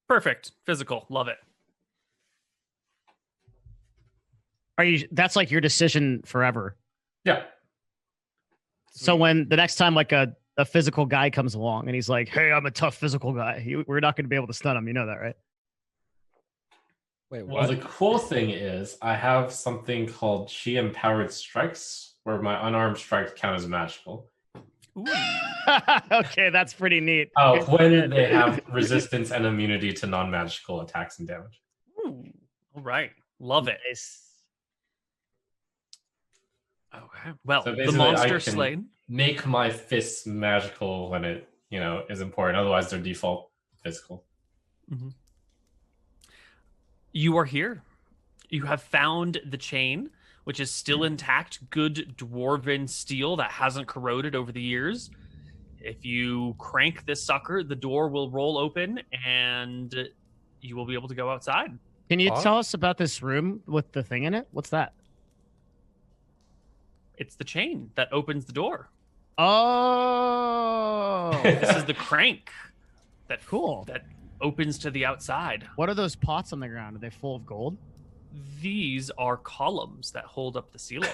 [SPEAKER 1] Perfect. Physical. Love it.
[SPEAKER 3] Are you? That's like your decision forever.
[SPEAKER 2] Yeah.
[SPEAKER 3] So when the next time like a physical guy comes along and he's like, "Hey, I'm a tough physical guy," we're not going to be able to stun him. You know that, right?
[SPEAKER 4] Wait,
[SPEAKER 2] Well,
[SPEAKER 4] what?
[SPEAKER 2] the cool thing is I have something called Chi Empowered Strikes, where my unarmed strikes count as magical.
[SPEAKER 1] Ooh.
[SPEAKER 3] Okay, that's pretty neat.
[SPEAKER 2] Oh, when they have resistance and immunity to non-magical attacks and damage.
[SPEAKER 1] Ooh. All right. Love it.
[SPEAKER 3] Nice.
[SPEAKER 1] Okay. Well,
[SPEAKER 2] So
[SPEAKER 1] the
[SPEAKER 2] basically, I
[SPEAKER 1] monster
[SPEAKER 2] can
[SPEAKER 1] slain.
[SPEAKER 2] make my fists magical when it, is important. Otherwise, they're default physical.
[SPEAKER 1] You are here. You have found the chain, which is still intact, good dwarven steel that hasn't corroded over the years. If you crank this sucker, the door will roll open and you will be able to go outside.
[SPEAKER 3] Can you
[SPEAKER 5] Huh?
[SPEAKER 3] tell us about this room with the thing in it? What's that?
[SPEAKER 1] It's the chain that opens the door.
[SPEAKER 3] Oh,
[SPEAKER 1] This is the crank that
[SPEAKER 3] cool.
[SPEAKER 1] that opens to the outside.
[SPEAKER 3] What are those pots on the ground? Are they full of gold?
[SPEAKER 1] These are columns that hold up the ceiling.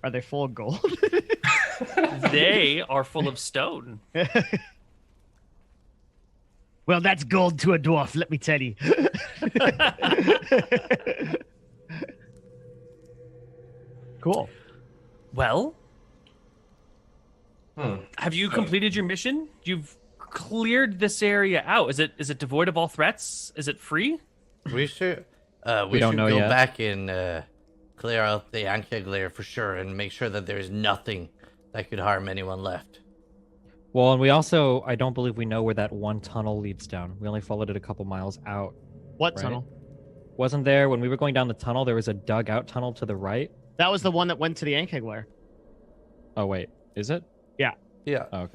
[SPEAKER 3] Are they full of gold?
[SPEAKER 1] They are full of stone.
[SPEAKER 3] Well, that's gold to a dwarf, let me tell you. Cool.
[SPEAKER 1] Well,
[SPEAKER 2] Hmm.
[SPEAKER 1] have you completed your mission? You've cleared this area out. Is it devoid of all threats? Is it free?
[SPEAKER 5] We should
[SPEAKER 4] We don't
[SPEAKER 5] should
[SPEAKER 4] know
[SPEAKER 5] go
[SPEAKER 4] yet.
[SPEAKER 5] back and clear out the Ankeg lair for sure and make sure that there's nothing that could harm anyone left.
[SPEAKER 4] Well, and we also, I don't believe we know where that one tunnel leads down. We only followed it a couple miles out.
[SPEAKER 3] What
[SPEAKER 4] Right.
[SPEAKER 3] tunnel?
[SPEAKER 4] Wasn't there, when we were going down the tunnel, there was a dug out tunnel to the right?
[SPEAKER 3] That was the one that went to the Ankeg lair.
[SPEAKER 4] Oh, wait. Is it?
[SPEAKER 5] Yeah.
[SPEAKER 4] Oh,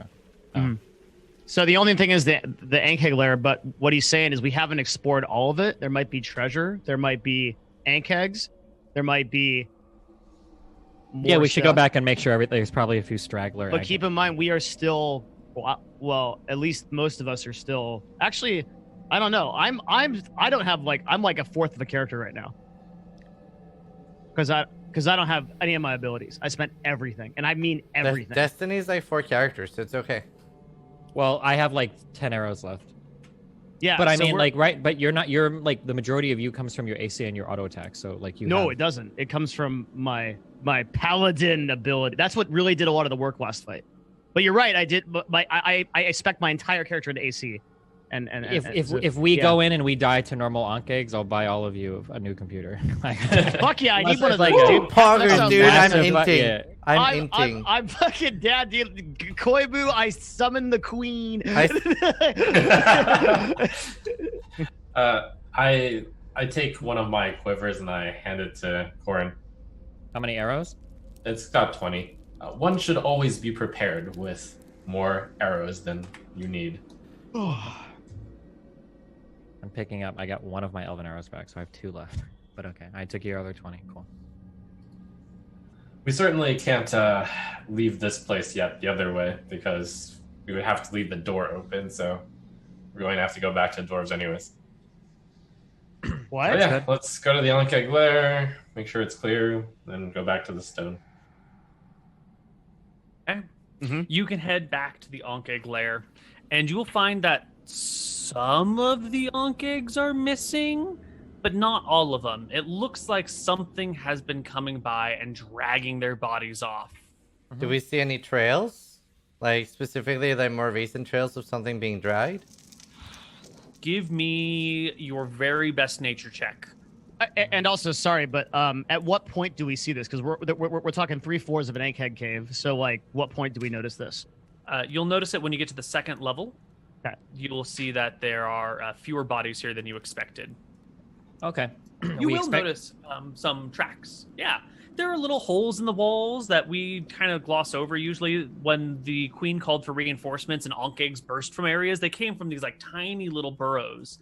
[SPEAKER 4] okay.
[SPEAKER 3] So the only thing is the Ankeg lair, but what he's saying is we haven't explored all of it. There might be treasure. There might be Ankegs. There might be
[SPEAKER 4] Yeah,
[SPEAKER 3] more
[SPEAKER 4] we should go
[SPEAKER 3] stuff.
[SPEAKER 4] back and make sure there's probably a few straggler.
[SPEAKER 3] But keep in mind, we are still, well, at least most of us are still. Actually, I don't know. I don't have I'm like a fourth of a character right now. Because I don't have any of my abilities. I spent everything, and I mean everything.
[SPEAKER 5] Destiny's like 4 characters, so it's okay.
[SPEAKER 4] Well, I have like 10 arrows left.
[SPEAKER 3] Yeah,
[SPEAKER 4] But I
[SPEAKER 3] so
[SPEAKER 4] mean,
[SPEAKER 3] we're-
[SPEAKER 4] right, but you're like, the majority of you comes from your AC and your auto attack, so like you
[SPEAKER 3] No,
[SPEAKER 4] have...
[SPEAKER 3] it doesn't. It comes from my Paladin ability. That's what really did a lot of the work last fight. But you're right. I did. But I spec my entire character into AC. And
[SPEAKER 4] If we go in and we die to normal Ankegs, I'll buy all of you a new computer.
[SPEAKER 3] fuck yeah, I need
[SPEAKER 4] Unless
[SPEAKER 3] one of
[SPEAKER 4] it's
[SPEAKER 3] those,
[SPEAKER 4] like a-
[SPEAKER 3] dude.
[SPEAKER 5] Poggers,
[SPEAKER 3] That sounds
[SPEAKER 5] dude, I'm
[SPEAKER 3] massive.
[SPEAKER 4] But
[SPEAKER 5] inting.
[SPEAKER 4] yeah.
[SPEAKER 5] I'm inting.
[SPEAKER 3] I'm fucking dad, dude. Koibu, I summon the queen.
[SPEAKER 2] I take one of my quivers and I hand it to Corin.
[SPEAKER 4] How many arrows?
[SPEAKER 2] It's got 20. One should always be prepared with more arrows than you need.
[SPEAKER 4] I'm picking up. I got one of my elven arrows back, so I have 2 left. But okay, I took your other 20. Cool.
[SPEAKER 2] We certainly can't leave this place yet the other way because we would have to leave the door open, so we're going to have to go back to dwarves anyways.
[SPEAKER 3] What?
[SPEAKER 2] So yeah, let's go to the Ankeg lair, make sure it's clear, then go back to the stone.
[SPEAKER 1] You can head back to the Ankeg lair, and you will find that some of the Ankegs are missing, but not all of them. It looks like something has been coming by and dragging their bodies off.
[SPEAKER 5] Do we see any trails? Like specifically like more recent trails of something being dragged?
[SPEAKER 1] Give me your very best nature check.
[SPEAKER 3] And also, sorry, but at what point do we see this? Because we're talking 3/4 of an Ankeg cave. So, like, what point do we notice this?
[SPEAKER 1] You'll notice it when you get to the second level.
[SPEAKER 3] Okay.
[SPEAKER 1] You will see that there are fewer bodies here than you expected.
[SPEAKER 4] Okay.
[SPEAKER 1] You will notice some tracks. Yeah. There are little holes in the walls that we kind of gloss over usually when the queen called for reinforcements and Ankegs burst from areas. They came from these like tiny little burrows.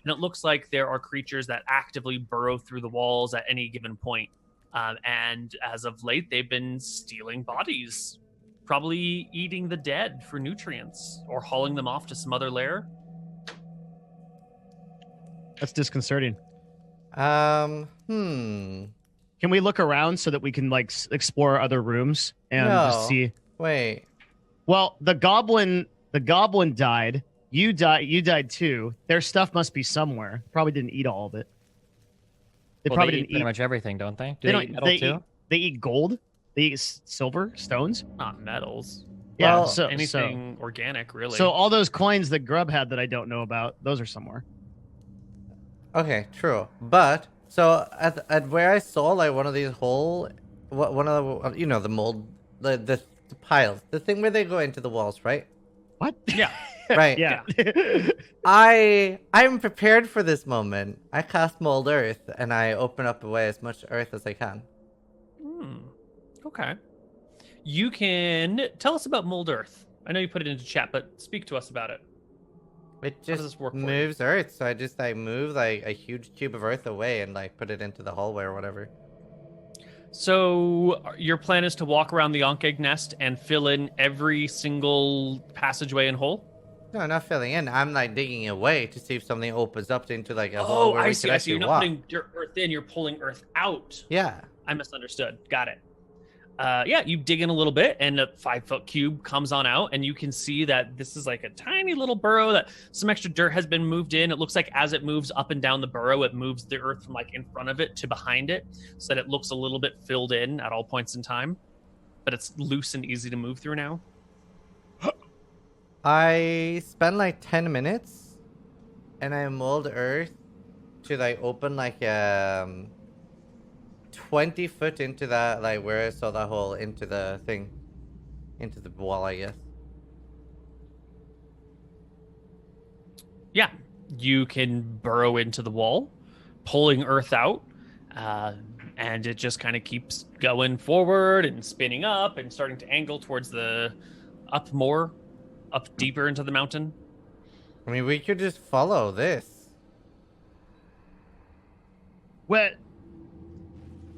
[SPEAKER 1] And it looks like there are creatures that actively burrow through the walls at any given point. And as of late, they've been stealing bodies, probably eating the dead for nutrients or hauling them off to some other lair.
[SPEAKER 3] That's disconcerting.
[SPEAKER 5] Hmm.
[SPEAKER 3] Can we look around so that we can like explore other rooms and just
[SPEAKER 5] No.
[SPEAKER 3] see?
[SPEAKER 5] Wait.
[SPEAKER 3] Well, the goblin died. You died too. Their stuff must be somewhere. Probably didn't eat all of it. They
[SPEAKER 4] Well,
[SPEAKER 3] probably
[SPEAKER 4] they eat
[SPEAKER 3] didn't
[SPEAKER 4] pretty
[SPEAKER 3] eat.
[SPEAKER 4] much everything, don't they? Do
[SPEAKER 3] They
[SPEAKER 4] they,
[SPEAKER 3] don't.
[SPEAKER 4] eat metal
[SPEAKER 3] They
[SPEAKER 4] too?
[SPEAKER 3] eat gold. They eat silver, stones.
[SPEAKER 1] Not metals.
[SPEAKER 3] Yeah.
[SPEAKER 5] Well,
[SPEAKER 3] so
[SPEAKER 1] Anything organic, really.
[SPEAKER 3] So all those coins that Grub had that I don't know about, those are somewhere.
[SPEAKER 5] Okay, true. But so at where I saw like one of these hole one of the the mold, the piles, the thing where they go into the walls, right?
[SPEAKER 3] What?
[SPEAKER 1] Yeah.
[SPEAKER 5] Right.
[SPEAKER 3] Yeah.
[SPEAKER 5] I'm prepared for this moment. I cast mold earth and I open up away as much earth as I can.
[SPEAKER 1] Okay. You can tell us about Mold Earth. I know you put it into chat, but speak to us about it.
[SPEAKER 5] It
[SPEAKER 1] does
[SPEAKER 5] just
[SPEAKER 1] this work for you?
[SPEAKER 5] moves earth, so I just move like a huge cube of earth away and put it into the hallway or whatever.
[SPEAKER 1] So your plan is to walk around the Ankh nest and fill in every single passageway and hole?
[SPEAKER 5] No, not filling in. I'm digging away to see if something opens up into a hole where we
[SPEAKER 1] I
[SPEAKER 5] can
[SPEAKER 1] see.
[SPEAKER 5] actually
[SPEAKER 1] You're not
[SPEAKER 5] walk.
[SPEAKER 1] putting earth in, you're pulling earth out.
[SPEAKER 5] Yeah.
[SPEAKER 1] I misunderstood. Got it. Yeah, you dig in a little bit and a 5-foot cube comes on out, and you can see that this is like a tiny little burrow that some extra dirt has been moved in. It looks like as it moves up and down the burrow, it moves the earth from in front of it to behind it so that it looks a little bit filled in at all points in time. But it's loose and easy to move through now.
[SPEAKER 5] I spend 10 minutes and I mold earth to open 20 foot into that where I saw that hole into the thing, into the wall, I guess.
[SPEAKER 1] Yeah, you can burrow into the wall, pulling earth out, and it just kind of keeps going forward and spinning up and starting to angle towards the up deeper into the mountain.
[SPEAKER 5] I mean, we could just follow this.
[SPEAKER 3] Well,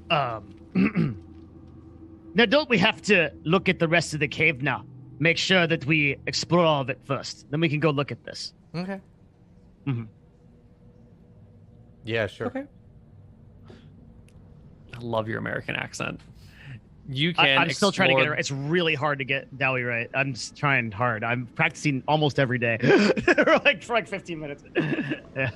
[SPEAKER 3] now don't we have to look at the rest of the cave now? Make sure that we explore all of it first. Then we can go look at this.
[SPEAKER 5] Okay.
[SPEAKER 3] Mm-hmm.
[SPEAKER 5] Yeah, sure.
[SPEAKER 1] Okay. I love your American accent. You can.
[SPEAKER 3] I'm still trying to get it
[SPEAKER 1] explore-
[SPEAKER 3] right. It's really hard to get Dowie right. I'm just trying hard. I'm practicing almost every day. for 15 minutes. Yeah.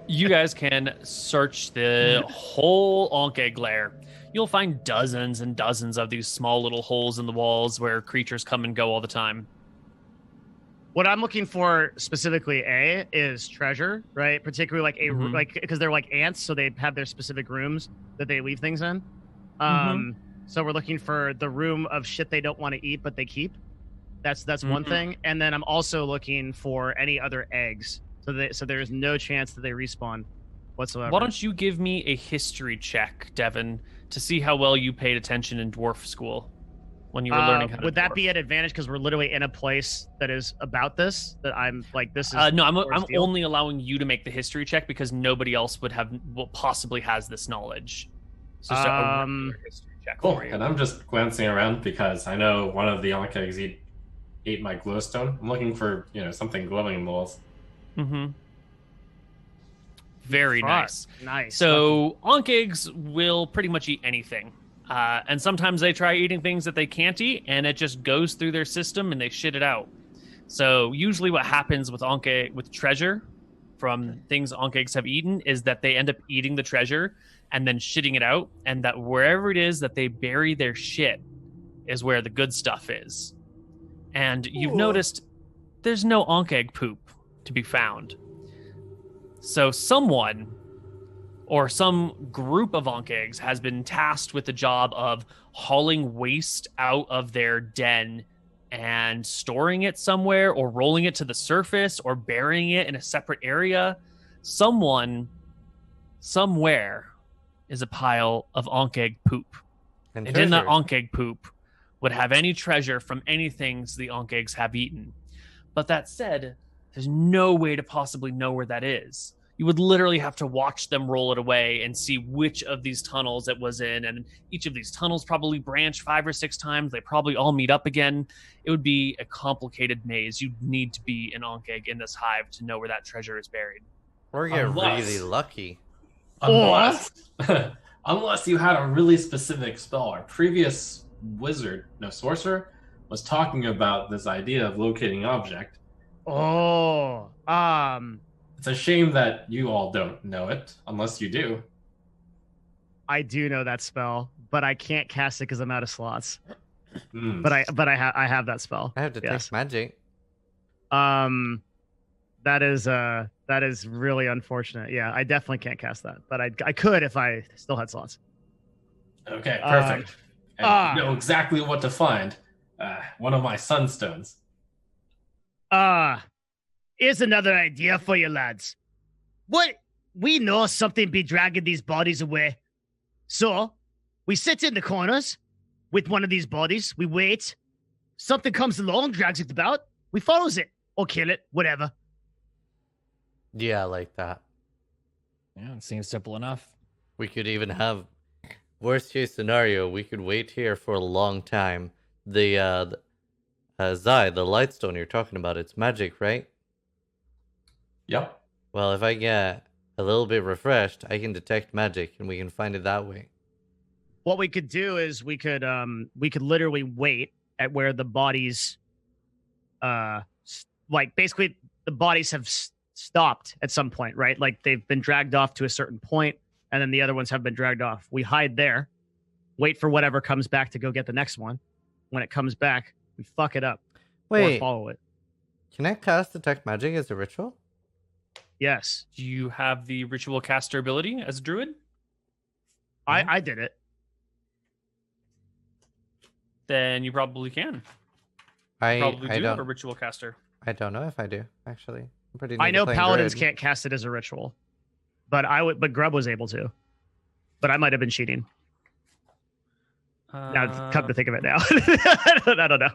[SPEAKER 1] You guys can search the whole Ankh lair. You'll find dozens and dozens of these small little holes in the walls where creatures come and go all the time.
[SPEAKER 3] What I'm looking for specifically, is treasure, right? Particularly because they're like ants, so they have their specific rooms that they leave things in. So we're looking for the room of shit they don't want to eat but they keep. That's one thing. And then I'm also looking for any other eggs. So there's no chance that they respawn whatsoever.
[SPEAKER 1] Why don't you give me a history check, Devin, to see how well you paid attention in dwarf school when you were learning how to
[SPEAKER 3] Would that
[SPEAKER 1] dwarf?
[SPEAKER 3] be an advantage because we're literally in a place that is about this? That I'm this is
[SPEAKER 1] No, I'm
[SPEAKER 3] Thor's deal?
[SPEAKER 1] only allowing you to make the history check because nobody else possibly has this knowledge. So just a regular history check
[SPEAKER 2] Cool.
[SPEAKER 1] for you.
[SPEAKER 2] And I'm just glancing around because I know one of the Ankh ate my glowstone. I'm looking for something glowing in the walls.
[SPEAKER 1] Mm-hmm. Very
[SPEAKER 3] Fuck.
[SPEAKER 1] nice.
[SPEAKER 3] Nice.
[SPEAKER 1] So Ankh will pretty much eat anything. And sometimes they try eating things that they can't eat, and it just goes through their system and they shit it out. So usually what happens with with treasure from things Ankhs have eaten is that they end up eating the treasure and then shitting it out, and that wherever it is that they bury their shit is where the good stuff is. And you've noticed there's no Ankh poop to be found. So someone or some group of Ankhs has been tasked with the job of hauling waste out of their den and storing it somewhere, or rolling it to the surface, or burying it in a separate area. Someone, somewhere, is a pile of Ankh poop. And in that Ankh poop would have any treasure from anything the Ankhs have eaten. But that said, there's no way to possibly know where that is. You would literally have to watch them roll it away and see which of these tunnels it was in. And each of these tunnels probably branch 5 or 6 times. They probably all meet up again. It would be a complicated maze. You'd need to be an Ankh in this hive to know where that treasure is buried.
[SPEAKER 5] We're getting really lucky.
[SPEAKER 2] Unless you had a really specific spell. Our previous sorcerer was talking about this idea of locating object. It's a shame that you all don't know it, unless you do.
[SPEAKER 3] I do know that spell, but I can't cast it because I'm out of slots.
[SPEAKER 2] Mm.
[SPEAKER 3] But I have that spell.
[SPEAKER 5] I have to take magic.
[SPEAKER 3] That is really unfortunate. Yeah, I definitely can't cast that, but I could if I still had slots.
[SPEAKER 2] Okay, perfect. and know exactly what to find. One of my sunstones.
[SPEAKER 6] Here's another idea for you lads. What? We know something be dragging these bodies away. So, we sit in the corners with one of these bodies. We wait. Something comes along, drags it about. We follows it. Or kill it. Whatever.
[SPEAKER 5] Yeah, I like that.
[SPEAKER 4] Yeah, it seems simple enough.
[SPEAKER 5] We could even have worst case scenario. We could wait here for a long time. The Zai, the lightstone you're talking about, it's magic, right?
[SPEAKER 2] Yep.
[SPEAKER 5] Well, if I get a little bit refreshed, I can detect magic, and we can find it that way.
[SPEAKER 3] What we could do is we could literally wait at where the bodies, like basically the bodies have stopped at some point, right? Like they've been dragged off to a certain point, and then the other ones have been dragged off. We hide there, wait for whatever comes back to go get the next one. When it comes back, we fuck it up.
[SPEAKER 5] Wait,
[SPEAKER 3] Or follow it.
[SPEAKER 5] can I cast detect magic as a ritual?
[SPEAKER 3] Yes,
[SPEAKER 1] Do you have the ritual caster ability as a druid?
[SPEAKER 3] I did it.
[SPEAKER 1] Then you probably can.
[SPEAKER 5] I
[SPEAKER 1] Probably do have a
[SPEAKER 5] don't.
[SPEAKER 1] ritual caster.
[SPEAKER 5] I don't know if I do actually. I'm pretty.
[SPEAKER 3] I
[SPEAKER 5] new to
[SPEAKER 3] know
[SPEAKER 5] playing
[SPEAKER 3] paladins
[SPEAKER 5] druid.
[SPEAKER 3] can't cast it as a ritual, but I would. But Grub was able to. But I might have been cheating. Now, come to think of it now, I don't know.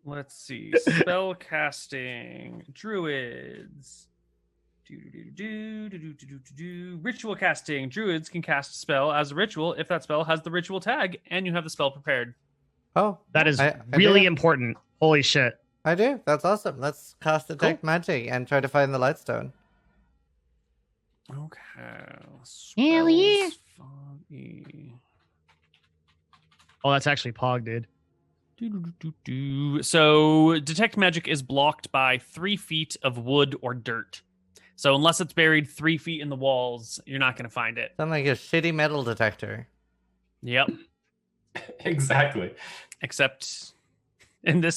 [SPEAKER 1] Let's see. Spell casting. Druids. Ritual casting. Druids can cast a spell as a ritual if that spell has the ritual tag and you have the spell prepared.
[SPEAKER 5] Oh,
[SPEAKER 3] That is
[SPEAKER 5] I
[SPEAKER 3] really
[SPEAKER 5] do.
[SPEAKER 3] important. Holy shit.
[SPEAKER 5] I do. That's awesome. Let's cast detect magic and try to find the lightstone.
[SPEAKER 1] Okay.
[SPEAKER 6] Hell yeah.
[SPEAKER 1] Spells foggy.
[SPEAKER 3] Oh, that's actually Pog, dude.
[SPEAKER 1] So detect magic is blocked by 3 feet of wood or dirt. So unless it's buried 3 feet in the walls, you're not going to find it.
[SPEAKER 5] Sound like a shitty metal detector.
[SPEAKER 1] Yep.
[SPEAKER 2] Exactly.
[SPEAKER 1] Except in this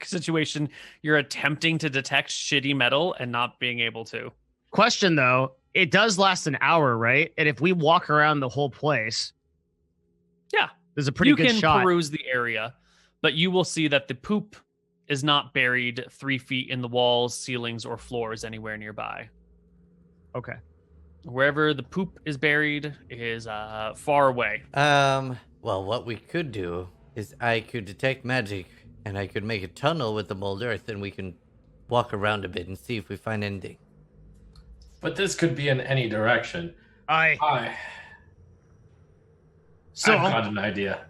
[SPEAKER 1] situation, you're attempting to detect shitty metal and not being able to.
[SPEAKER 3] Question though, it does last an hour, right? And if we walk around the whole place,
[SPEAKER 1] Yeah.
[SPEAKER 3] there's a pretty
[SPEAKER 1] You
[SPEAKER 3] good
[SPEAKER 1] can
[SPEAKER 3] shot.
[SPEAKER 1] peruse the area, but you will see that the poop is not buried 3 feet in the walls, ceilings, or floors anywhere nearby.
[SPEAKER 3] Okay.
[SPEAKER 1] Wherever the poop is buried is far away.
[SPEAKER 5] Well, what we could do is I could detect magic and I could make a tunnel with the mold earth and we can walk around a bit and see if we find anything.
[SPEAKER 2] But this could be in any direction. I've got an idea.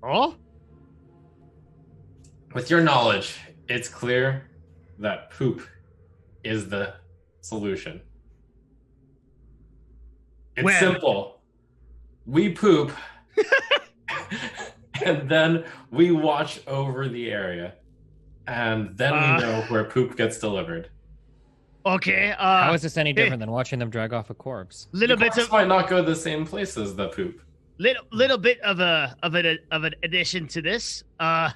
[SPEAKER 3] Oh?
[SPEAKER 2] With your knowledge, it's clear that poop is the solution. It's
[SPEAKER 3] Well-
[SPEAKER 2] simple. We poop, and then we watch over the area, and then we know where poop gets delivered.
[SPEAKER 3] Okay.
[SPEAKER 4] How is this any different than watching them drag off a corpse?
[SPEAKER 3] Little
[SPEAKER 2] The
[SPEAKER 3] bit
[SPEAKER 2] corpse
[SPEAKER 3] of
[SPEAKER 2] might not go the same place as the poop.
[SPEAKER 3] little bit of an addition to this.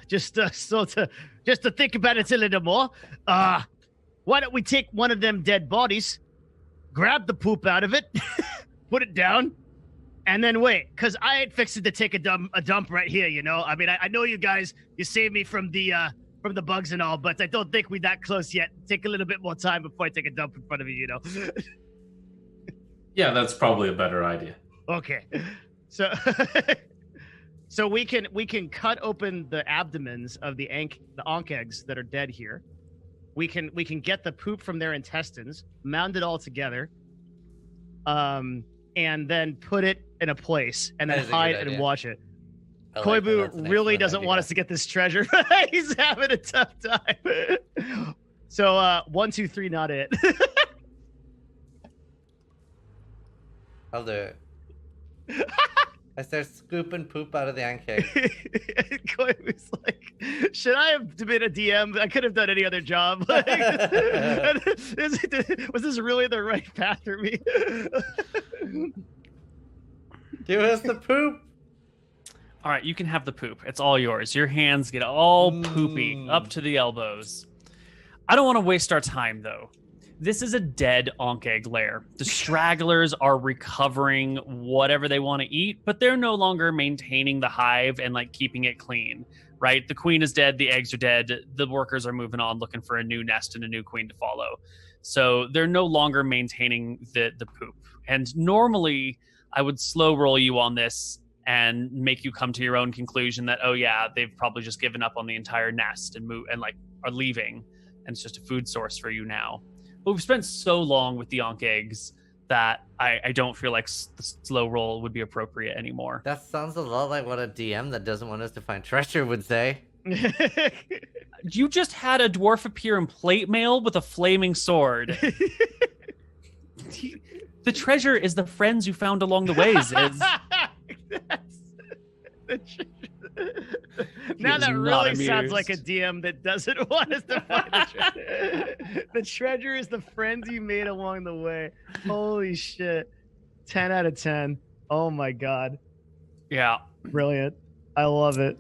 [SPEAKER 3] Just to think about it a little more. Why don't we take one of them dead bodies, grab the poop out of it, put it down, and then wait, because I ain't fixing to take a dump right here. You know, I mean, I know you guys, you saved me from the bugs and all, but I don't think we're that close yet. Take a little bit more time before I take a dump in front of you. You know.
[SPEAKER 2] Yeah, that's probably a better idea.
[SPEAKER 3] Okay. So so we can cut open the abdomens of the ankh eggs that are dead here. We can get the poop from their intestines, mound it all together, and then put it in a place and
[SPEAKER 5] That
[SPEAKER 3] then
[SPEAKER 5] is a good
[SPEAKER 3] hide and
[SPEAKER 5] idea.
[SPEAKER 3] watch it.
[SPEAKER 5] I like that. That's
[SPEAKER 3] Koibu
[SPEAKER 5] an
[SPEAKER 3] really
[SPEAKER 5] excellent
[SPEAKER 3] doesn't want
[SPEAKER 5] idea.
[SPEAKER 3] us to get this treasure. He's having a tough time. So 1, 2, 3, not it.
[SPEAKER 5] I'll do it. I start scooping poop out of the ankh.
[SPEAKER 3] Koibu's like, should I have been a DM? I could have done any other job. Like, was this really the right path for me?
[SPEAKER 5] Give us the poop.
[SPEAKER 1] All right, you can have the poop. It's all yours. Your hands get all poopy up to the elbows. I don't want to waste our time, though. This is a dead Ankh-egg lair. The stragglers are recovering whatever they want to eat, but they're no longer maintaining the hive and like keeping it clean, right? The queen is dead, the eggs are dead, the workers are moving on looking for a new nest and a new queen to follow. So they're no longer maintaining the poop. And normally I would slow roll you on this and make you come to your own conclusion that, oh yeah, they've probably just given up on the entire nest and like are leaving, and it's just a food source for you now. But we've spent so long with the Ankh eggs that I don't feel like the slow roll would be appropriate anymore.
[SPEAKER 5] That sounds a lot like what a DM that doesn't want us to find treasure would say.
[SPEAKER 1] You just had a dwarf appear in plate mail with a flaming sword. The treasure is the friends you found along the way, Ziz.
[SPEAKER 6] Now that
[SPEAKER 1] not
[SPEAKER 6] really sounds
[SPEAKER 1] amused.
[SPEAKER 6] like a DM that doesn't want us to find the treasure. The treasure is the friends you made along the way. Holy shit. 10 out of 10. Oh my god.
[SPEAKER 1] Yeah.
[SPEAKER 6] Brilliant. I love it.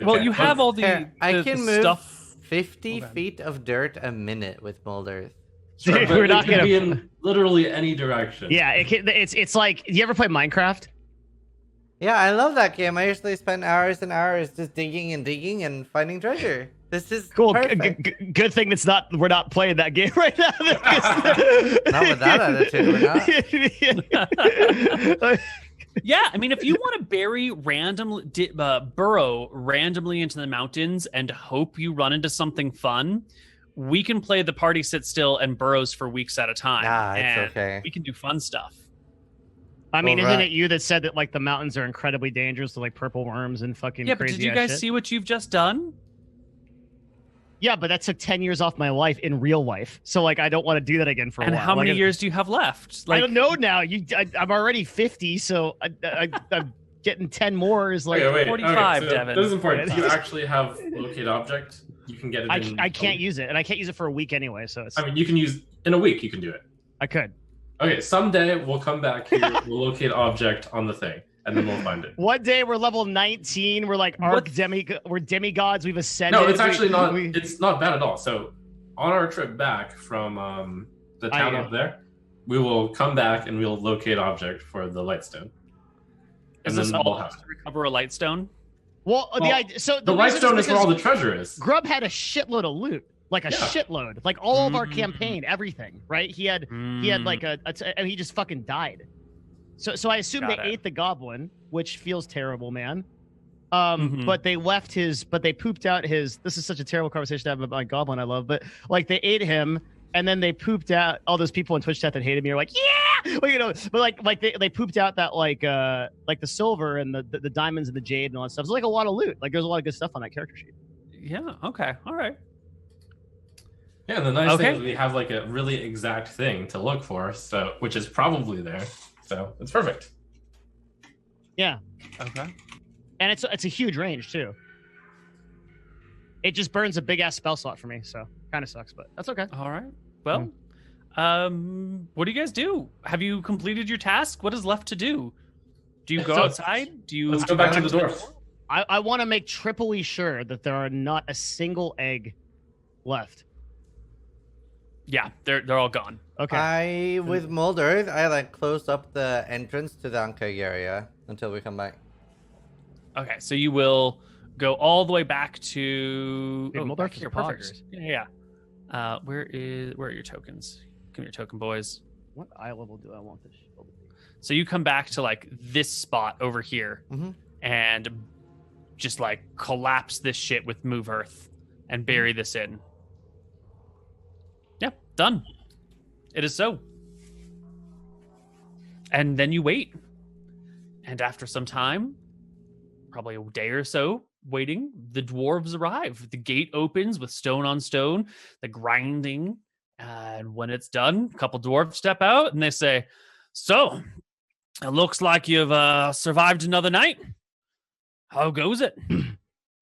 [SPEAKER 1] Well,
[SPEAKER 2] Okay.
[SPEAKER 1] you have all the,
[SPEAKER 5] Here, I
[SPEAKER 1] the
[SPEAKER 5] can move
[SPEAKER 1] stuff.
[SPEAKER 5] 50
[SPEAKER 1] Okay.
[SPEAKER 5] feet of dirt a minute with Mold Earth.
[SPEAKER 2] Sure,
[SPEAKER 6] Dude,
[SPEAKER 2] but
[SPEAKER 6] we're
[SPEAKER 2] it
[SPEAKER 6] not
[SPEAKER 2] can
[SPEAKER 6] gonna-
[SPEAKER 2] be in literally any direction.
[SPEAKER 6] Yeah, it's like, you ever play Minecraft?
[SPEAKER 5] Yeah, I love that game. I usually spend hours and hours just digging and digging and finding treasure. This is
[SPEAKER 6] Cool.
[SPEAKER 5] perfect.
[SPEAKER 6] Good thing we're not playing that game right now.
[SPEAKER 5] Not with that attitude, we're not.
[SPEAKER 1] Yeah, I mean, if you want to burrow randomly into the mountains and hope you run into something fun, we can play the party sit still and burrows for weeks at a time.
[SPEAKER 5] Nah, it's
[SPEAKER 1] and
[SPEAKER 5] okay.
[SPEAKER 1] We can do fun stuff.
[SPEAKER 6] I mean,
[SPEAKER 5] Well,
[SPEAKER 6] isn't
[SPEAKER 5] right.
[SPEAKER 6] it you that said that like the mountains are incredibly dangerous to like purple worms and fucking
[SPEAKER 1] Yeah, but
[SPEAKER 6] crazy
[SPEAKER 1] did you
[SPEAKER 6] ass
[SPEAKER 1] guys
[SPEAKER 6] shit?
[SPEAKER 1] see what you've just done?
[SPEAKER 6] Yeah, but that took 10 years off my life in real life. So like I don't want to do that again for a
[SPEAKER 1] And
[SPEAKER 6] while.
[SPEAKER 1] how
[SPEAKER 6] Like,
[SPEAKER 1] many years do you have left?
[SPEAKER 6] I don't know now. I'm already 50, so I'm getting 10 more is like
[SPEAKER 2] Okay, wait.
[SPEAKER 1] 45,
[SPEAKER 2] okay, so
[SPEAKER 1] Devin.
[SPEAKER 2] This is important. Do you actually have locate object? You can get it. in
[SPEAKER 6] I
[SPEAKER 2] a
[SPEAKER 6] can't
[SPEAKER 2] week.
[SPEAKER 6] use it, and I can't use it for a week anyway. So it's
[SPEAKER 2] I mean, you can use in a week. You can do it.
[SPEAKER 6] I could.
[SPEAKER 2] Okay, someday we'll come back here. We'll locate object on the thing, and then we'll find it.
[SPEAKER 6] One day we're level 19. We're like we're demigods. We've ascended.
[SPEAKER 2] No, it's actually not.
[SPEAKER 6] we-
[SPEAKER 2] It's not bad at all. So, on our trip back from the town up there, we will come back and we'll locate object for the lightstone.
[SPEAKER 1] Is
[SPEAKER 2] And
[SPEAKER 1] this
[SPEAKER 2] then
[SPEAKER 1] all
[SPEAKER 2] we'll have
[SPEAKER 1] to recover a lightstone?
[SPEAKER 6] Well, the
[SPEAKER 2] Well,
[SPEAKER 6] idea. So
[SPEAKER 2] the
[SPEAKER 6] reason
[SPEAKER 2] lightstone is where all the
[SPEAKER 6] because
[SPEAKER 2] treasure is.
[SPEAKER 6] Grub had a shitload of loot, like a
[SPEAKER 2] Yeah.
[SPEAKER 6] shitload, like all of our
[SPEAKER 1] Mm.
[SPEAKER 6] campaign, everything. Right? He had like and he just fucking died. So I assume
[SPEAKER 1] Got
[SPEAKER 6] they
[SPEAKER 1] it.
[SPEAKER 6] ate the goblin, which feels terrible, man.
[SPEAKER 1] Mhm.
[SPEAKER 6] But they pooped out his. This is such a terrible conversation to have about my goblin I love, but like they ate him, and then they pooped out all those people on Twitch chat that hated me are like, yeah, well, you know, but like they pooped out that like the silver and the diamonds and the jade and all that stuff. It's like a lot of loot. Like there's a lot of good stuff on that character sheet.
[SPEAKER 1] Yeah. Okay. All right.
[SPEAKER 2] Yeah, and the nice
[SPEAKER 1] Okay.
[SPEAKER 2] thing is we have like a really exact thing to look for, so which is probably there. So it's perfect.
[SPEAKER 6] Yeah,
[SPEAKER 1] Okay.
[SPEAKER 6] and it's a huge range too. It just burns a big ass spell slot for me, so kind of sucks, but that's okay.
[SPEAKER 1] All right. Well, what do you guys do? Have you completed your task? What is left to do? Do you go
[SPEAKER 2] So-
[SPEAKER 1] outside? Do you
[SPEAKER 2] Let's go back to the dwarf.
[SPEAKER 6] I want to make triply sure that there are not a single egg left.
[SPEAKER 1] Yeah, they're all gone.
[SPEAKER 6] Okay.
[SPEAKER 5] With Mold Earth, I like closed up the entrance to the Ankh-egg area until we come back.
[SPEAKER 1] Okay, so you will go all the way back to
[SPEAKER 6] Dude, Mold
[SPEAKER 1] back
[SPEAKER 6] Earth is
[SPEAKER 1] here.
[SPEAKER 6] poggers.
[SPEAKER 1] Perfect. Yeah. Where are your tokens? Give me your token, boys.
[SPEAKER 6] What eye level do I want this shield to be?
[SPEAKER 1] So you come back to like this spot over here
[SPEAKER 5] Mhm.
[SPEAKER 1] and just like collapse this shit with Move Earth and bury this in. Yeah, done. It is so. And then you wait. And after some time, probably a day or so waiting, the dwarves arrive. The gate opens with stone on stone, the grinding. And when it's done, a couple dwarves step out and they say, "So, it looks like you've survived another night. How goes it?"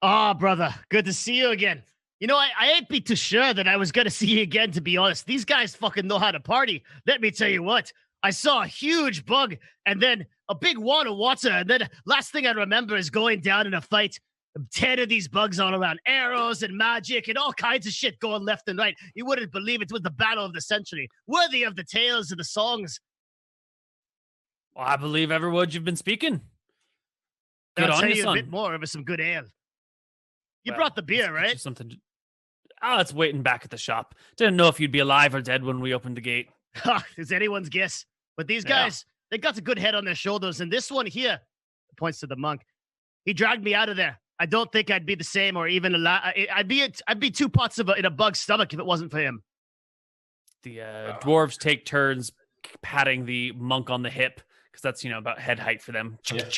[SPEAKER 6] Ah, brother, good to see you again. You know, I ain't be too sure that I was gonna see you again, to be honest. These guys fucking know how to party. Let me tell you what. I saw a huge bug and then a big wad of water, and then last thing I remember is going down in a fight 10 of these bugs all around, arrows and magic and all kinds of shit going left and right. You wouldn't believe it was the battle of the century, worthy of the tales and the songs.
[SPEAKER 1] Well, I believe every word you've been speaking. Good
[SPEAKER 6] I'll
[SPEAKER 1] on
[SPEAKER 6] tell
[SPEAKER 1] you,
[SPEAKER 6] you a
[SPEAKER 1] son.
[SPEAKER 6] bit more over some good ale. You
[SPEAKER 1] Well,
[SPEAKER 6] brought the beer,
[SPEAKER 1] let's get you
[SPEAKER 6] right?
[SPEAKER 1] Something. It's waiting back at the shop. Didn't know if you'd be alive or dead when we opened the gate.
[SPEAKER 6] Ha, it's anyone's guess. But these
[SPEAKER 1] Yeah.
[SPEAKER 6] guys, they got a good head on their shoulders. And this one here, points to the monk, he dragged me out of there. I don't think I'd be the same or even alive. I'd be 2 parts of in a bug's stomach if it wasn't for him.
[SPEAKER 1] The dwarves take turns patting the monk on the hip because that's about head height for them.
[SPEAKER 2] Yeah.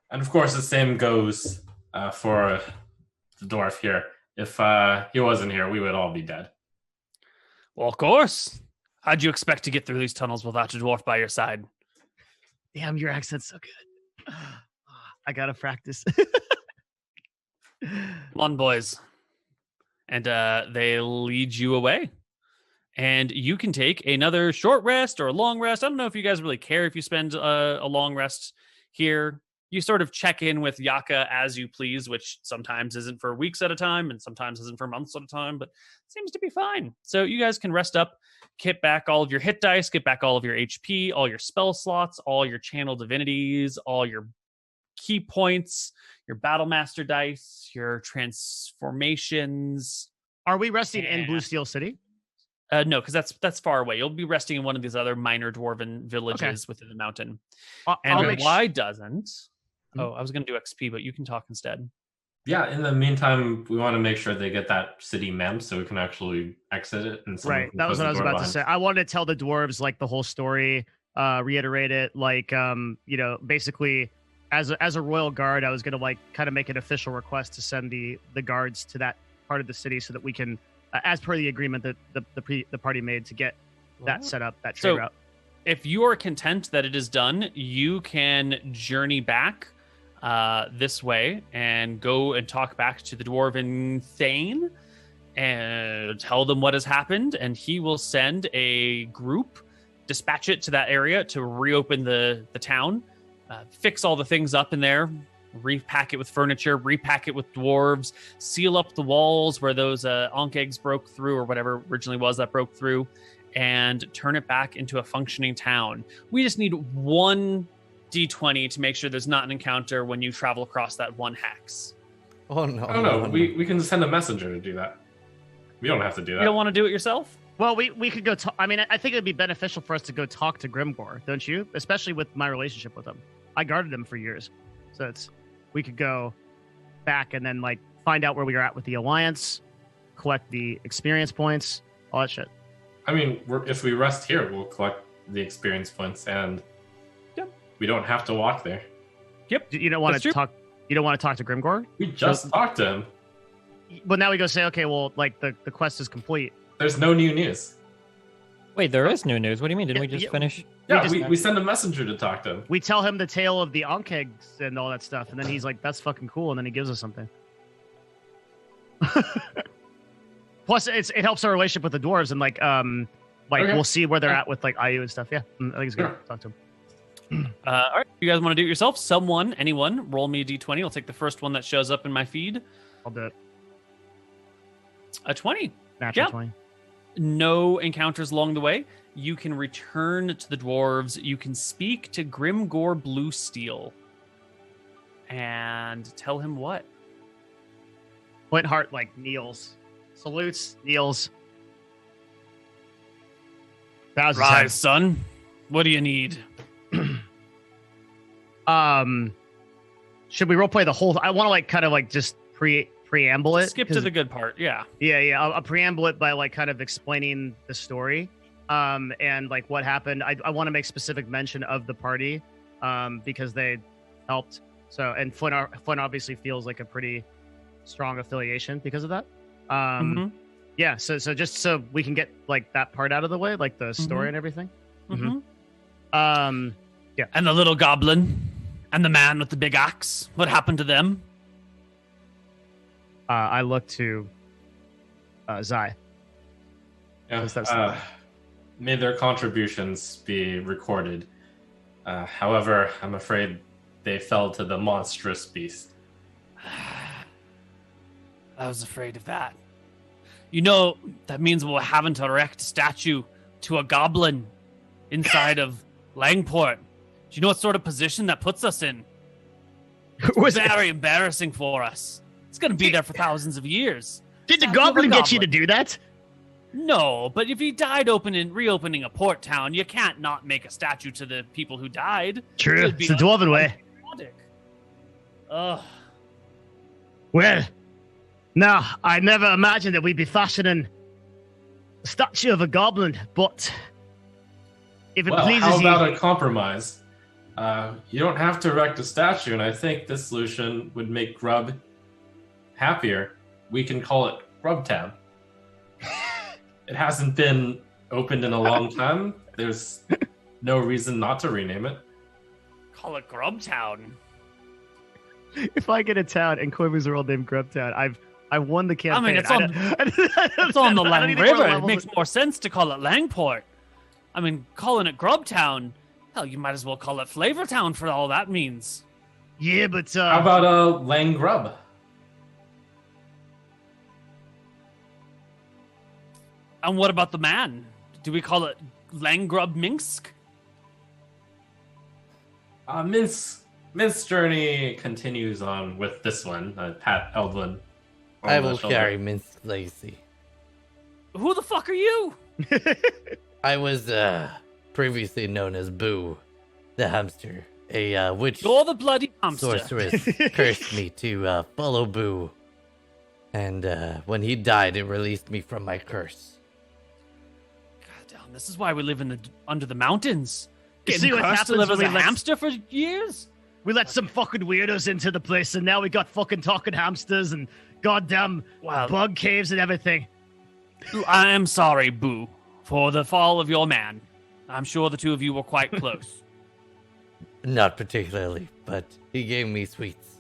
[SPEAKER 2] And of course, the same goes for the dwarf here. If he wasn't here, we would all be dead.
[SPEAKER 1] Well, of course. How'd you expect to get through these tunnels without a dwarf by your side?
[SPEAKER 6] Damn, your accent's so good. I gotta practice.
[SPEAKER 1] Come on, boys. And they lead you away. And you can take another short rest or a long rest. I don't know if you guys really care if you spend a long rest here. You sort of check in with Yaka as you please, which sometimes isn't for weeks at a time and sometimes isn't for months at a time, but seems to be fine. So you guys can rest up, get back all of your hit dice, get back all of your HP, all your spell slots, all your channel divinities, all your key points, your battle master dice, your transformations.
[SPEAKER 6] Are we resting in
[SPEAKER 1] Yeah.
[SPEAKER 6] Blue Steel City?
[SPEAKER 1] No, because that's far away. You'll be resting in one of these other minor dwarven villages within the mountain.
[SPEAKER 6] I'll
[SPEAKER 1] And
[SPEAKER 6] make
[SPEAKER 1] why doesn't?
[SPEAKER 6] Hmm?
[SPEAKER 1] Oh, I was going to do XP, but you can talk instead.
[SPEAKER 2] Yeah, in the meantime, we want to make sure they get that city map so we can actually exit it. And someone
[SPEAKER 6] Right.
[SPEAKER 2] can
[SPEAKER 6] That was
[SPEAKER 2] close
[SPEAKER 6] what I
[SPEAKER 2] the
[SPEAKER 6] was
[SPEAKER 2] door
[SPEAKER 6] about to
[SPEAKER 2] behind.
[SPEAKER 6] say. I wanted to tell the dwarves like the whole story, reiterate it, like basically as a royal guard, I was gonna like kind of make an official request to send the guards to that part of the city so that we can, as per the agreement that the party made to get that set up, that trade
[SPEAKER 1] So-
[SPEAKER 6] route.
[SPEAKER 1] If you are content that it is done, you can journey back this way and go and talk back to the dwarven Thane and tell them what has happened, and he will send a group, dispatch it to that area to reopen the town, fix all the things up in there, repack it with furniture, repack it with dwarves, seal up the walls where those ankh eggs broke through or whatever originally was that broke through, and turn it back into a functioning town. We just need one D20 to make sure there's not an encounter when you travel across that one hex.
[SPEAKER 5] Oh no!
[SPEAKER 2] Oh no, we can send a messenger to do that. We don't have to do that.
[SPEAKER 1] You don't want to do it yourself?
[SPEAKER 6] Well, we could go. I mean, I think it'd be beneficial for us to go talk to Grimgor, don't you? Especially with my relationship with him. I guarded him for years, so we could go back and then like find out where we are at with the alliance, collect the experience points, all that shit.
[SPEAKER 2] I mean, if we rest here, we'll collect the experience points, and
[SPEAKER 1] Yep.
[SPEAKER 2] we don't have to walk there.
[SPEAKER 6] You don't want
[SPEAKER 1] That's
[SPEAKER 6] to
[SPEAKER 1] true.
[SPEAKER 6] talk. You don't want to talk to Grimgor.
[SPEAKER 2] We just talked to him.
[SPEAKER 6] But now we go say, okay, well, like the quest is complete.
[SPEAKER 2] There's no new news.
[SPEAKER 4] Wait, there is new news. What do you mean? Didn't we just finish?
[SPEAKER 2] Yeah,
[SPEAKER 6] just-
[SPEAKER 2] we send a messenger to talk to him.
[SPEAKER 6] We tell him the tale of the ankh eggs and all that stuff, and then he's like, "That's fucking cool," and then he gives us something. Plus, it helps our relationship with the dwarves, and like
[SPEAKER 2] Okay.
[SPEAKER 6] we'll see where they're at with like IU and stuff. Yeah, I think it's good.
[SPEAKER 2] Sure.
[SPEAKER 6] Talk to him.
[SPEAKER 1] All right, you guys want to do it yourself? Anyone, roll me a D20. I'll take the first one that shows up in my feed.
[SPEAKER 6] I'll do it.
[SPEAKER 1] A 20.
[SPEAKER 6] Natural
[SPEAKER 1] Yeah.
[SPEAKER 6] 20.
[SPEAKER 1] No encounters along the way. You can return to the dwarves. You can speak to Grimgor Bluesteel and tell him what?
[SPEAKER 6] Flint Heart like kneels, salutes, kneels. Bows his head.
[SPEAKER 1] Rise, son. What do you need?
[SPEAKER 6] Should we roleplay the whole? I want to like kind of like just preamble it.
[SPEAKER 1] Skip to
[SPEAKER 6] 'cause-
[SPEAKER 1] the good part. Yeah.
[SPEAKER 6] Yeah. I'll preamble it by like kind of explaining the story, and like what happened. I want to make specific mention of the party, because they helped. So, and Flint obviously feels like a pretty strong affiliation because of that.
[SPEAKER 1] Mhm.
[SPEAKER 6] Yeah. So just so we can get like that part out of the way, like the story
[SPEAKER 1] Mhm.
[SPEAKER 6] and everything.
[SPEAKER 1] Mhm.
[SPEAKER 6] Yeah.
[SPEAKER 1] And the little goblin and the man with the big axe. What happened to them?
[SPEAKER 6] I look to Zai.
[SPEAKER 2] Yeah,
[SPEAKER 6] Yes, that's-
[SPEAKER 2] may their contributions be recorded. However, I'm afraid they fell to the monstrous beast.
[SPEAKER 1] I was afraid of that. You know, that means we're having to erect a statue to a goblin inside of Langport. Do you know what sort of position that puts us in?
[SPEAKER 6] Was
[SPEAKER 1] Very embarrassing for us. It's going to be there for thousands of years.
[SPEAKER 6] Did the
[SPEAKER 1] Statue of a
[SPEAKER 6] goblin get you to
[SPEAKER 1] goblin.
[SPEAKER 6] do that?
[SPEAKER 1] No, but if he died reopening a port town, you can't not make a statue to the people who died.
[SPEAKER 6] True,
[SPEAKER 1] It'd be
[SPEAKER 6] it's the dwarven way.
[SPEAKER 1] unpatriotic. Ugh.
[SPEAKER 6] Well, now, I never imagined that we'd be fashioning a statue of a goblin, but if it
[SPEAKER 2] Well,
[SPEAKER 6] pleases
[SPEAKER 2] how
[SPEAKER 6] you...
[SPEAKER 2] about a compromise? You don't have to erect a statue, and I think this solution would make Grub happier. We can call it Grubtown. It hasn't been opened in a long time. There's no reason not to rename it.
[SPEAKER 1] Call it Grubtown.
[SPEAKER 3] If I get a town and Koibu's are all named Grubtown, I won the campaign.
[SPEAKER 1] mean, it's on- It's on the Lang River. It makes more sense to call it Langport. I mean, calling it Grubtown, hell, you might as well call it Flavortown for all that means.
[SPEAKER 6] Yeah, but
[SPEAKER 2] How about Lang Grub?
[SPEAKER 1] And what about the man? Do we call it Langgrub Minsk?
[SPEAKER 2] Min's journey continues on with this one. Pat Eldlin. on
[SPEAKER 5] I
[SPEAKER 2] the
[SPEAKER 5] will
[SPEAKER 2] shoulder.
[SPEAKER 5] carry Minsk Lacey.
[SPEAKER 1] Who the fuck are you?
[SPEAKER 5] I was previously known as Boo, the hamster. A witch
[SPEAKER 1] You're the bloody hamster.
[SPEAKER 5] sorceress cursed me to follow Boo. And when he died, it released me from my curse.
[SPEAKER 1] God damn, this is why we live under the mountains.
[SPEAKER 6] You see
[SPEAKER 1] Getting
[SPEAKER 6] what
[SPEAKER 1] cursed to
[SPEAKER 6] happens
[SPEAKER 1] live as
[SPEAKER 6] when
[SPEAKER 1] a
[SPEAKER 6] we let-
[SPEAKER 1] hamster for years?
[SPEAKER 6] we let some fucking weirdos into the place, and now we got fucking talking hamsters and goddamn
[SPEAKER 1] Wow.
[SPEAKER 6] bug caves and everything.
[SPEAKER 1] I am sorry, Boo, for the fall of your man. I'm sure the two of you were quite close.
[SPEAKER 5] Not particularly, but he gave me sweets.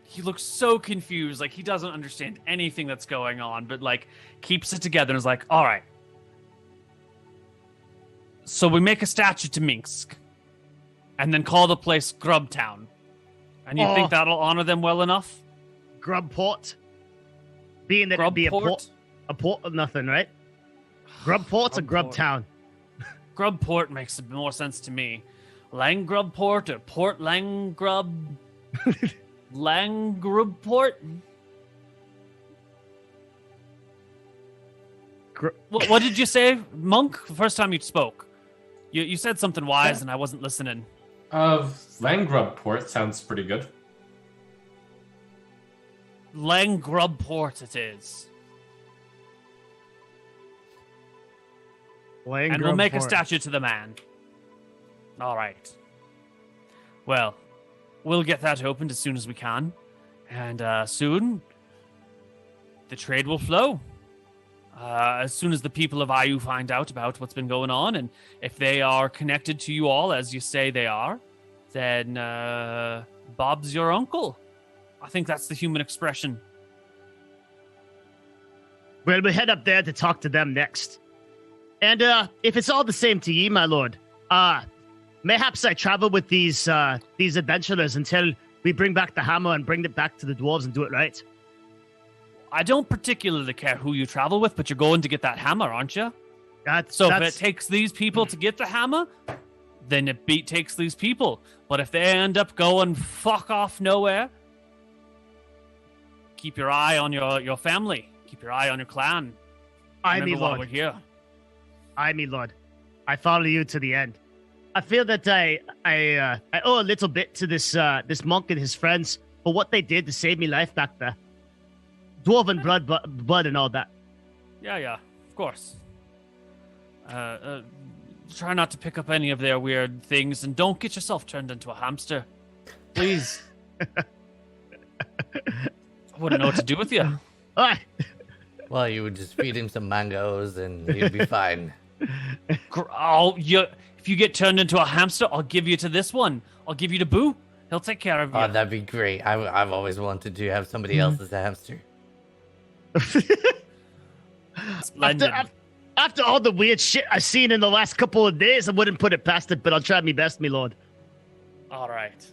[SPEAKER 1] He looks so confused, like he doesn't understand anything that's going on, but like keeps it together and is like, all right. So we make a statue to Minsk and then call the place Grubtown. And you
[SPEAKER 6] Oh.
[SPEAKER 1] think that'll honor them well enough?
[SPEAKER 6] Grubport. Being that it'd be
[SPEAKER 1] Grubport?
[SPEAKER 6] a port of nothing, right? Grubport's a
[SPEAKER 1] Grubport.
[SPEAKER 6] Grubtown.
[SPEAKER 1] Grubport makes more sense to me. Langgrubport or Port Langgrub? Langgrubport? What did you say, Monk? The first time you spoke. You said something wise and I wasn't listening.
[SPEAKER 2] Langgrubport sounds pretty good.
[SPEAKER 1] Langgrubport it is. And we'll make a statue to the man. All right. Well, we'll get that opened as soon as we can. And soon, the trade will flow. As soon as the people of Ayu find out about what's been going on, and if they are connected to you all, as you say they are, then Bob's your uncle. I think that's the human expression.
[SPEAKER 6] Well, we head up there to talk to them next. And if it's all the same to ye, my lord, mayhaps I travel with these adventurers until we bring back the hammer and bring it back to the dwarves and do it right.
[SPEAKER 1] I don't particularly care who you travel with, but you're going to get that hammer, aren't you?
[SPEAKER 6] That's
[SPEAKER 1] So if it takes these people to get the hammer, then it takes these people. But if they end up going fuck off nowhere, keep your eye on your family. Keep your eye on your clan.
[SPEAKER 6] I, me
[SPEAKER 1] Remember why
[SPEAKER 6] lord.
[SPEAKER 1] we're here.
[SPEAKER 6] I, me lord. I follow you to the end. I feel that I owe a little bit to this monk and his friends for what they did to save me life back there. Dwarven blood and all that.
[SPEAKER 1] Yeah, of course. Try not to pick up any of their weird things, and don't get yourself turned into a hamster. Please. I wouldn't know what to do with you.
[SPEAKER 6] All right.
[SPEAKER 5] Well, you would just feed him some mangoes and he'd be fine.
[SPEAKER 1] If you get turned into a hamster, I'll give you to this one. I'll give you to Boo. He'll take care of you.
[SPEAKER 5] Oh, that'd be great. I've always wanted to have somebody else as a hamster.
[SPEAKER 1] Splendid.
[SPEAKER 6] After all the weird shit I've seen in the last couple of days, I wouldn't put it past it, but I'll try my best, me lord.
[SPEAKER 1] All right.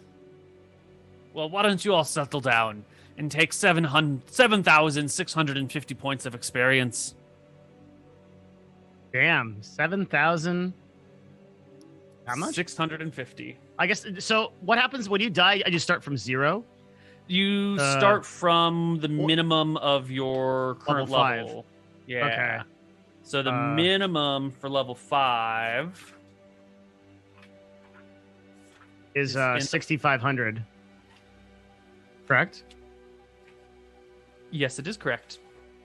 [SPEAKER 1] Well, why don't you all settle down and take 7,650 points of experience?
[SPEAKER 3] Damn, 7,000. How much?
[SPEAKER 1] 650.
[SPEAKER 3] I guess. So what happens when you die? I just start from 0.
[SPEAKER 1] You start from the minimum of your current
[SPEAKER 3] Level 5.
[SPEAKER 1] level. Yeah.
[SPEAKER 3] Okay.
[SPEAKER 1] So the minimum for level 5
[SPEAKER 3] Is
[SPEAKER 1] in-
[SPEAKER 3] 6,500. Correct.
[SPEAKER 1] Yes, it is correct.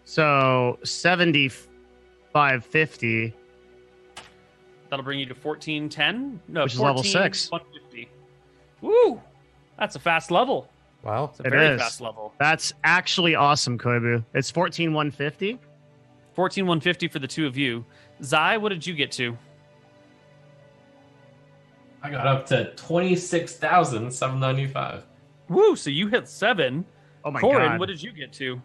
[SPEAKER 3] So 7,550.
[SPEAKER 1] That'll bring you to 1410. No,
[SPEAKER 3] Which is level 6.
[SPEAKER 1] 150. Woo! That's a fast level.
[SPEAKER 5] Wow.
[SPEAKER 1] It's a
[SPEAKER 3] It
[SPEAKER 1] very
[SPEAKER 3] is.
[SPEAKER 1] fast level.
[SPEAKER 3] That's actually awesome, Koibu. It's 14,150.
[SPEAKER 1] 14,150 for the two of you. Zai, what did you get to?
[SPEAKER 2] I got up to 26,795.
[SPEAKER 1] Woo! So you hit 7.
[SPEAKER 3] Oh my
[SPEAKER 1] Corin,
[SPEAKER 3] god.
[SPEAKER 1] what did you get to?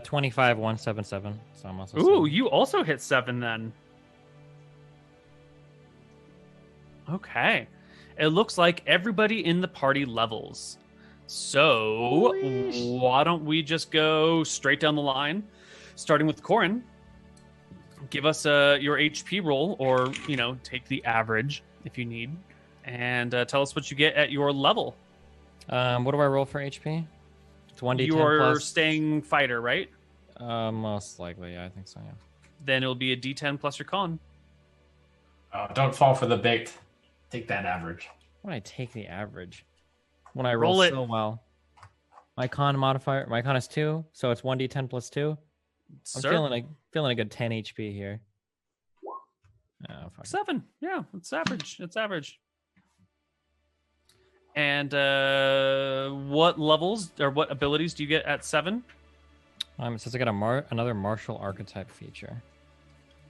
[SPEAKER 4] 25,177. So I'm also.
[SPEAKER 1] Ooh,
[SPEAKER 4] 7.
[SPEAKER 1] you also hit 7 then. Okay. It looks like everybody in the party levels. So why don't we just go straight down the line, starting with Corin. Give us your HP roll, or take the average if you need, and tell us what you get at your level.
[SPEAKER 4] What do I roll for HP? It's 1d10
[SPEAKER 1] You are
[SPEAKER 4] plus.
[SPEAKER 1] staying fighter, right?
[SPEAKER 4] Most likely, yeah, I think so. Yeah.
[SPEAKER 1] Then it'll be a D10 plus your con.
[SPEAKER 2] Oh, don't fall for the bait. Take that average.
[SPEAKER 4] When I take the average, when I
[SPEAKER 1] Roll
[SPEAKER 4] roll
[SPEAKER 1] it.
[SPEAKER 4] so well, my con is 2, so it's 1d10 plus 2. I'm
[SPEAKER 1] Sir,
[SPEAKER 4] feeling a good 10 HP here. Oh, fuck.
[SPEAKER 1] 7. Yeah, it's average. It's average. And what levels or what abilities do you get at 7?
[SPEAKER 4] It says I got another martial archetype feature,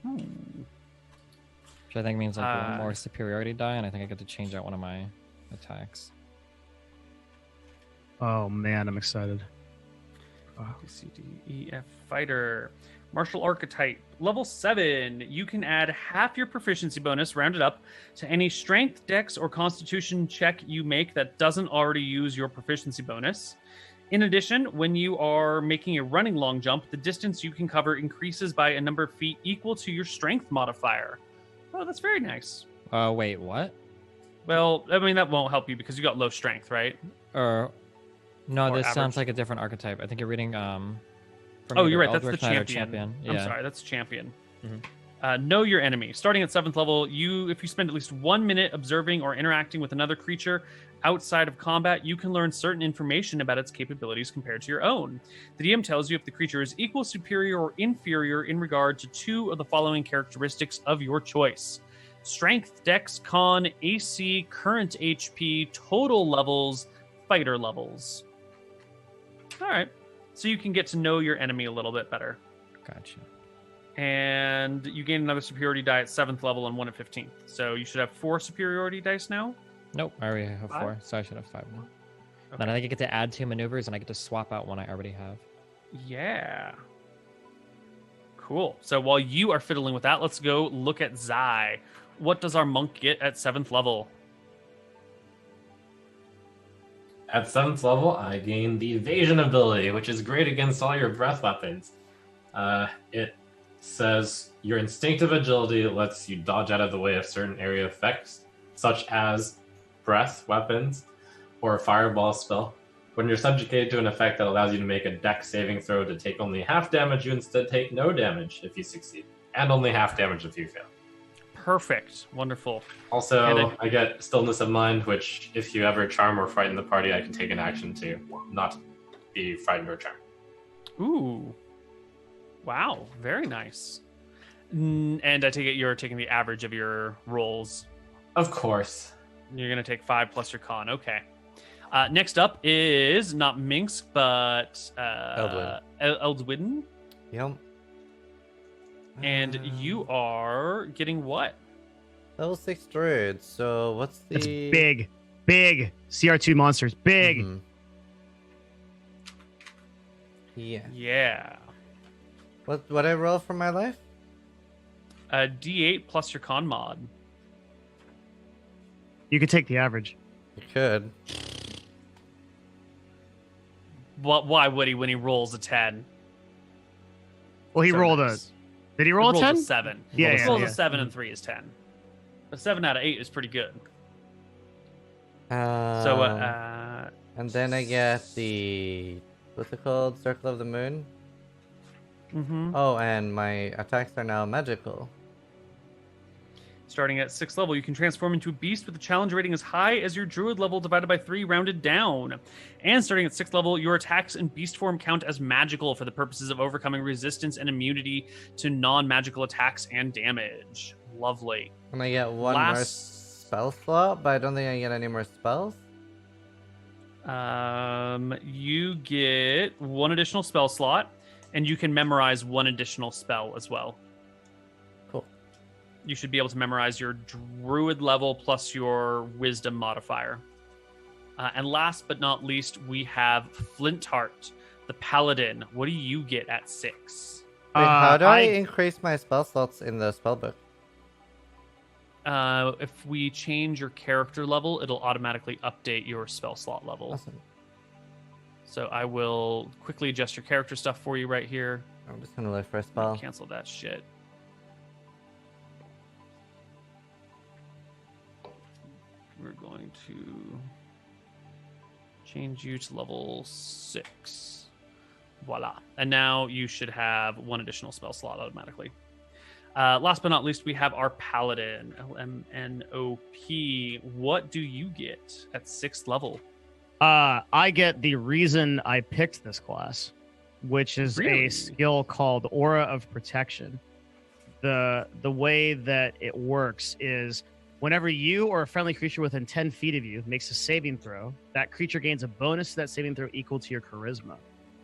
[SPEAKER 4] which I think means like one more superiority die, and I think I get to change out one of my attacks.
[SPEAKER 3] Oh man, I'm excited.
[SPEAKER 1] C, D, E, F, fighter. Martial archetype. Level 7. You can add half your proficiency bonus, rounded up, to any strength, dex, or constitution check you make that doesn't already use your proficiency bonus. In addition, when you are making a running long jump, the distance you can cover increases by a number of feet equal to your strength modifier. Oh, that's very nice.
[SPEAKER 4] Wait, what?
[SPEAKER 1] Well, I mean, that won't help you because you got low strength, right?
[SPEAKER 4] No,
[SPEAKER 1] Or
[SPEAKER 4] this sounds
[SPEAKER 1] average.
[SPEAKER 4] like a different archetype. I think you're reading from
[SPEAKER 1] Oh,
[SPEAKER 4] either
[SPEAKER 1] you're right. That's the
[SPEAKER 4] Eldritch Knight or
[SPEAKER 1] champion.
[SPEAKER 4] Yeah.
[SPEAKER 1] I'm sorry. That's champion.
[SPEAKER 4] Mhm.
[SPEAKER 1] Know your enemy. Starting at 7th level, if you spend at least 1 minute observing or interacting with another creature outside of combat, you can learn certain information about its capabilities compared to your own. The DM tells you if the creature is equal, superior, or inferior in regard to 2 of the following characteristics of your choice: strength, dex, con, AC, current HP, total levels, fighter levels. All right. So you can get to know your enemy a little bit better.
[SPEAKER 4] Gotcha.
[SPEAKER 1] And you gain another superiority die at 7th level and 1 at 15th. So you should have 4 superiority dice now.
[SPEAKER 4] Nope, I already have
[SPEAKER 1] 5?
[SPEAKER 4] 4, so I should have 5 now.
[SPEAKER 1] Okay.
[SPEAKER 4] Then I think I get to add 2 maneuvers, and I get to swap out one I already have.
[SPEAKER 1] Yeah. Cool. So while you are fiddling with that, let's go look at Zai. What does our monk get at 7th level?
[SPEAKER 2] At 7th level, I gain the evasion ability, which is great against all your breath weapons. It says your instinctive agility lets you dodge out of the way of certain area effects, such as breath weapons or a fireball spell. When you're subjugated to an effect that allows you to make a dex saving throw to take only half damage, you instead take no damage if you succeed, and only half damage if you fail.
[SPEAKER 1] Perfect. Wonderful.
[SPEAKER 2] Also,
[SPEAKER 1] And
[SPEAKER 2] I get Stillness of Mind, which if you ever charm or frighten the party, I can take an action to not be frightened or charmed.
[SPEAKER 1] Ooh. Wow. Very nice. And I take it you're taking the average of your rolls.
[SPEAKER 2] Of course.
[SPEAKER 1] You're going to take 5 plus your con. Okay. Next up is not Minx, but Eldwidden.
[SPEAKER 5] Yep.
[SPEAKER 1] And you are getting what?
[SPEAKER 5] Level 6 druid. So what's the
[SPEAKER 3] It's big CR2 monsters. Big.
[SPEAKER 5] Mhm. Yeah.
[SPEAKER 1] Yeah.
[SPEAKER 5] What I roll for my life?
[SPEAKER 1] D8 plus your con mod.
[SPEAKER 3] You could take the average.
[SPEAKER 5] You could.
[SPEAKER 1] Why would he when he rolls a 10?
[SPEAKER 3] Well, he
[SPEAKER 1] So
[SPEAKER 3] rolled
[SPEAKER 1] nice.
[SPEAKER 3] Did he roll a
[SPEAKER 1] He rolls
[SPEAKER 3] 10?
[SPEAKER 1] a 7.
[SPEAKER 3] Yeah,
[SPEAKER 1] He
[SPEAKER 3] yeah,
[SPEAKER 1] rolls
[SPEAKER 3] yeah.
[SPEAKER 1] a 7 and 3 is 10. A 7 out of 8 is pretty good.
[SPEAKER 5] And then I get the what's it called? Circle of the Moon. Oh, and my attacks are now magical.
[SPEAKER 1] Starting at 6th level, you can transform into a beast with a challenge rating as high as your druid level divided by 3 rounded down. And starting at 6th level, your attacks in beast form count as magical for the purposes of overcoming resistance and immunity to non-magical attacks and damage. Lovely.
[SPEAKER 5] And I get one more spell slot, but I don't think I get any more spells.
[SPEAKER 1] You get 1 additional spell slot, and you can memorize 1 additional spell as well.
[SPEAKER 5] Cool.
[SPEAKER 1] You should be able to memorize your druid level plus your wisdom modifier. And last but not least, we have Flint Heart, the Paladin. What do you get at 6?
[SPEAKER 5] Wait, how do I increase my spell slots in the spellbook?
[SPEAKER 1] If we change your character level, it'll automatically update your spell slot level.
[SPEAKER 5] Awesome.
[SPEAKER 1] So I will quickly adjust your character stuff for you right here.
[SPEAKER 5] I'm just gonna look for a spell.
[SPEAKER 1] Cancel that shit. We're going to change you to level 6. Voila. And now you should have 1 additional spell slot automatically. Last but not least, we have our Paladin, LMNOP. What do you get at 6th level?
[SPEAKER 3] I get the reason I picked this class, which is
[SPEAKER 1] Really?
[SPEAKER 3] a skill called Aura of Protection. The way that it works is whenever you or a friendly creature within 10 feet of you makes a saving throw, that creature gains a bonus to that saving throw equal to your charisma,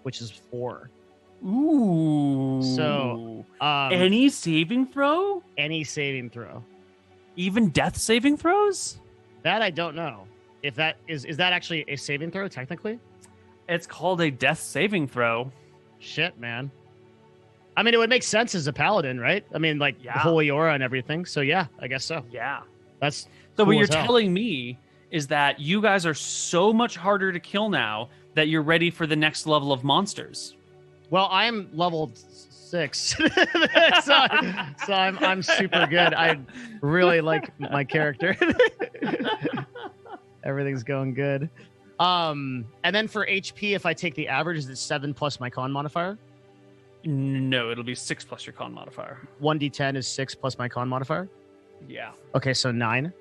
[SPEAKER 3] which is 4.
[SPEAKER 1] Ooh.
[SPEAKER 3] So,
[SPEAKER 1] any saving throw?
[SPEAKER 3] any saving throw.
[SPEAKER 1] Even death saving throws?
[SPEAKER 3] That I don't know. If that is that actually a saving throw technically?
[SPEAKER 1] It's called a death saving throw.
[SPEAKER 3] Shit, man. I mean, it would make sense as a paladin, right? I mean, like
[SPEAKER 1] Yeah.
[SPEAKER 3] the holy aura and everything. So yeah, I guess so.
[SPEAKER 1] Yeah.
[SPEAKER 3] That's
[SPEAKER 1] So what
[SPEAKER 3] cool
[SPEAKER 1] you're
[SPEAKER 3] as hell.
[SPEAKER 1] telling me is that you guys are so much harder to kill now that you're ready for the next level of monsters.
[SPEAKER 3] Well, I'm level 6, so I'm super good. I really like my character. Everything's going good. And then for HP, if I take the average, is it 7 plus my con modifier?
[SPEAKER 1] No, it'll be 6 plus your con modifier.
[SPEAKER 3] 1d10 is 6 plus my con modifier.
[SPEAKER 1] Yeah.
[SPEAKER 3] Okay, so 9.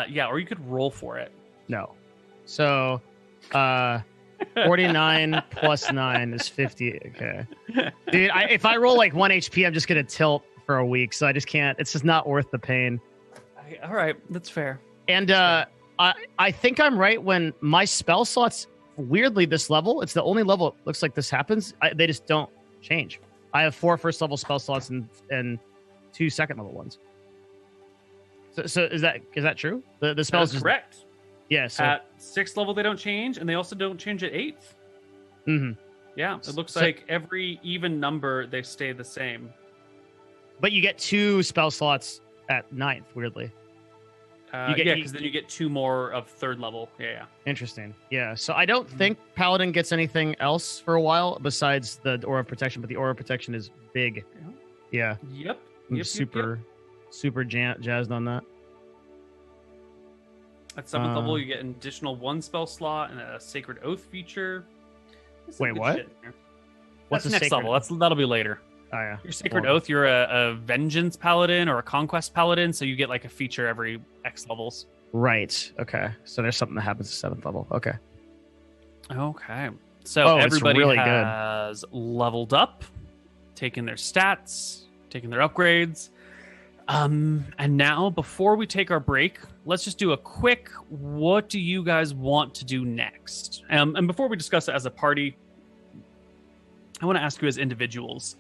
[SPEAKER 1] Yeah, or you could roll for it.
[SPEAKER 3] No. So 49 plus 9 is 50. Okay. Dude, if I roll like 1 HP, I'm just going to tilt for a week. So I just can't. It's just not worth the pain.
[SPEAKER 1] All right, that's fair.
[SPEAKER 3] And I think I'm right when my spell slots, weirdly, this level, it's the only level it looks like this happens. They just don't change. I have 4 first level spell slots and 2 second level ones. So is that true? The spells
[SPEAKER 1] That's
[SPEAKER 3] just,
[SPEAKER 1] correct.
[SPEAKER 3] yeah. So
[SPEAKER 1] At 6th level, they don't change, and they also don't change at 8th.
[SPEAKER 3] mhm.
[SPEAKER 1] Yeah, it looks
[SPEAKER 3] So-
[SPEAKER 1] like every even number, they stay the same.
[SPEAKER 3] But you get 2 spell slots at 9th, weirdly.
[SPEAKER 1] Yeah, because then you get 2 more of 3rd level. Yeah.
[SPEAKER 3] Interesting. Yeah. So I don't think Paladin gets anything else for a while besides the Aura of Protection, but the Aura of Protection is big. Yeah.
[SPEAKER 1] Yep.
[SPEAKER 3] I'm super jazzed on that.
[SPEAKER 1] At 7th level, you get an additional 1 spell slot and a Sacred Oath feature. There's some
[SPEAKER 3] Wait,
[SPEAKER 1] good
[SPEAKER 3] what?
[SPEAKER 1] shit in there.
[SPEAKER 3] What's
[SPEAKER 1] That's
[SPEAKER 3] a
[SPEAKER 1] next
[SPEAKER 3] Sacred-
[SPEAKER 1] level. That'll be later.
[SPEAKER 3] Oh yeah.
[SPEAKER 1] Your Sacred
[SPEAKER 3] Well,
[SPEAKER 1] Oath, you're a Vengeance Paladin or a Conquest Paladin, so you get like a feature every X levels.
[SPEAKER 3] Right. Okay. So there's something that happens at 7th level. Okay.
[SPEAKER 1] Okay. So
[SPEAKER 3] Oh, it's
[SPEAKER 1] everybody
[SPEAKER 3] really good.
[SPEAKER 1] has leveled up, taken their stats, taken their upgrades. And now, before we take our break, let's just do a quick, what do you guys want to do next? And before we discuss it as a party, I want to ask you as individuals.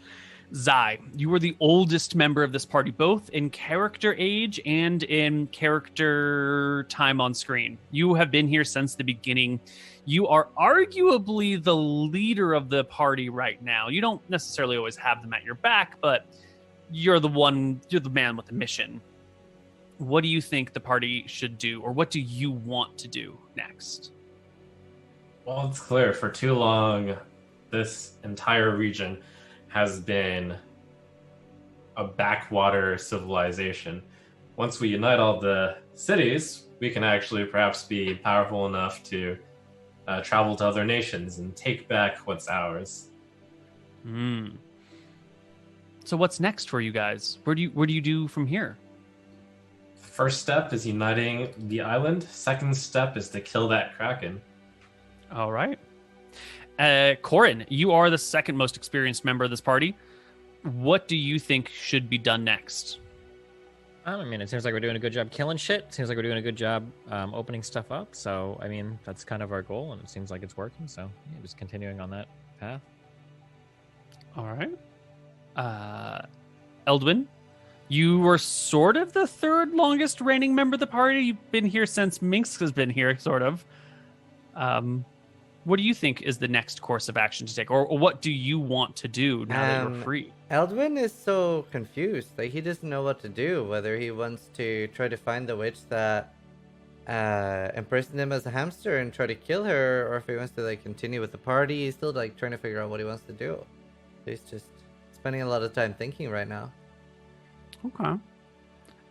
[SPEAKER 1] Zai, you are the oldest member of this party, both in character age and in character time on screen. You have been here since the beginning. You are arguably the leader of the party right now. You don't necessarily always have them at your back, but you're the man with the mission. What do you think the party should do, or what do you want to do next?
[SPEAKER 2] Well, it's clear for too long, this entire region has been a backwater civilization. Once we unite all the cities, we can actually perhaps be powerful enough to travel to other nations and take back what's ours.
[SPEAKER 1] So what's next for you guys? Where do you do from here?
[SPEAKER 2] First step is uniting the island. Second step is to kill that kraken.
[SPEAKER 1] All right. Corin, you are the second most experienced member of this party. What do you think should be done next?
[SPEAKER 4] I mean, it seems like we're doing a good job killing shit. It seems like we're doing a good job opening stuff up. So, I mean, that's kind of our goal, and it seems like it's working. So, yeah, just continuing on that path.
[SPEAKER 1] All right. Eldwin, you were sort of the third longest reigning member of the party. You've been here since Minx has been here, sort of. What do you think is the next course of action to take? Or what do you want to do now that you're free?
[SPEAKER 5] Eldwin is so confused. Like, he doesn't know what to do. Whether he wants to try to find the witch that imprisoned him as a hamster and try to kill her, or if he wants to, like, continue with the party. He's still, like, trying to figure out what he wants to do. He's just spending a lot of time thinking right now.
[SPEAKER 1] Okay.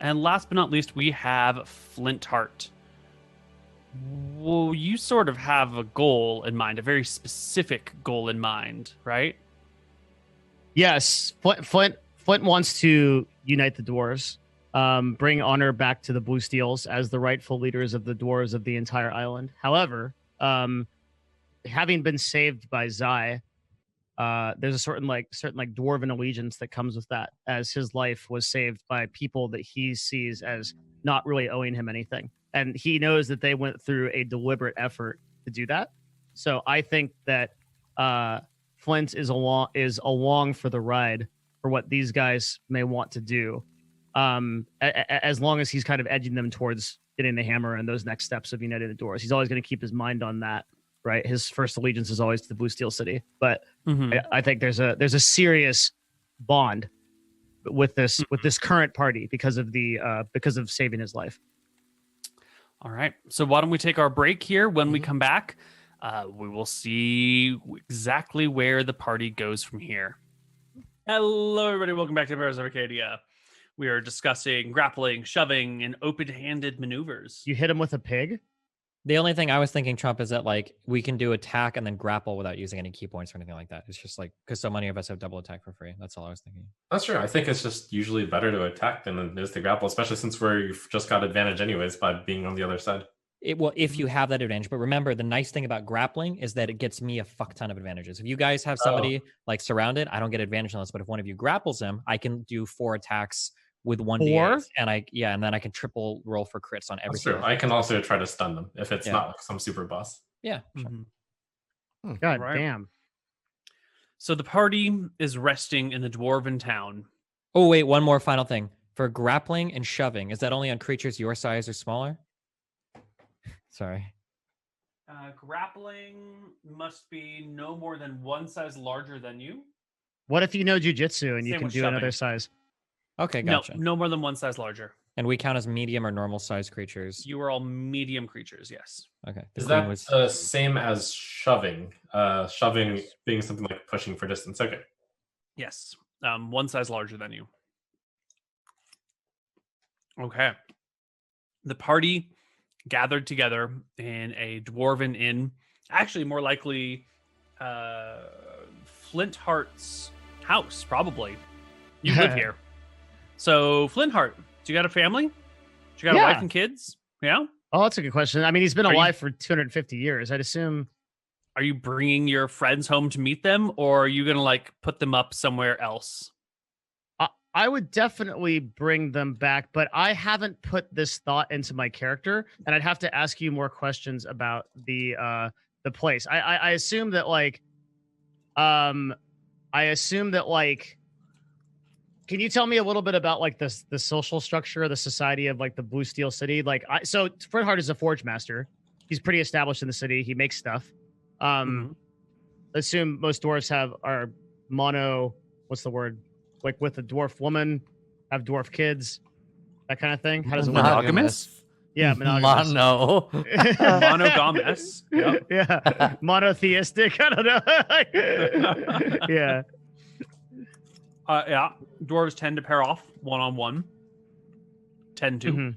[SPEAKER 1] And last but not least, we have Flint Heart. Well, you sort of have a goal in mind, a very specific goal in mind, right?
[SPEAKER 3] Yes, Flint wants to unite the dwarves, bring honor back to the Blue Steels as the rightful leaders of the dwarves of the entire island. However, having been saved by Zai, there's a certain dwarven allegiance that comes with that, as his life was saved by people that he sees as not really owing him anything. And he knows that they went through a deliberate effort to do that. So I think that Flint is along for the ride for what these guys may want to do, as long as he's kind of edging them towards getting the hammer and those next steps of uniting the doors. He's always going to keep his mind on that, right? His first allegiance is always to the Blue Steel City. But I think there's a serious bond with this current party because of saving his life.
[SPEAKER 1] All right. So why don't we take our break here? When we come back, we will see exactly where the party goes from here. Hello, everybody. Welcome back to Bears of Arcadia. We are discussing grappling, shoving, and open-handed maneuvers.
[SPEAKER 3] You hit him with a pig?
[SPEAKER 4] The only thing I was thinking, Trump, is that like we can do attack and then grapple without using any key points or anything like that. It's just like because so many of us have double attack for free. That's all I was thinking.
[SPEAKER 2] That's true. I think it's just usually better to attack than it is to grapple, especially since we've just got advantage anyways by being on the other side.
[SPEAKER 4] Well, if you have that advantage, but remember the nice thing about grappling is that it gets me a fuck ton of advantages. If you guys have somebody like surrounded, I don't get advantage on this. But if one of you grapples him, I can do 4 attacks with 1d8, and then I can triple roll for crits on every.
[SPEAKER 2] That's true. I can also try to stun them if it's not like some super boss.
[SPEAKER 4] Yeah. Sure.
[SPEAKER 3] God damn.
[SPEAKER 1] So the party is resting in the dwarven town.
[SPEAKER 4] Oh wait, one more final thing for grappling and shoving. Is that only on creatures your size or smaller? Sorry.
[SPEAKER 1] Grappling must be no more than one size larger than you.
[SPEAKER 3] What if you know jujitsu and you
[SPEAKER 1] Same
[SPEAKER 3] can
[SPEAKER 1] with
[SPEAKER 3] do
[SPEAKER 1] shoving.
[SPEAKER 3] another size?
[SPEAKER 4] Okay, gotcha.
[SPEAKER 1] No more than one size larger.
[SPEAKER 4] And we count as medium or normal size creatures.
[SPEAKER 1] You are all medium creatures, yes.
[SPEAKER 4] Okay.
[SPEAKER 2] Is that the same as shoving? Shoving being something like pushing for distance. Okay.
[SPEAKER 1] Yes. One size larger than you. Okay. The party gathered together in a dwarven inn. Actually, more likely Flint Heart's house, probably. You live here. So, Flint Heart, do you got a family? Do you got a wife and kids? Yeah?
[SPEAKER 3] Oh, that's a good question. I mean, he's been alive for 250 years. I'd assume.
[SPEAKER 1] Are you bringing your friends home to meet them, or are you going to, like, put them up somewhere else?
[SPEAKER 3] I would definitely bring them back, but I haven't put this thought into my character, and I'd have to ask you more questions about the place. I assume that can you tell me a little bit about like the social structure of the society of like the Blue Steel City? So Fred Hart is a forge master. He's pretty established in the city. He makes stuff. Assume most dwarves are mono. What's the word? Like with a dwarf woman, have dwarf kids, that kind of thing. How does it work?
[SPEAKER 1] Monogamous?
[SPEAKER 3] Yeah, monogamous.
[SPEAKER 5] Mono.
[SPEAKER 1] Monogamous. Yep.
[SPEAKER 3] Yeah, monotheistic. I don't know. Yeah.
[SPEAKER 1] Yeah. Dwarves tend to pair off one-on-one. Tend to.
[SPEAKER 3] Mhm.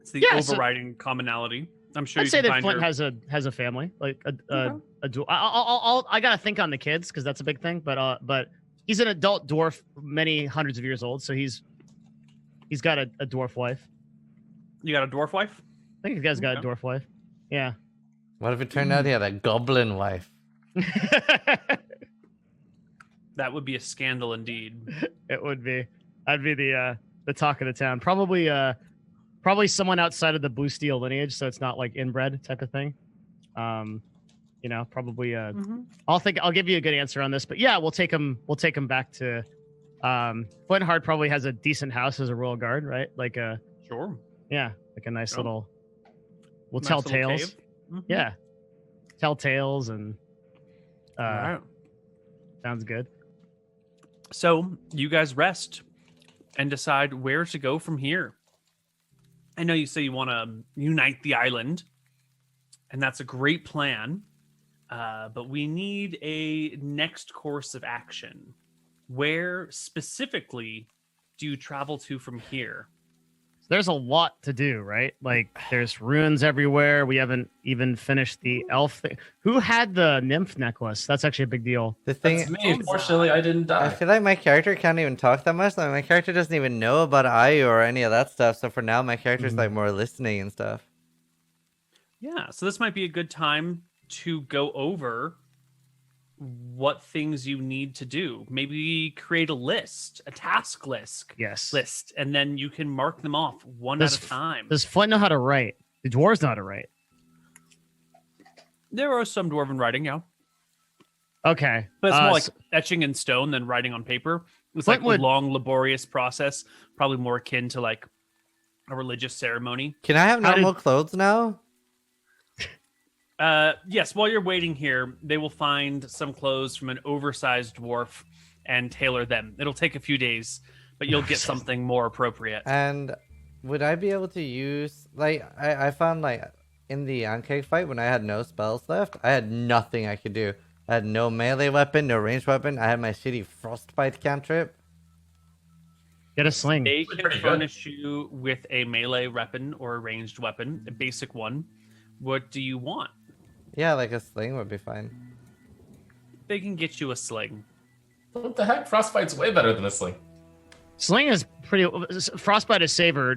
[SPEAKER 1] It's the
[SPEAKER 3] Yeah, so-
[SPEAKER 1] overriding commonality. I'm sure
[SPEAKER 3] I'd
[SPEAKER 1] you
[SPEAKER 3] say
[SPEAKER 1] can
[SPEAKER 3] that
[SPEAKER 1] find
[SPEAKER 3] Flint
[SPEAKER 1] your...
[SPEAKER 3] has a family, like a
[SPEAKER 1] Okay.
[SPEAKER 3] dual. I gotta think on the kids because that's a big thing. But he's an adult dwarf, many hundreds of years old, so he's got a dwarf wife.
[SPEAKER 1] You got a dwarf wife?
[SPEAKER 3] I think the guy's got a
[SPEAKER 1] Okay.
[SPEAKER 3] dwarf wife. Yeah.
[SPEAKER 5] What if it turned out he had a goblin wife?
[SPEAKER 1] That would be a scandal indeed.
[SPEAKER 3] It would be. I'd be the talk of the town. Probably someone outside of the Blue Steel lineage, so it's not like inbred type of thing. Probably.
[SPEAKER 1] Mhm.
[SPEAKER 3] I'll give you a good answer on this, but yeah, we'll take him back to. Flintheart probably has a decent house as a royal guard, right? Like a
[SPEAKER 1] Sure.
[SPEAKER 3] like a nice
[SPEAKER 1] Oh.
[SPEAKER 3] little. We'll
[SPEAKER 1] Nice
[SPEAKER 3] tell
[SPEAKER 1] little
[SPEAKER 3] tales.
[SPEAKER 1] cave. Mhm.
[SPEAKER 3] Yeah, tell tales and.
[SPEAKER 1] All right.
[SPEAKER 3] Sounds good.
[SPEAKER 1] So you guys rest and decide where to go from here. I know you say you want to unite the island, and that's a great plan. But we need a next course of action. Where specifically do you travel to from here?
[SPEAKER 3] There's a lot to do, right? Like there's ruins everywhere. We haven't even finished the elf thing. Who had the nymph necklace? That's actually a big deal.
[SPEAKER 5] The thing,
[SPEAKER 2] That's me. Fortunately, I didn't
[SPEAKER 5] I
[SPEAKER 2] die.
[SPEAKER 5] feel like my character can't even talk that much. Like my character doesn't even know about Ayu or any of that stuff. So for now, my character's like more listening and stuff.
[SPEAKER 1] Yeah, so this might be a good time to go over what things you need to do. Maybe create a list, a task list,
[SPEAKER 3] Yes.
[SPEAKER 1] and then you can mark them off one
[SPEAKER 3] Does
[SPEAKER 1] at a time.
[SPEAKER 3] Does Flint know how to write? The dwarves know how to write.
[SPEAKER 1] There are some dwarven writing, yeah,
[SPEAKER 3] Okay.
[SPEAKER 1] but it's more like
[SPEAKER 3] s-
[SPEAKER 1] etching in stone than writing on paper. It's
[SPEAKER 3] Flint
[SPEAKER 1] like
[SPEAKER 3] would-
[SPEAKER 1] a long, laborious process, probably more akin to like a religious ceremony.
[SPEAKER 5] Can I have
[SPEAKER 3] How
[SPEAKER 5] normal clothes now?
[SPEAKER 1] Yes, while you're waiting here, they will find some clothes from an oversized dwarf and tailor them. It'll take a few days, but you'll get something more appropriate.
[SPEAKER 5] And would I be able to use like I found like in the Ankeg fight when I had no spells left, I had nothing I could do. I had no melee weapon, no ranged weapon. I had my shitty frostbite cantrip.
[SPEAKER 3] Get a sling.
[SPEAKER 1] They
[SPEAKER 2] Pretty
[SPEAKER 1] can
[SPEAKER 2] good.
[SPEAKER 1] furnish you with a melee weapon or a ranged weapon, a basic one. What do you want?
[SPEAKER 5] Yeah, like a sling would be fine.
[SPEAKER 1] They can get you a sling.
[SPEAKER 2] What the heck? Frostbite's way better than a sling.
[SPEAKER 3] Sling is pretty. Frostbite is saber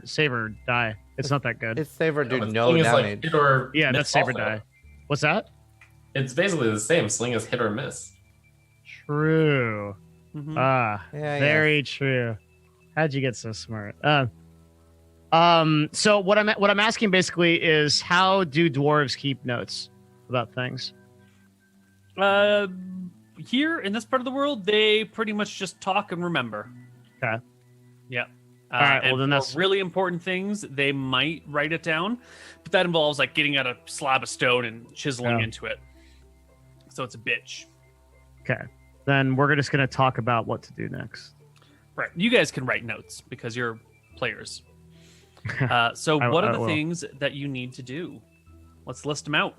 [SPEAKER 3] die. It's not that good.
[SPEAKER 5] It's saver do
[SPEAKER 2] but
[SPEAKER 5] no
[SPEAKER 2] sling is like
[SPEAKER 5] damage.
[SPEAKER 2] hit or
[SPEAKER 3] Yeah,
[SPEAKER 2] miss
[SPEAKER 3] that's saber
[SPEAKER 2] also.
[SPEAKER 3] die. What's that?
[SPEAKER 2] It's basically the same. Sling is hit or miss.
[SPEAKER 3] True.
[SPEAKER 1] Mhm.
[SPEAKER 5] Yeah,
[SPEAKER 3] Very true. How'd you get so smart? So what I'm asking basically is how do dwarves keep notes about things?
[SPEAKER 1] Here in this part of the world, they pretty much just talk and remember.
[SPEAKER 3] Okay.
[SPEAKER 1] Yeah.
[SPEAKER 3] All right, well,
[SPEAKER 1] and
[SPEAKER 3] then
[SPEAKER 1] for
[SPEAKER 3] that's-
[SPEAKER 1] really important things. They might write it down, but that involves like getting out a slab of stone and chiseling
[SPEAKER 3] Yeah.
[SPEAKER 1] into it. So it's a bitch.
[SPEAKER 3] Okay. Then we're just gonna talk about what to do next.
[SPEAKER 1] Right. You guys can write notes because you're players. So
[SPEAKER 3] I-
[SPEAKER 1] what
[SPEAKER 3] I
[SPEAKER 1] are the
[SPEAKER 3] will.
[SPEAKER 1] things that you need to do? Let's list them out.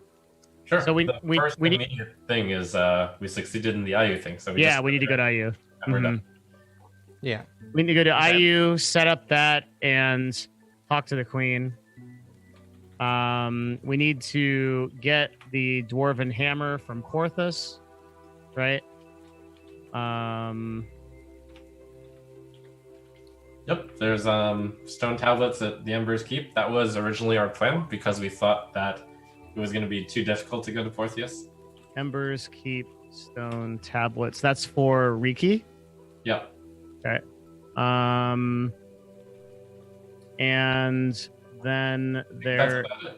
[SPEAKER 2] Sure.
[SPEAKER 3] So we-
[SPEAKER 2] the
[SPEAKER 3] we-
[SPEAKER 2] first
[SPEAKER 3] we need-
[SPEAKER 2] immediate thing is we succeeded in the IU thing. So
[SPEAKER 3] Yeah, we need to go to IU.
[SPEAKER 2] and we're done.
[SPEAKER 5] Yeah.
[SPEAKER 3] We need to go to
[SPEAKER 1] Okay.
[SPEAKER 3] IU, set up that, and talk to the queen. We need to get the dwarven hammer from Porthos, right?
[SPEAKER 2] Yep. There's stone tablets at the Ember's Keep. That was originally our plan because we thought that it was going to be too difficult to go to Portheus.
[SPEAKER 3] Embers keep stone tablets. That's for Riki.
[SPEAKER 2] Yep.
[SPEAKER 3] And then
[SPEAKER 2] That's
[SPEAKER 3] there.
[SPEAKER 2] about it.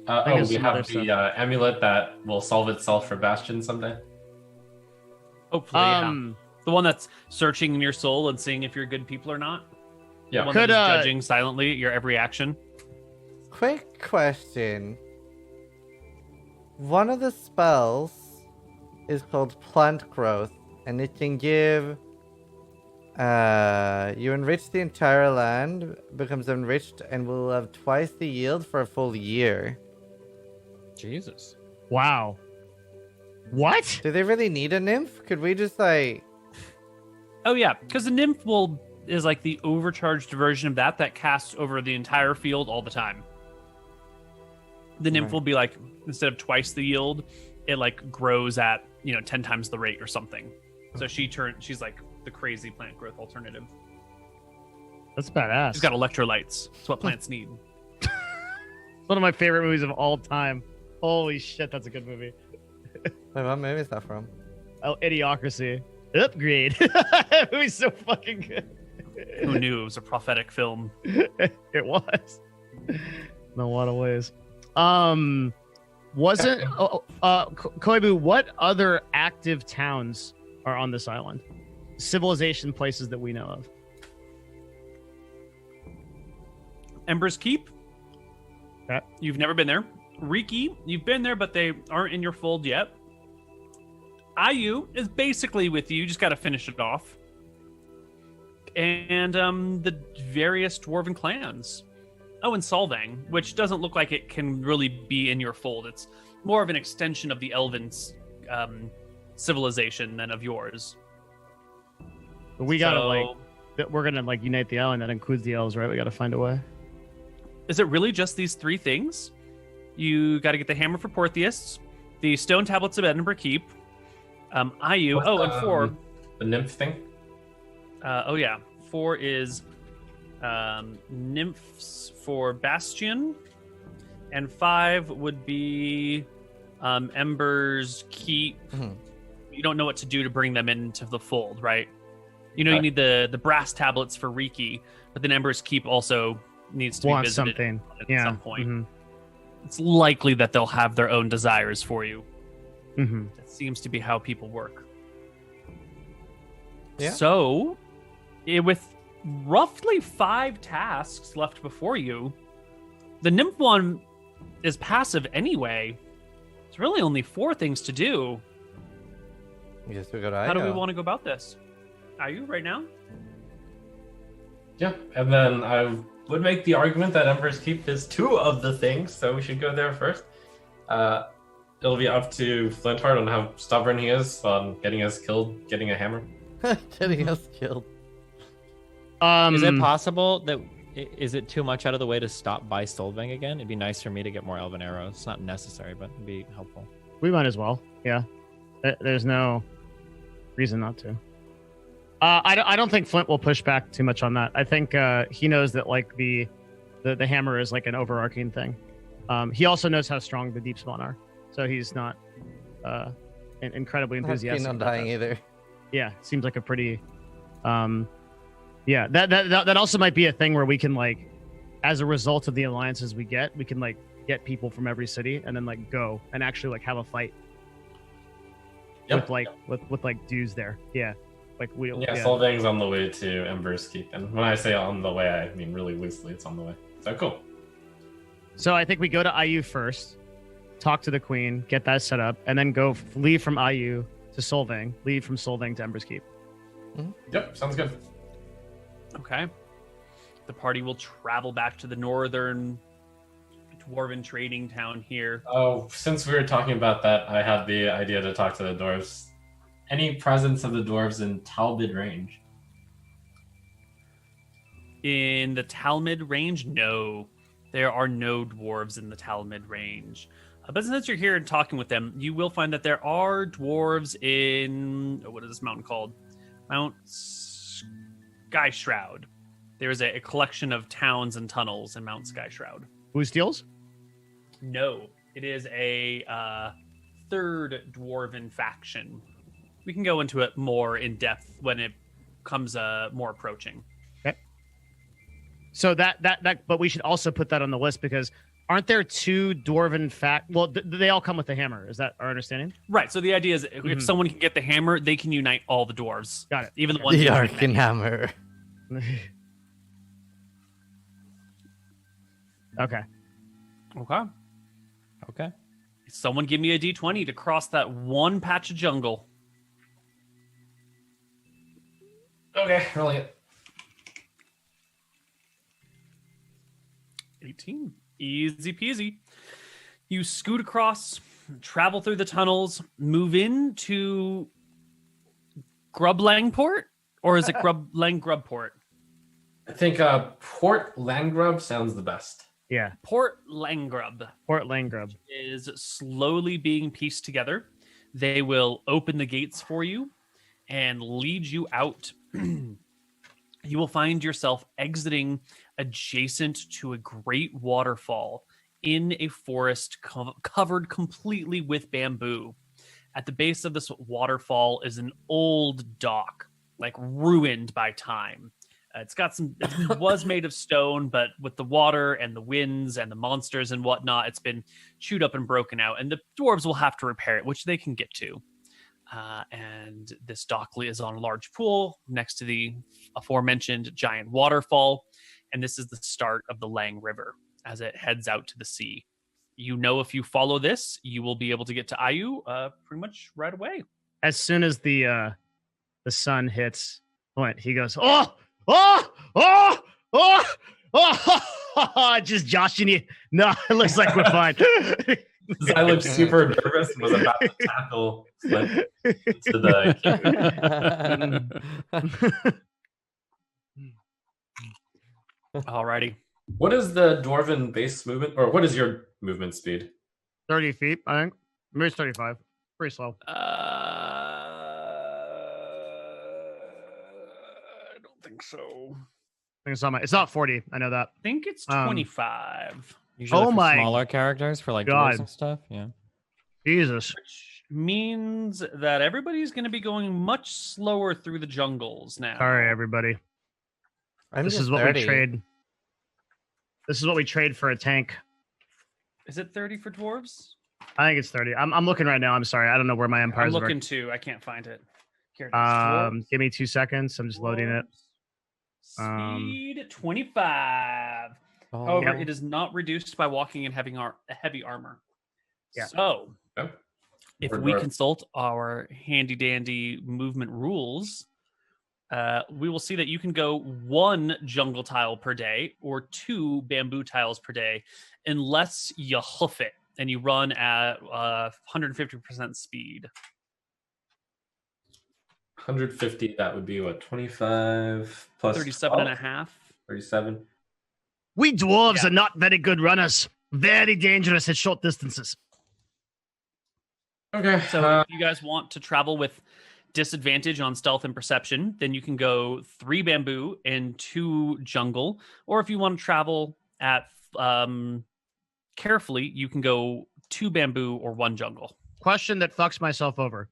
[SPEAKER 3] think there's
[SPEAKER 2] We
[SPEAKER 3] some other
[SPEAKER 2] have the amulet that will solve itself for Bastion someday.
[SPEAKER 1] Hopefully, yeah. The one that's searching in your soul and seeing if you're good people or not.
[SPEAKER 2] Yeah.
[SPEAKER 1] The one
[SPEAKER 3] Could,
[SPEAKER 1] that is judging silently your every action.
[SPEAKER 5] Quick question. One of the spells is called plant growth, and it can give You enrich the entire land, becomes enriched, and will have twice the yield for a full year.
[SPEAKER 4] Jesus.
[SPEAKER 3] Wow. What?
[SPEAKER 5] Do they really need a nymph? Could we just like...
[SPEAKER 1] Oh yeah, because the nymph is like the overcharged version of that casts over the entire field all the time. The nymph
[SPEAKER 5] Right.
[SPEAKER 1] will be like, instead of twice the yield, it like grows at 10 times the rate or something. So she's like the crazy plant growth alternative.
[SPEAKER 3] That's badass.
[SPEAKER 1] She's got electrolytes. That's what plants need.
[SPEAKER 3] One of my favorite movies of all time. Holy shit, that's a good movie.
[SPEAKER 5] Wait, what movie is that from?
[SPEAKER 3] Oh, Idiocracy. Upgrade. That movie's so fucking good.
[SPEAKER 1] Who knew it was a prophetic film?
[SPEAKER 3] It was. In a lot of ways. Wasn't Koibu, what other active towns are on this island? Civilization places that we know of.
[SPEAKER 1] Ember's Keep.
[SPEAKER 3] Okay.
[SPEAKER 1] You've never been there. Riki, you've been there, but they aren't in your fold yet. Ayu is basically with you. You just got to finish it off. And the various dwarven clans. Oh, and Solvang, which doesn't look like it can really be in your fold. It's more of an extension of the elven civilization than of yours.
[SPEAKER 3] But we gotta
[SPEAKER 1] So,
[SPEAKER 3] we're gonna like unite the island. That includes the elves, right? We gotta find a way.
[SPEAKER 1] is it really just these three things? You got to get the hammer for Portheus, the stone tablets of Edinburgh Keep, Ayu.
[SPEAKER 2] What's
[SPEAKER 1] Oh, and 4.
[SPEAKER 2] The nymph thing?
[SPEAKER 1] Oh yeah, 4 is nymphs for Bastion, and 5 would be Ember's Keep.
[SPEAKER 5] Mhm.
[SPEAKER 1] You don't know what to do to bring them into the fold, right? You know,
[SPEAKER 2] Okay.
[SPEAKER 1] you need the brass tablets for Riki, but then Ember's Keep also needs to be
[SPEAKER 3] Want
[SPEAKER 1] visited
[SPEAKER 3] something.
[SPEAKER 1] at
[SPEAKER 3] Yeah.
[SPEAKER 1] some point.
[SPEAKER 3] Mm-hmm.
[SPEAKER 1] It's likely that they'll have their own desires for you.
[SPEAKER 3] Mm-hmm.
[SPEAKER 1] That seems to be how people work.
[SPEAKER 5] Yeah.
[SPEAKER 1] So, with roughly 5 tasks left before you, the nymph one is passive anyway. It's really only 4 things to do.
[SPEAKER 5] Yes, we go to
[SPEAKER 1] How do we
[SPEAKER 5] Io.
[SPEAKER 1] want to go about this? Are you right now?
[SPEAKER 2] Yeah. And then I would make the argument that Ember's Keep is 2 of the things, so we should go there first. It'll be up to Flintheart on how stubborn he is on getting us killed, getting a hammer.
[SPEAKER 5] Getting us killed.
[SPEAKER 4] Is it possible that is it too much out of the way to stop by Solvang again? It'd be nice for me to get more elven arrows. It's not necessary, but it'd be helpful.
[SPEAKER 3] We might as well. Yeah. There's no reason not to. I don't think Flint will push back too much on that. I think he knows that like the hammer is like an overarching thing. He also knows how strong the deep spawn are, so he's not incredibly
[SPEAKER 5] Not keen
[SPEAKER 3] enthusiastic.
[SPEAKER 5] on
[SPEAKER 3] about
[SPEAKER 5] dying
[SPEAKER 3] that.
[SPEAKER 5] either.
[SPEAKER 3] Yeah, seems like a pretty. Yeah, that also might be a thing where we can like, as a result of the alliances we can like get people from every city and then like go and actually like have a fight
[SPEAKER 2] Yep.
[SPEAKER 3] with like with like dudes there. Yeah. Like we
[SPEAKER 2] Yeah, Solvang's on the way to Ember's Keep. And when I say on the way, I mean really loosely, it's on the way. So cool.
[SPEAKER 3] So I think we go to IU first, talk to the queen, get that set up, and then go leave from IU to Solvang, leave from Solvang to Ember's Keep.
[SPEAKER 2] Yep, sounds good.
[SPEAKER 1] Okay. The party will travel back to the northern dwarven trading town here.
[SPEAKER 2] Oh, since we were talking about that, I had the idea to talk to the dwarves. Any presence of the dwarves in Talbot range?
[SPEAKER 1] In the Talmud range, no. There are no dwarves in the Talmud range. But since you're here and talking with them, you will find that there are dwarves in... what is this mountain called? Mount Sky Shroud. There is a collection of towns and tunnels in Mount Sky Shroud.
[SPEAKER 3] Who steals?
[SPEAKER 1] No, it is a third dwarven faction. We can go into it more in depth when it comes more approaching.
[SPEAKER 3] So that but we should also put that on the list because aren't there 2 dwarven well they all come with the hammer. Is that our understanding?
[SPEAKER 1] Right. So the idea is
[SPEAKER 3] Mhm.
[SPEAKER 1] if someone can get the hammer, they can unite all the dwarves.
[SPEAKER 3] Got it.
[SPEAKER 1] Even the ones
[SPEAKER 5] The
[SPEAKER 1] who can't
[SPEAKER 5] Arcane
[SPEAKER 1] unite.
[SPEAKER 5] Hammer.
[SPEAKER 3] Okay.
[SPEAKER 1] Okay.
[SPEAKER 4] Okay.
[SPEAKER 1] Someone give me a d20 to cross that one patch of jungle.
[SPEAKER 2] Okay. Okay, rolling it.
[SPEAKER 1] 18. Easy peasy. You scoot across, travel through the tunnels, move into Grublangport? Or is it Grubport?
[SPEAKER 2] I think Port Landgrub sounds the best.
[SPEAKER 3] Yeah,
[SPEAKER 1] Port Langrub
[SPEAKER 3] Port Langrub.
[SPEAKER 1] is slowly being pieced together. They will open the gates for you and lead you out. You will find yourself exiting adjacent to a great waterfall in a forest covered completely with bamboo. At the base of this waterfall is an old dock, like ruined by time. It was made of stone, but with the water and the winds and the monsters and whatnot, it's been chewed up and broken out. And the dwarves will have to repair it, which they can get to. And this dock is on a large pool next to the aforementioned giant waterfall. And this is the start of the Lang River as it heads out to the sea. You know, if you follow this, you will be able to get to Ayu pretty much right away.
[SPEAKER 3] As soon as the sun hits Flint, he goes, oh, oh, oh, oh, oh, just joshing you. No, it looks like we're fine.
[SPEAKER 2] I looked super nervous and was about to tackle Flint into the
[SPEAKER 1] Alrighty.
[SPEAKER 2] What is the dwarven base movement, or what is your movement speed?
[SPEAKER 3] 30 feet, I think. Maybe it's 35. Pretty slow.
[SPEAKER 1] I don't think so.
[SPEAKER 3] I think it's not 40. I know that.
[SPEAKER 1] I think it's 25.
[SPEAKER 4] Usually
[SPEAKER 3] Oh
[SPEAKER 4] for
[SPEAKER 3] my
[SPEAKER 4] smaller characters for like
[SPEAKER 3] God.
[SPEAKER 4] dwarves and stuff. Yeah.
[SPEAKER 3] Jesus.
[SPEAKER 1] Which means that everybody's going to be going much slower through the jungles now.
[SPEAKER 3] Sorry, everybody. This is what we trade. This is what we trade for a tank.
[SPEAKER 1] Is it 30 for dwarves?
[SPEAKER 3] I think it's 30. I'm looking right now. I'm sorry. I don't know where my empire
[SPEAKER 1] I'm
[SPEAKER 3] is.
[SPEAKER 1] looking too. I can't find it. Here, dwarves,
[SPEAKER 3] Give me 2 seconds. I'm just loading it.
[SPEAKER 1] Speed 25.
[SPEAKER 5] Oh,
[SPEAKER 1] However,
[SPEAKER 3] Yep.
[SPEAKER 1] it is not reduced by walking and having heavy armor.
[SPEAKER 3] Yeah.
[SPEAKER 1] So,
[SPEAKER 2] Yep.
[SPEAKER 1] if
[SPEAKER 2] Or
[SPEAKER 1] we
[SPEAKER 2] dwarf.
[SPEAKER 1] consult our handy dandy movement rules, we will see that you can go 1 jungle tile per day or 2 bamboo tiles per day, unless you hoof it and you run at 150% speed.
[SPEAKER 2] 150, that would be what, 25 plus
[SPEAKER 1] 37 and a
[SPEAKER 2] 12?
[SPEAKER 1] half.
[SPEAKER 2] 37.
[SPEAKER 6] We dwarves
[SPEAKER 1] Yeah.
[SPEAKER 6] are not very good runners. Very dangerous at short distances.
[SPEAKER 2] Okay.
[SPEAKER 1] So if you guys want to travel with disadvantage on stealth and perception, then you can go 3 bamboo and 2 jungle. Or if you want to travel at carefully, you can go 2 bamboo or 1 jungle.
[SPEAKER 3] Question that fucks myself over.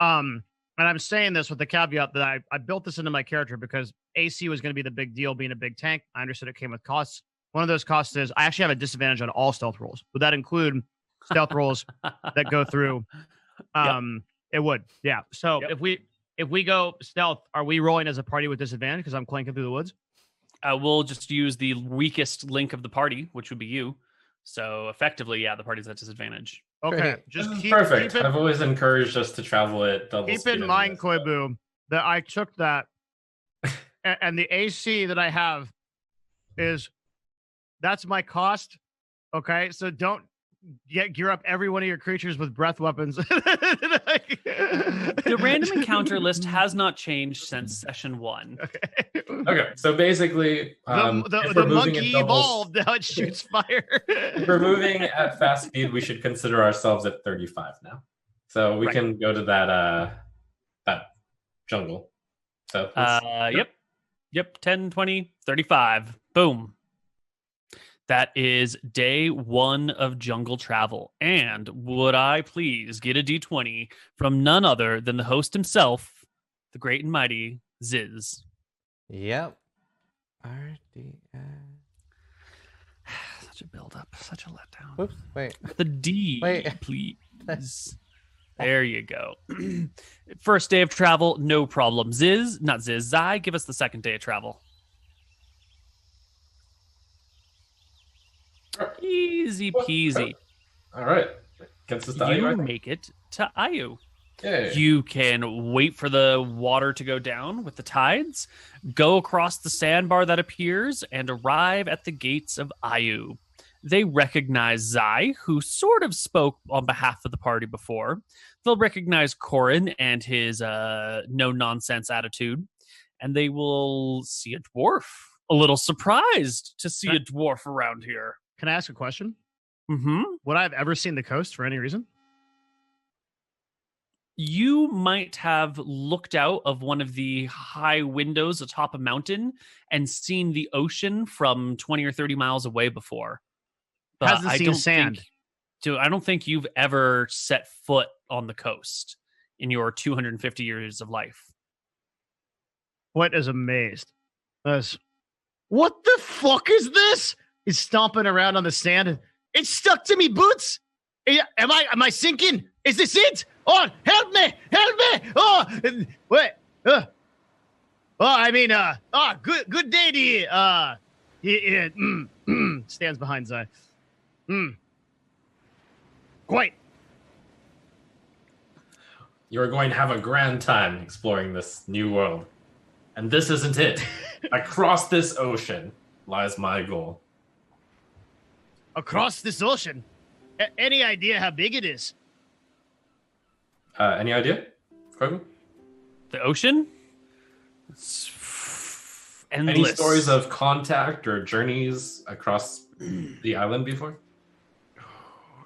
[SPEAKER 3] And I'm saying this with the caveat that I built this into my character because AC was going to be the big deal, being a big tank. I understood it came with costs. One of those costs is I actually have a disadvantage on all stealth rolls. Would that include stealth rolls that go through? It would, yeah. So
[SPEAKER 1] Yep.
[SPEAKER 3] if we go stealth, are we rolling as a party with disadvantage because I'm clanking through the woods?
[SPEAKER 1] We'll just use the weakest link of the party, which would be you. So effectively, yeah, the party's at disadvantage.
[SPEAKER 3] Okay,
[SPEAKER 5] Great.
[SPEAKER 3] just
[SPEAKER 2] This is
[SPEAKER 3] keep,
[SPEAKER 2] perfect.
[SPEAKER 3] Keep,
[SPEAKER 2] I've always encouraged us to travel at double
[SPEAKER 3] keep
[SPEAKER 2] speed
[SPEAKER 3] in mind,
[SPEAKER 2] anyways, so-
[SPEAKER 3] Koibu, that I took that, and the AC that I have that's my cost. Okay, so don't gear up every one of your creatures with breath weapons.
[SPEAKER 1] The random encounter list has not changed since session 1.
[SPEAKER 2] Okay, so basically, if
[SPEAKER 3] the
[SPEAKER 2] we're moving
[SPEAKER 3] monkey
[SPEAKER 2] at double
[SPEAKER 3] evolved. Now it shoots fire.
[SPEAKER 2] if we're moving at fast speed, we should consider ourselves at 35 now. So we
[SPEAKER 1] Right.
[SPEAKER 2] can go to that jungle. So
[SPEAKER 1] Yep, 10, 20, 35. Boom. That is day 1 of jungle travel. And would I please get a d20 from none other than the host himself, the great and mighty Ziz.
[SPEAKER 5] Yep. RDS.
[SPEAKER 1] Such a build-up, such a letdown.
[SPEAKER 5] Whoops. Wait.
[SPEAKER 1] The D,
[SPEAKER 5] Wait.
[SPEAKER 1] please. There you go. First day of travel, no problem. Zai, give us the second day of travel. Easy peasy.
[SPEAKER 2] all right. Gets us to
[SPEAKER 1] You
[SPEAKER 2] Ayu.
[SPEAKER 1] make it to Ayu.
[SPEAKER 2] Yay.
[SPEAKER 1] You can wait for the water to go down with the tides, go across the sandbar that appears, and arrive at the gates of Ayu. They recognize Zai, who sort of spoke on behalf of the party before. They'll recognize Corin and his no-nonsense attitude, and they will see a dwarf. A little surprised to see a dwarf around here.
[SPEAKER 3] Can I ask a question?
[SPEAKER 1] Mm-hmm.
[SPEAKER 3] Would I have ever seen the coast for any reason?
[SPEAKER 1] You might have looked out of one of the high windows atop a mountain and seen the ocean from 20 or 30 miles away before. But
[SPEAKER 3] Hasn't seen sand.
[SPEAKER 1] I don't think you've ever set foot on the coast in your 250 years of life.
[SPEAKER 3] What is amazed? What the fuck is this? He's stomping around on the sand. It's stuck to me boots. Am I sinking? Is this it? Oh, help me! Help me! Oh, wait. Good day to you. Stands behind Zai. Quite.
[SPEAKER 2] You're going to have a grand time exploring this new world. And this isn't it. Across this ocean lies my goal.
[SPEAKER 6] Across this ocean? Any idea how big it is?
[SPEAKER 2] Any idea? Koibu?
[SPEAKER 1] The ocean? It's endless.
[SPEAKER 2] Any stories of contact or journeys across the island before?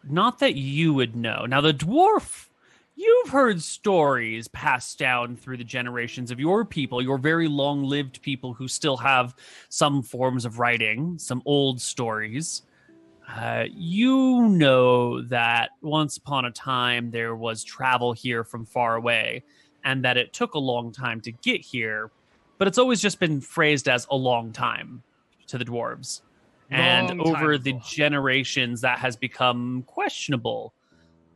[SPEAKER 1] Not that you would know. Now, the dwarf, you've heard stories passed down through the generations of your people, your very long-lived people who still have some forms of writing, some old stories. You know that once upon a time there was travel here from far away, and that it took a long time to get here, but it's always just been phrased as a long time to the dwarves. And over the generations, that has become questionable.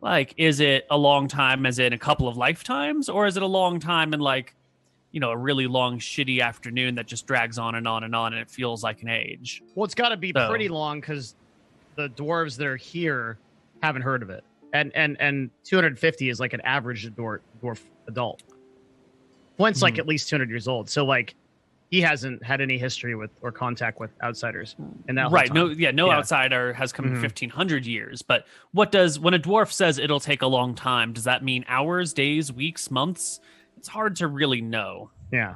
[SPEAKER 1] Like, is it a long time as in a couple of lifetimes, or is it a long time in, like, you know, a really long, shitty afternoon that just drags on and on and on, and it feels like an age?
[SPEAKER 3] Well, it's got to be pretty long because the dwarves that are here haven't heard of it, and 250 is like an average dwarf adult. Flint's like at least 200 years old, so like he hasn't had any history with or contact with outsiders in that
[SPEAKER 1] right.
[SPEAKER 3] whole time.
[SPEAKER 1] No outsider has come in 1,500 years. But when a dwarf says it'll take a long time, does that mean hours, days, weeks, months? It's hard to really know.
[SPEAKER 3] Yeah.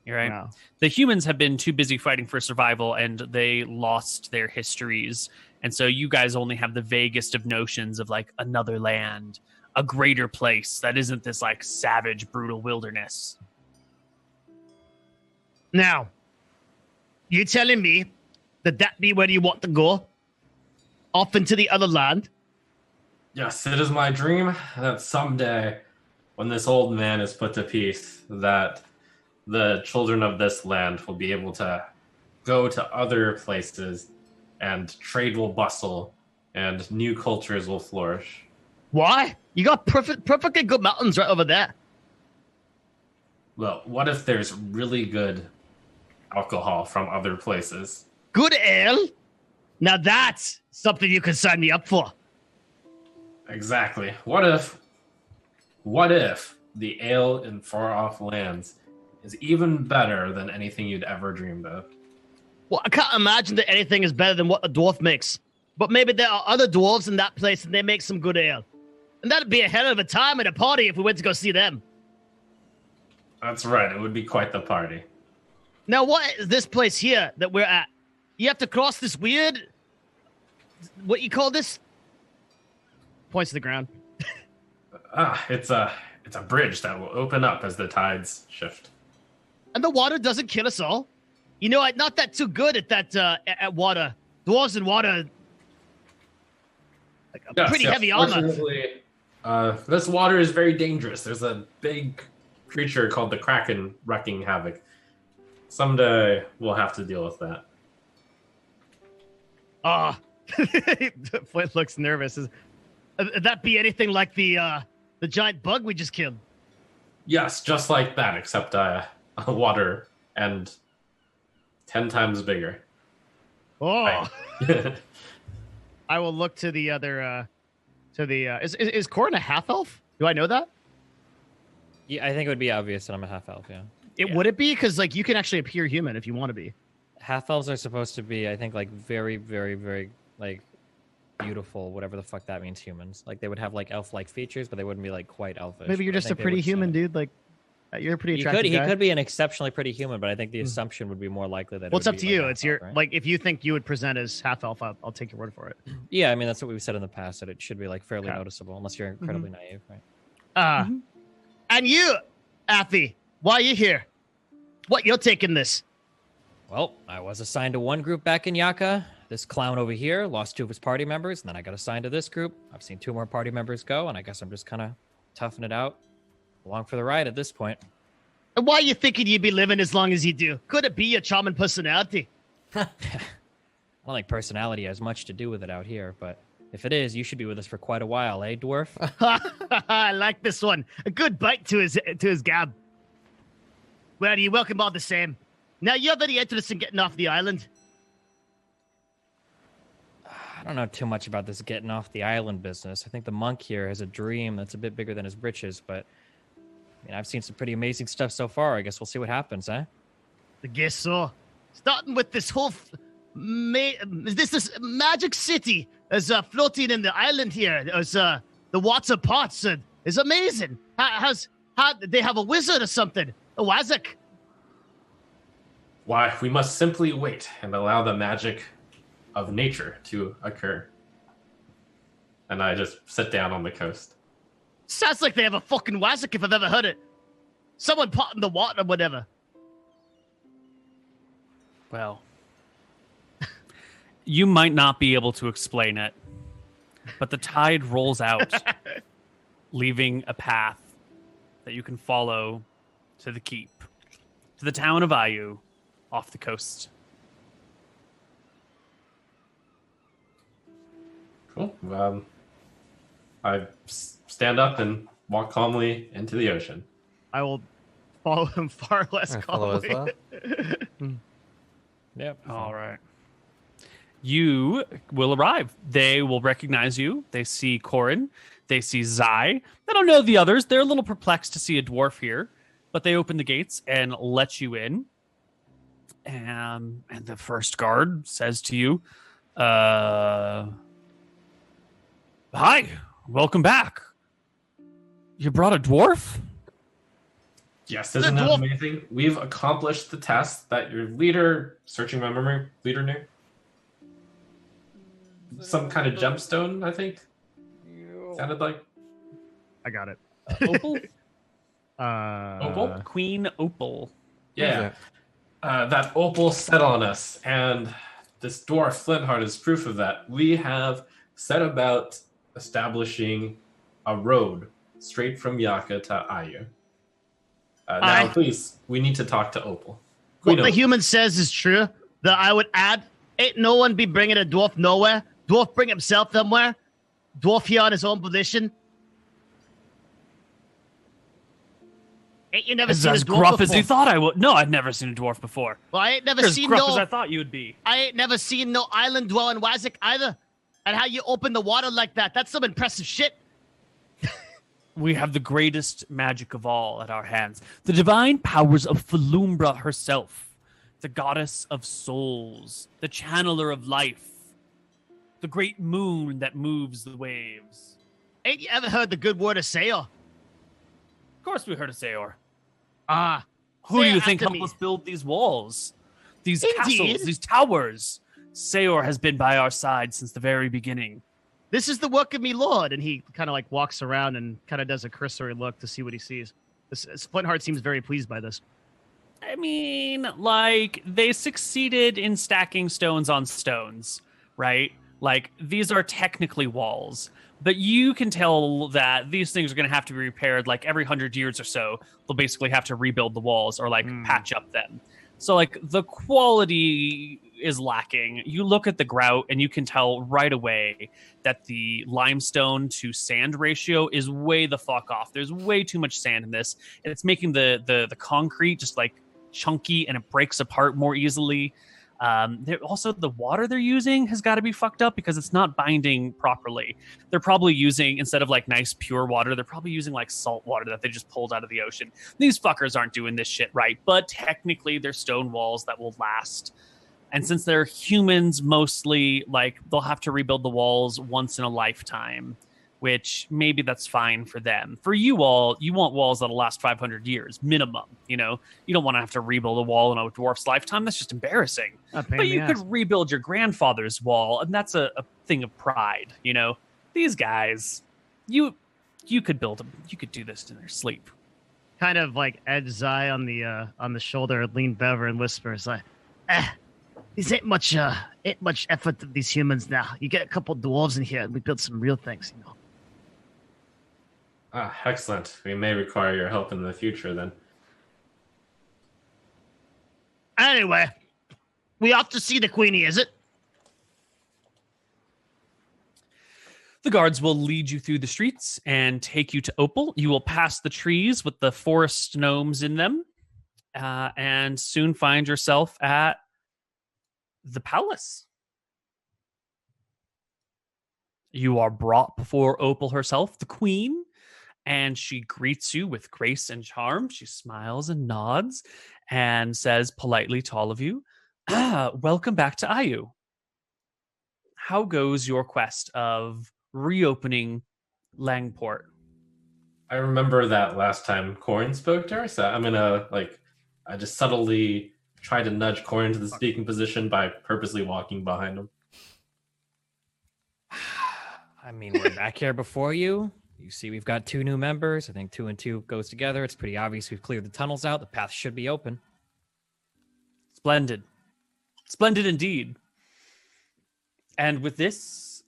[SPEAKER 1] You're right.
[SPEAKER 3] Yeah.
[SPEAKER 1] The humans have been too busy fighting for survival, and they lost their histories. And so you guys only have the vaguest of notions of like another land, a greater place that isn't this like savage, brutal wilderness.
[SPEAKER 6] Now, you telling me that be where you want to go? Off into the other land?
[SPEAKER 2] Yes, it is my dream that someday, when this old man is put to peace, that the children of this land will be able to go to other places and trade will bustle and new cultures will flourish.
[SPEAKER 6] Why? You got perfectly good mountains right over there.
[SPEAKER 2] Well, what if there's really good alcohol from other places?
[SPEAKER 6] Good ale? Now that's something you can sign me up for.
[SPEAKER 2] Exactly. What if the ale in far-off lands is even better than anything you'd ever dreamed of?
[SPEAKER 6] Well, I can't imagine that anything is better than what a dwarf makes. But maybe there are other dwarves in that place and they make some good ale. And that'd be a hell of a time at a party if we went to go see them.
[SPEAKER 2] That's right. It would be quite the party.
[SPEAKER 6] Now, what is this place here that we're at? You have to cross this weird... What you call this?
[SPEAKER 3] Points to the ground.
[SPEAKER 2] It's a bridge that will open up as the tides shift.
[SPEAKER 6] And the water doesn't kill us all? You know, I'm not that too good at that, at water. Dwarves and water... Like a pretty heavy armor.
[SPEAKER 2] Fortunately, this water is very dangerous. There's a big creature called the Kraken wreaking havoc. Someday we'll have to deal with that.
[SPEAKER 3] Flint looks nervous.
[SPEAKER 6] Would that be anything like the giant bug we just killed?
[SPEAKER 2] Yes, just like that, except water and 10 times bigger.
[SPEAKER 6] Oh.
[SPEAKER 3] I will look to the other. Is Corin a half elf? Do I know that?
[SPEAKER 4] Yeah, I think it would be obvious that I'm a half elf. Yeah.
[SPEAKER 3] It would it be because like you can actually appear human if you want to be.
[SPEAKER 4] Half elves are supposed to be, I think, like very, very, very like beautiful, whatever the fuck that means. Humans, like they would have like elf-like features, but they wouldn't be like quite elfish.
[SPEAKER 3] Maybe you're
[SPEAKER 4] but I
[SPEAKER 3] just a
[SPEAKER 4] think they
[SPEAKER 3] pretty
[SPEAKER 4] would say-
[SPEAKER 3] human dude. Like you're a pretty
[SPEAKER 4] He
[SPEAKER 3] attractive
[SPEAKER 4] could,
[SPEAKER 3] guy.
[SPEAKER 4] he could be an exceptionally pretty human, but I think the assumption would be more likely that.
[SPEAKER 3] Well, it's
[SPEAKER 4] it
[SPEAKER 3] up
[SPEAKER 4] would
[SPEAKER 3] to
[SPEAKER 4] be,
[SPEAKER 3] you.
[SPEAKER 4] like,
[SPEAKER 3] It's
[SPEAKER 4] half
[SPEAKER 3] your
[SPEAKER 4] elf, right?
[SPEAKER 3] like if you think you would present as half elf, I'll take your word for it.
[SPEAKER 4] Yeah, I mean that's what we've said in the past that it should be like fairly
[SPEAKER 3] Okay.
[SPEAKER 4] noticeable, unless you're incredibly naive, right?
[SPEAKER 3] And you, Athy, why are you here? What, you're taking this?
[SPEAKER 4] Well, I was assigned to one group back in Yaka. This clown over here lost 2 of his party members, and then I got assigned to this group. I've seen 2 more party members go, and I guess I'm just kind of toughing it out, along for the ride at this point.
[SPEAKER 6] And why are you thinking you'd be living as long as you do? Could it be your charming personality?
[SPEAKER 4] I don't think personality has much to do with it out here, but if it is, you should be with us for quite a while, eh, dwarf?
[SPEAKER 6] I like this one. A good bite to his gab. Well, you're welcome all the same. Now, you have any interest in getting off the island?
[SPEAKER 4] I don't know too much about this getting off the island business. I think the monk here has a dream that's a bit bigger than his britches, but I mean, I've seen some pretty amazing stuff so far. I guess we'll see what happens, eh?
[SPEAKER 6] I guess so. Starting with this whole this magic city is floating in the island here. As the water pots is amazing. How they have a wizard or something? A wazak.
[SPEAKER 2] Why, we must simply wait and allow the magic of nature to occur. And I just sit down on the coast.
[SPEAKER 6] Sounds like they have a fucking wazak if I've ever heard it. Someone pot in the water or whatever.
[SPEAKER 1] Well, you might not be able to explain it, but the tide rolls out, leaving a path that you can follow to the keep, to the town of Ayu, off the coast.
[SPEAKER 2] Cool. I stand up and walk calmly into the ocean.
[SPEAKER 3] I will follow him far less
[SPEAKER 5] I follow as
[SPEAKER 3] calmly.
[SPEAKER 5] well.
[SPEAKER 4] Yep.
[SPEAKER 1] All right. You will arrive. They will recognize you. They see Corin. They see Zai. They don't know the others. They're a little perplexed to see a dwarf here, but they open the gates and let you in. And the first guard says to you, "Hi, welcome back. You brought a dwarf?"
[SPEAKER 2] Yes, isn't that amazing? We've accomplished the task that your leader, searching my memory, leader knew. Some kind of gemstone, I think. Sounded like.
[SPEAKER 3] I got it.
[SPEAKER 1] Opal?
[SPEAKER 2] Opal?
[SPEAKER 1] Queen Opal.
[SPEAKER 2] Yeah. That opal set on us, and this dwarf Flintheart is proof of that. We have set about establishing a road straight from Yaka to Ayu. Now, please, we need to talk to Opal.
[SPEAKER 6] What the human says is true. That I would add, ain't no one be bringing a dwarf nowhere. Dwarf bring himself somewhere. Dwarf here on his own position. Ain't you never seen a
[SPEAKER 1] As
[SPEAKER 6] dwarf
[SPEAKER 1] gruff
[SPEAKER 6] before?
[SPEAKER 1] as you thought I would. No, I've never seen a dwarf before.
[SPEAKER 6] Well, I ain't never
[SPEAKER 1] You're as
[SPEAKER 6] seen
[SPEAKER 1] gruff
[SPEAKER 6] no.
[SPEAKER 1] as I thought you would be.
[SPEAKER 6] I ain't never seen no island dwelling Wazik either. And how you open the water like that—that's some impressive shit.
[SPEAKER 1] We have the greatest magic of all at our hands. The divine powers of Falumbra herself. The goddess of souls. The channeler of life. The great moon that moves the waves.
[SPEAKER 6] Ain't you ever heard the good word of Sayor?
[SPEAKER 1] Of course we heard of Sayor.
[SPEAKER 6] Ah.
[SPEAKER 1] Who do
[SPEAKER 6] Say
[SPEAKER 1] you
[SPEAKER 6] it
[SPEAKER 1] think
[SPEAKER 6] after
[SPEAKER 1] helped
[SPEAKER 6] me.
[SPEAKER 1] us build these walls? These
[SPEAKER 6] Indeed.
[SPEAKER 1] castles, these towers? Sayor has been by our side since the very beginning.
[SPEAKER 3] This is the work of me, Lord. And he kind of like walks around and kind of does a cursory look to see what he sees. Flintheart seems very pleased by this.
[SPEAKER 1] I mean, like, they succeeded in stacking stones on stones, right? Like, these are technically walls, but you can tell that these things are going to have to be repaired like every 100 years or so. They'll basically have to rebuild the walls or like patch up them. So like the quality is lacking. You look at the grout and you can tell right away that the limestone to sand ratio is way the fuck off. There's way too much sand in this, and it's making the concrete just like chunky and it breaks apart more easily. Also, the water they're using has got to be fucked up because it's not binding properly. They're probably using, instead of like nice pure water, they're probably using like salt water that they just pulled out of the ocean. These fuckers aren't doing this shit right, but technically they're stone walls that will last. And since they're humans mostly, like they'll have to rebuild the walls once in a lifetime, which maybe that's fine for them. For you all, you want walls that'll last 500 years minimum. You know, you don't want to have to rebuild a wall in a dwarf's lifetime. That's just embarrassing. But you could rebuild your grandfather's wall, and that's a thing of pride. You know, these guys, you could build them. You could do this in their sleep.
[SPEAKER 3] Kind of like edge Zai on the shoulder, lean Bever and whispers like, these ain't much effort to these humans now. You get a couple dwarves in here, and we build some real things, you know.
[SPEAKER 2] Excellent. We may require your help in the future then.
[SPEAKER 6] Anyway, we off to see the Queenie, is it?
[SPEAKER 1] The guards will lead you through the streets and take you to Opal. You will pass the trees with the forest gnomes in them, and soon find yourself at the palace. You are brought before Opal herself, the queen, and she greets you with grace and charm. She smiles and nods and says politely to all of you, welcome back to Ayu. How goes your quest of reopening Langport?
[SPEAKER 2] I remember that last time Corin spoke to her, so I'm gonna I just subtly try to nudge Corin to the speaking position by purposely walking behind him.
[SPEAKER 4] I mean, we're back here before you. You see, we've got 2 new members. I think 2 and 2 goes together. It's pretty obvious we've cleared the tunnels out. The path should be open.
[SPEAKER 1] Splendid. Splendid indeed. And with this,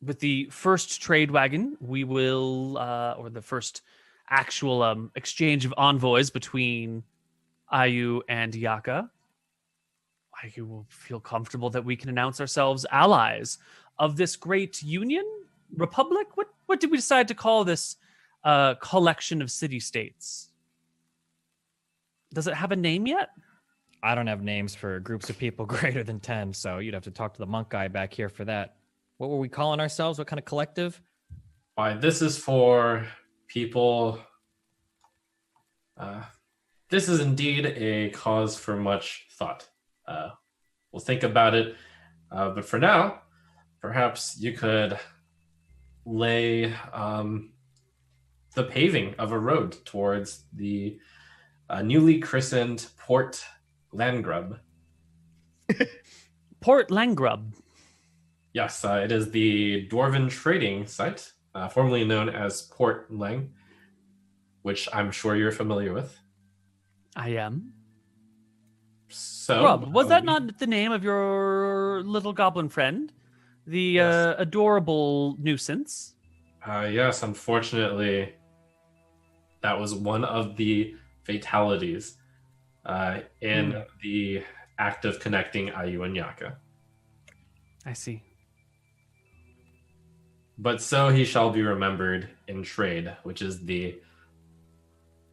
[SPEAKER 1] with the first trade wagon, we will, or the first actual exchange of envoys between Ayu and Yaka, Ayu will feel comfortable that we can announce ourselves allies of this great union, republic. What did we decide to call this collection of city-states? Does it have a name yet?
[SPEAKER 4] I don't have names for groups of people greater than 10, so you'd have to talk to the monk guy back here for that. What were we calling ourselves? What kind of collective?
[SPEAKER 2] Why, this is for people. This is indeed a cause for much thought. We'll think about it. But for now, perhaps you could lay the paving of a road towards the newly christened Port Landgrub.
[SPEAKER 1] Port Landgrub.
[SPEAKER 2] Yes, it is the Dwarven trading site, formerly known as Port Lang, which I'm sure you're familiar with.
[SPEAKER 1] I am.
[SPEAKER 2] So,
[SPEAKER 1] Rob, was that not the name of your little goblin friend? The
[SPEAKER 2] Yes.
[SPEAKER 1] Adorable nuisance?
[SPEAKER 2] Yes, unfortunately, that was one of the fatalities in the act of connecting Ayu and Yaka.
[SPEAKER 1] I see.
[SPEAKER 2] But so he shall be remembered in trade, which is the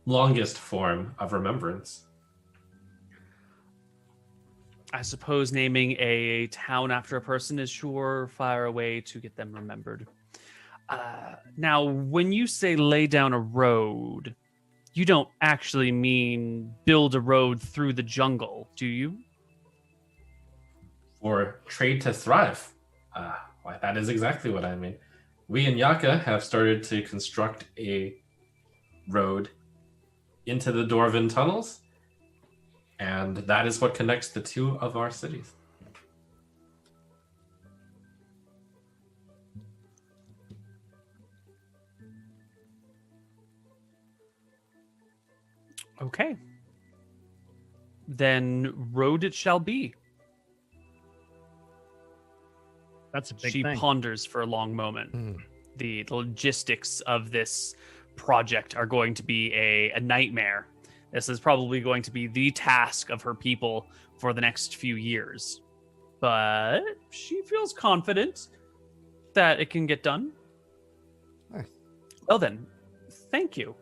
[SPEAKER 2] longest form of remembrance.
[SPEAKER 1] I suppose naming a town after a person is surefire way to get them remembered. Now, when you say lay down a road, you don't actually mean build a road through the jungle, do you?
[SPEAKER 2] For trade to thrive. Why, that is exactly what I mean. We in Yaka have started to construct a road into the Dwarven tunnels, and that is what connects the 2 of our cities.
[SPEAKER 1] Okay. Then road it shall be.
[SPEAKER 3] That's a big
[SPEAKER 1] She
[SPEAKER 3] thing.
[SPEAKER 1] ponders for a long moment. The logistics of this project are going to be a nightmare. This is probably going to be the task of her people for the next few years. But she feels confident that it can get done.
[SPEAKER 5] Nice.
[SPEAKER 1] Well then, thank you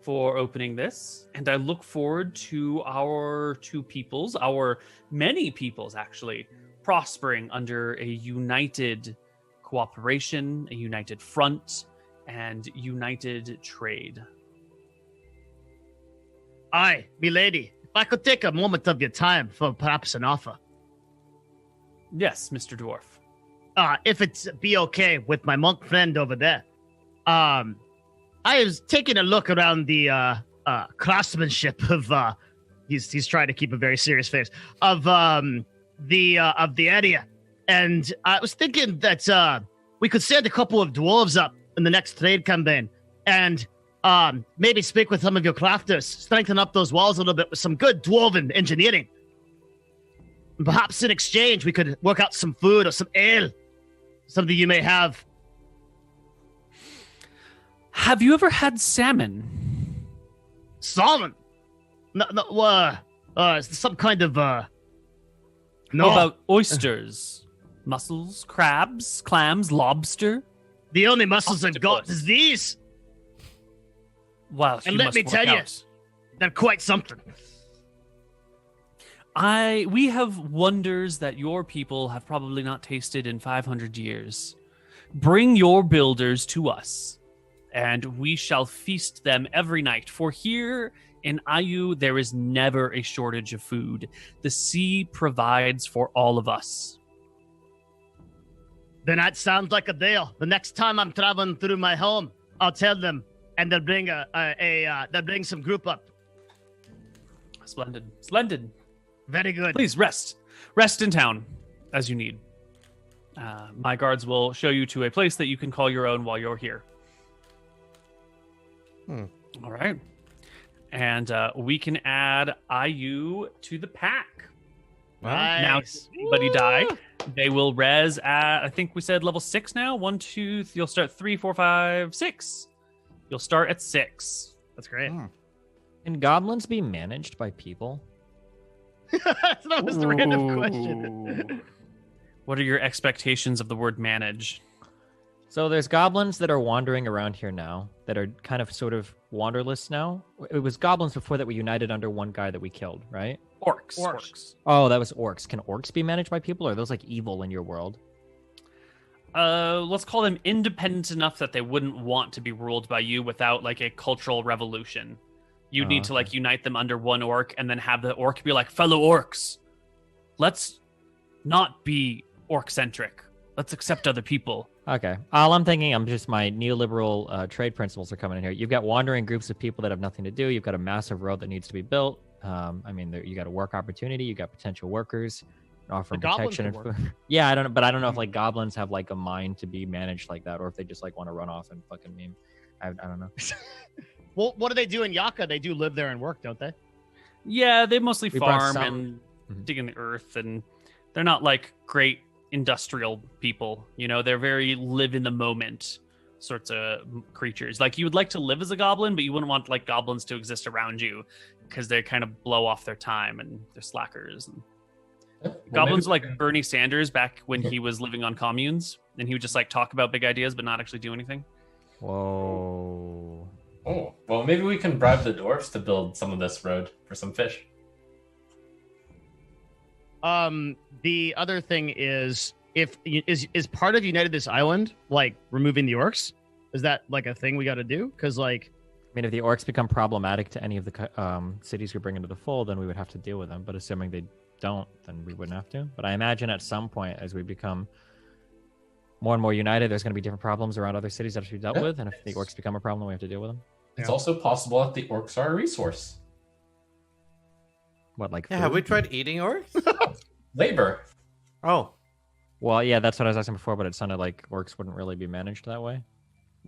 [SPEAKER 1] for opening this, and I look forward to our two peoples, our many peoples actually, prospering under a united cooperation, a united front, and united trade.
[SPEAKER 6] Aye, milady, if I could take a moment of your time for perhaps an offer.
[SPEAKER 1] Yes, Mr. Dwarf.
[SPEAKER 6] If it's be okay with my monk friend over there. I was taking a look around the craftsmanship of he's trying to keep a very serious face of the area. And I was thinking that we could send a couple of dwarves up in the next trade campaign and maybe speak with some of your crafters, strengthen up those walls a little bit with some good dwarven engineering. And perhaps in exchange, we could work out some food or some ale, something you may have.
[SPEAKER 1] Have you ever had salmon?
[SPEAKER 6] Salmon? No, some kind of, no.
[SPEAKER 1] What about oysters? Mussels, crabs, clams, lobster?
[SPEAKER 6] The only mussels I've got
[SPEAKER 1] Octopus.
[SPEAKER 6] is these.
[SPEAKER 1] Well,
[SPEAKER 6] And let me tell you, they're quite something.
[SPEAKER 1] We have wonders that your people have probably not tasted in 500 years. Bring your builders to us, and we shall feast them every night. For here in Ayu, there is never a shortage of food. The sea provides for all of us.
[SPEAKER 6] Then that sounds like a deal. The next time I'm traveling through my home, I'll tell them, and they'll bring they'll bring some group up.
[SPEAKER 1] Splendid. Splendid.
[SPEAKER 6] Very good.
[SPEAKER 1] Please rest. Rest in town as you need. My guards will show you to a place that you can call your own while you're here. All right. And we can add IU to the pack.
[SPEAKER 6] Nice.
[SPEAKER 1] Now, if anybody die, they will res at, I think we said level 6 now. 1, 2, you'll start 3, 4, 5, 6. You'll start at 6.
[SPEAKER 6] That's great.
[SPEAKER 4] Can goblins be managed by people?
[SPEAKER 6] That was the random question.
[SPEAKER 1] Ooh. What are your expectations of the word manage?
[SPEAKER 4] So there's goblins that are wandering around here now that are kind of sort of wanderless now. It was goblins before that we united under one guy that we killed, right?
[SPEAKER 1] Orcs.
[SPEAKER 4] Oh, that was orcs. Can orcs be managed by people, or are those like evil in your world?
[SPEAKER 1] Let's call them independent enough that they wouldn't want to be ruled by you without like a cultural revolution. You'd need to like unite them under one orc and then have the orc be like, fellow orcs, let's not be orc-centric. Let's accept other people.
[SPEAKER 4] Okay. All I'm thinking, I'm just my neoliberal trade principles are coming in here. You've got wandering groups of people that have nothing to do. You've got a massive road that needs to be built. I mean, you got a work opportunity. You got potential workers offering protection and food. Yeah, I don't know if like goblins have like a mind to be managed like that, or if they just like want to run off and fucking meme. I don't know.
[SPEAKER 3] Well, what do they do in Yaka? They do live there and work, don't they?
[SPEAKER 1] Yeah, they mostly
[SPEAKER 4] We brought
[SPEAKER 1] farm
[SPEAKER 4] some-
[SPEAKER 1] and dig in the earth, and they're not like great industrial people. You know, they're very live in the moment sorts of creatures. Like you would like to live as a goblin, but you wouldn't want like goblins to exist around you because they kind of blow off their time and they're slackers. And goblins are like Bernie Sanders back when he was living on communes, and he would just like talk about big ideas but not actually do anything.
[SPEAKER 4] Whoa.
[SPEAKER 2] Oh, well, maybe we can bribe the dwarves to build some of this road for some fish.
[SPEAKER 3] The other thing is, is part of United this island like removing the orcs? Is that like a thing we got to do? Because like,
[SPEAKER 4] I mean, if the orcs become problematic to any of the cities we bring into the fold, then we would have to deal with them. But assuming they don't, then we wouldn't have to. But I imagine at some point, as we become more and more united, there's going to be different problems around other cities that have to be dealt
[SPEAKER 2] Yeah.
[SPEAKER 4] with. And if the orcs become a problem, we have to deal with them.
[SPEAKER 2] It's also possible that the orcs are a resource.
[SPEAKER 4] What, like
[SPEAKER 5] Yeah, have
[SPEAKER 4] food?
[SPEAKER 5] we tried eating orcs?
[SPEAKER 2] Labor.
[SPEAKER 5] Oh,
[SPEAKER 4] Well, yeah, that's what I was asking before, but it sounded like orcs wouldn't really be managed that way.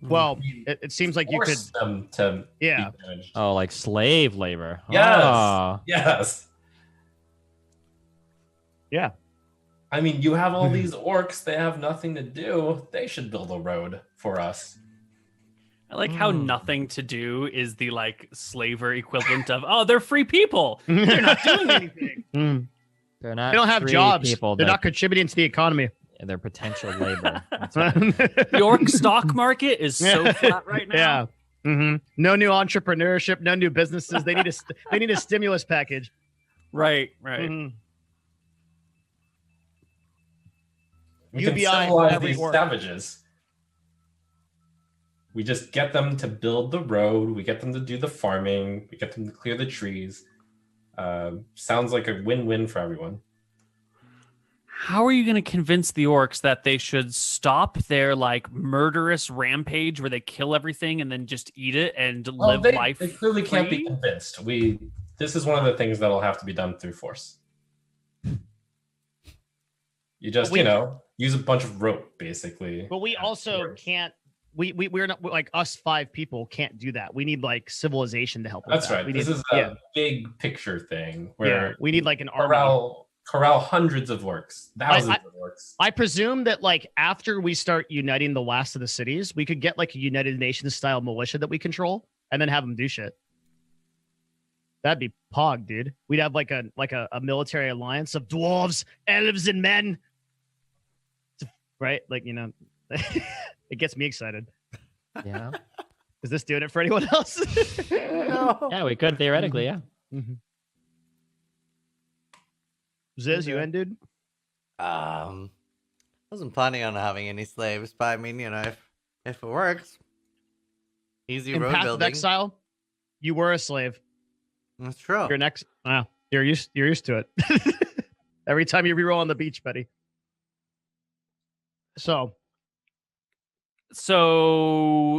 [SPEAKER 3] well, it seems like you could.
[SPEAKER 2] Force them to
[SPEAKER 3] Yeah.
[SPEAKER 2] be managed.
[SPEAKER 4] Oh, like slave labor.
[SPEAKER 2] Yes.
[SPEAKER 4] Oh.
[SPEAKER 2] Yes.
[SPEAKER 3] Yeah.
[SPEAKER 2] I mean, you have all these orcs, they have nothing to do. They should build a road for us.
[SPEAKER 1] I like how nothing to do is the like slaver equivalent of, oh, they're free people. They're not doing anything.
[SPEAKER 3] Mm.
[SPEAKER 4] They're not
[SPEAKER 3] They don't have
[SPEAKER 4] free
[SPEAKER 3] jobs.
[SPEAKER 4] people.
[SPEAKER 3] They're not contributing to the economy.
[SPEAKER 4] They're potential labor. That's what
[SPEAKER 1] The orc stock market is so flat right now.
[SPEAKER 3] Yeah. No new entrepreneurship, no new businesses. They need a stimulus package.
[SPEAKER 1] Right.
[SPEAKER 3] Mhm.
[SPEAKER 2] We can
[SPEAKER 3] UBI
[SPEAKER 2] civilize
[SPEAKER 3] every
[SPEAKER 2] these
[SPEAKER 3] orc.
[SPEAKER 2] savages. We just get them to build the road. We get them to do the farming. We get them to clear the trees. Sounds like a win-win for everyone.
[SPEAKER 1] How are you going to convince the orcs that they should stop their like murderous rampage where they kill everything and then just eat it and live life?
[SPEAKER 2] They clearly can't be
[SPEAKER 1] free?
[SPEAKER 2] convinced. This is one of the things that'll have to be done through force. You just, use a bunch of rope, basically.
[SPEAKER 3] But we also can't. We're not like us 5 people can't do that. We need like civilization to help us.
[SPEAKER 2] That's right. This is a big picture thing where
[SPEAKER 3] we need like an army.
[SPEAKER 2] Corral hundreds of orcs, thousands of orcs.
[SPEAKER 3] I presume that like after we start uniting the last of the cities, we could get like a United Nations style militia that we control and then have them do shit. That'd be pog, dude. We'd have like a military alliance of dwarves, elves, and men. Right? Like, it gets me excited.
[SPEAKER 4] Yeah.
[SPEAKER 3] Is this doing it for anyone else?
[SPEAKER 5] No.
[SPEAKER 4] Yeah, we could theoretically. Yeah.
[SPEAKER 3] Mm-hmm. Ziz, you in, dude?
[SPEAKER 5] Wasn't planning on having any slaves, but I mean, if it works, easy
[SPEAKER 3] In
[SPEAKER 5] road
[SPEAKER 3] Path of
[SPEAKER 5] building.
[SPEAKER 3] Exile, you were a slave.
[SPEAKER 5] That's true.
[SPEAKER 3] You're next. Wow, you're used to it. Every time you reroll on the beach, buddy. So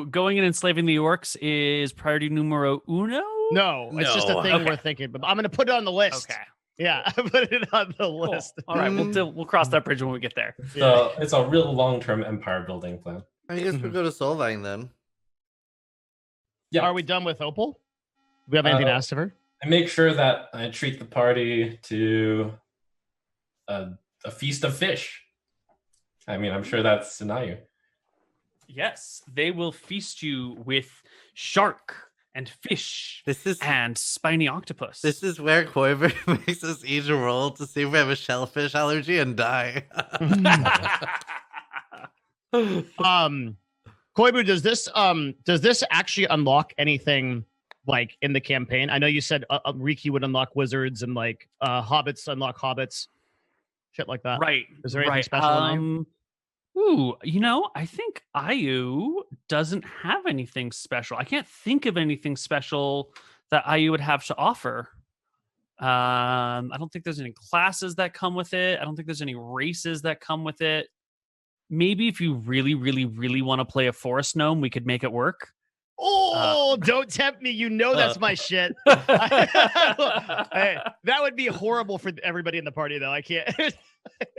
[SPEAKER 1] going in and enslaving the orcs is priority numero uno?
[SPEAKER 3] no, it's just a thing
[SPEAKER 1] Okay.
[SPEAKER 3] we're thinking. But I'm going to put it on the list.
[SPEAKER 1] Okay.
[SPEAKER 3] Yeah, I put it on the
[SPEAKER 1] Cool.
[SPEAKER 3] list.
[SPEAKER 1] All right, we'll cross that bridge when we get there.
[SPEAKER 2] So it's a real long-term empire building plan.
[SPEAKER 5] I guess we go to Solvang then.
[SPEAKER 2] Yeah.
[SPEAKER 3] Are we done with Opal? Do we have anything to ask of her?
[SPEAKER 2] I make sure that I treat the party to a feast of fish. I mean, I'm sure that's Sinayu.
[SPEAKER 1] Yes, they will feast you with shark and fish and spiny octopus.
[SPEAKER 5] This is where Koibu makes us each roll to see if we have a shellfish allergy and die.
[SPEAKER 3] Koibu, does this actually unlock anything like in the campaign? I know you said Riki would unlock wizards and like hobbits unlock hobbits, shit like that.
[SPEAKER 1] Right.
[SPEAKER 3] Is there anything special in
[SPEAKER 1] I think Ayu doesn't have anything special. I can't think of anything special that Ayu would have to offer. I don't think there's any classes that come with it. I don't think there's any races that come with it. Maybe if you really, really, really want to play a forest gnome, we could make it work.
[SPEAKER 3] Oh, don't tempt me. You know that's my shit. Hey, that would be horrible for everybody in the party, though. I can't.
[SPEAKER 1] You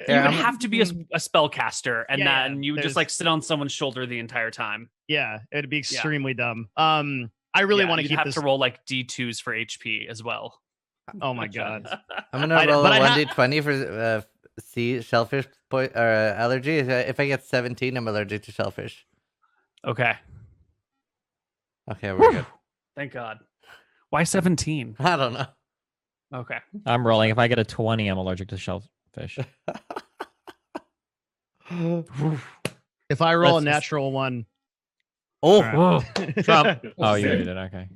[SPEAKER 1] would have to be a spellcaster, and
[SPEAKER 3] Yeah,
[SPEAKER 1] then you would just like sit on someone's shoulder the entire time.
[SPEAKER 3] Yeah, it'd be extremely dumb. I really want to keep
[SPEAKER 1] have
[SPEAKER 3] this.
[SPEAKER 1] to roll like D2s for HP as well.
[SPEAKER 3] Oh my god!
[SPEAKER 5] I'm gonna roll a 1d20 for sea shellfish allergy. If I get 17, I'm allergic to shellfish.
[SPEAKER 1] Okay.
[SPEAKER 5] Okay, we're good.
[SPEAKER 1] Thank God. Why 17?
[SPEAKER 5] I don't know.
[SPEAKER 1] Okay.
[SPEAKER 4] I'm rolling. If I get a 20, I'm allergic to shellfish.
[SPEAKER 3] If I roll a natural one.
[SPEAKER 5] Oh,
[SPEAKER 3] right.
[SPEAKER 1] Trump.
[SPEAKER 4] Oh, you already did. Okay.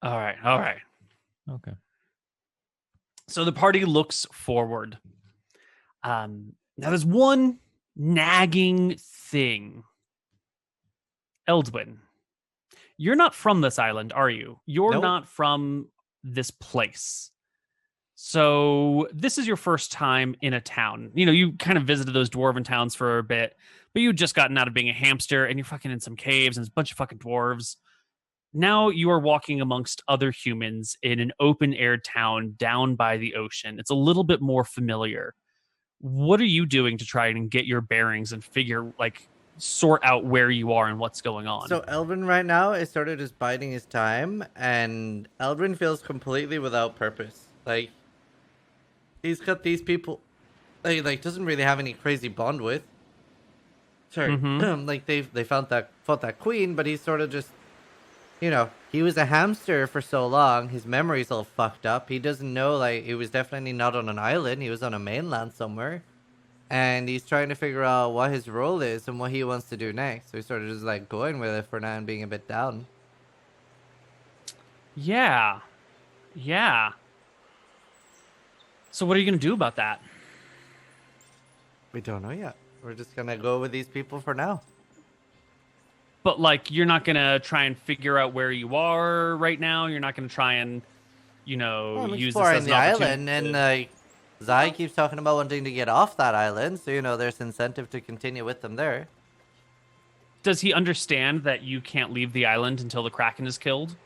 [SPEAKER 1] All right.
[SPEAKER 4] Okay.
[SPEAKER 1] So the party looks forward. Now there's one nagging thing. Eldwin, you're not from this island, are you? You're
[SPEAKER 5] Nope.
[SPEAKER 1] not from this place. So this is your first time in a town. You kind of visited those dwarven towns for a bit, but you'd just gotten out of being a hamster and you're fucking in some caves and there's a bunch of fucking dwarves. Now you are walking amongst other humans in an open-air town down by the ocean. It's a little bit more familiar. What are you doing to try and get your bearings and sort out where you are and what's going on?
[SPEAKER 5] So Eldrin right now is sort of just biding his time, and Eldrin feels completely without purpose. Like, he's got these people, like doesn't really have any crazy bond with. Sorry, like they fought that queen, but he's sort of just, he was a hamster for so long. His memory's all fucked up. He doesn't know, like, he was definitely not on an island. He was on a mainland somewhere. And he's trying to figure out what his role is and what he wants to do next. So he's sort of just like going with it for now and being a bit down.
[SPEAKER 1] Yeah. Yeah. So what are you going to do about that?
[SPEAKER 5] We don't know yet. We're just gonna go with these people for now.
[SPEAKER 1] But like, you're not going to try and figure out where you are right now. You're not going to try and,
[SPEAKER 5] I'm
[SPEAKER 1] use this
[SPEAKER 5] exploring
[SPEAKER 1] as an
[SPEAKER 5] the
[SPEAKER 1] opportunity
[SPEAKER 5] island, and
[SPEAKER 1] to-
[SPEAKER 5] Zai keeps talking about wanting to get off that island, so there's incentive to continue with them there.
[SPEAKER 1] Does he understand that you can't leave the island until the Kraken is killed?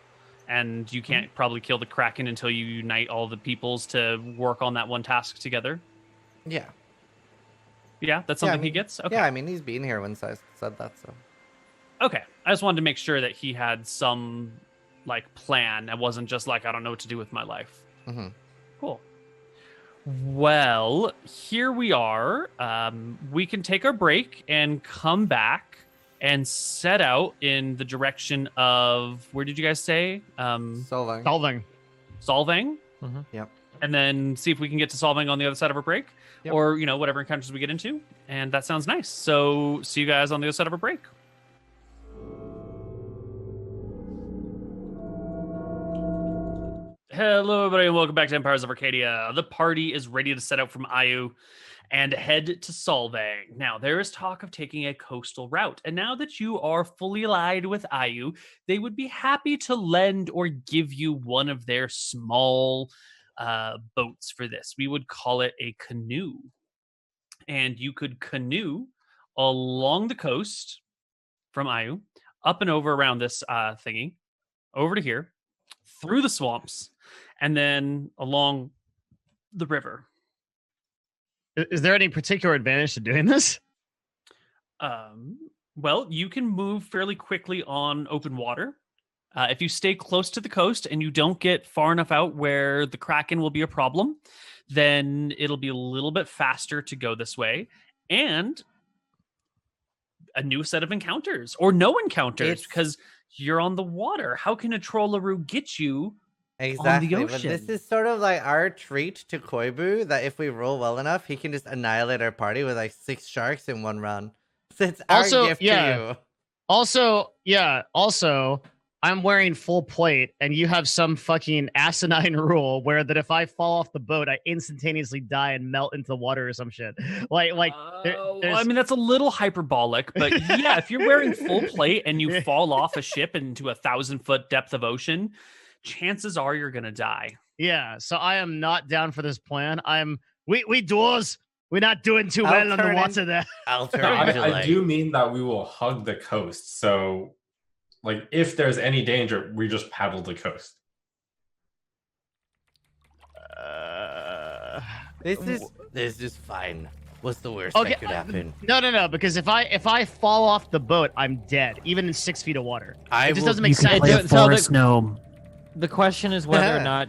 [SPEAKER 1] And you can't probably kill the Kraken until you unite all the peoples to work on that one task together?
[SPEAKER 5] Yeah.
[SPEAKER 1] Yeah, that's something he gets? Okay.
[SPEAKER 5] Yeah, I mean, he's been here when I said that, so.
[SPEAKER 1] Okay. I just wanted to make sure that he had some, plan. It wasn't just I don't know what to do with my life.
[SPEAKER 5] Mm-hmm.
[SPEAKER 1] Cool. Well, here we are. We can take our break and come back and set out in the direction of, where did you guys say?
[SPEAKER 5] Solvang.
[SPEAKER 1] Solvang?
[SPEAKER 4] Mm-hmm.
[SPEAKER 5] Yep.
[SPEAKER 1] And then see if we can get to Solvang on the other side of our break.
[SPEAKER 3] Yep.
[SPEAKER 1] Or, whatever encounters we get into. And that sounds nice. So see you guys on the other side of our break. Hello, everybody, and welcome back to Empires of Arcadia. The party is ready to set out from Ayu and head to Solvang. Now, there is talk of taking a coastal route, and now that you are fully allied with Ayu, they would be happy to lend or give you one of their small boats for this. We would call it a canoe. And you could canoe along the coast from Ayu, up and over around this thingy, over to here, through the swamps, and then along the river.
[SPEAKER 3] Is there any particular advantage to doing this?
[SPEAKER 1] Well, you can move fairly quickly on open water. If you stay close to the coast and you don't get far enough out where the Kraken will be a problem, then it'll be a little bit faster to go this way. And a new set of encounters, or no encounters, because you're on the water. How can a Trollaroo get you
[SPEAKER 5] Exactly,
[SPEAKER 1] on the
[SPEAKER 5] but
[SPEAKER 1] ocean?
[SPEAKER 5] this is sort of like our treat to Koibu, that if we roll well enough, he can just annihilate our party with 6 sharks in one run. So it's our gift to you.
[SPEAKER 3] Also, I'm wearing full plate, and you have some fucking asinine rule where that if I fall off the boat, I instantaneously die and melt into the water or some shit.
[SPEAKER 1] I mean, that's a little hyperbolic, but yeah, if you're wearing full plate and you fall off a ship into 1,000-foot depth of ocean, chances are you're gonna die.
[SPEAKER 3] Yeah, so I am not down for this plan. We doors. We're not doing too well on the water there.
[SPEAKER 5] I'll turn
[SPEAKER 2] I do mean that we will hug the coast. So, if there's any danger, we just paddle the coast.
[SPEAKER 5] This is fine. What's the worst
[SPEAKER 3] Okay,
[SPEAKER 5] that could happen?
[SPEAKER 3] No, because if I fall off the boat, I'm dead, even in 6 feet of water. It just doesn't make
[SPEAKER 4] You can
[SPEAKER 3] sense.
[SPEAKER 4] play a
[SPEAKER 3] So the-
[SPEAKER 4] forest
[SPEAKER 1] gnome.
[SPEAKER 4] The question is whether or not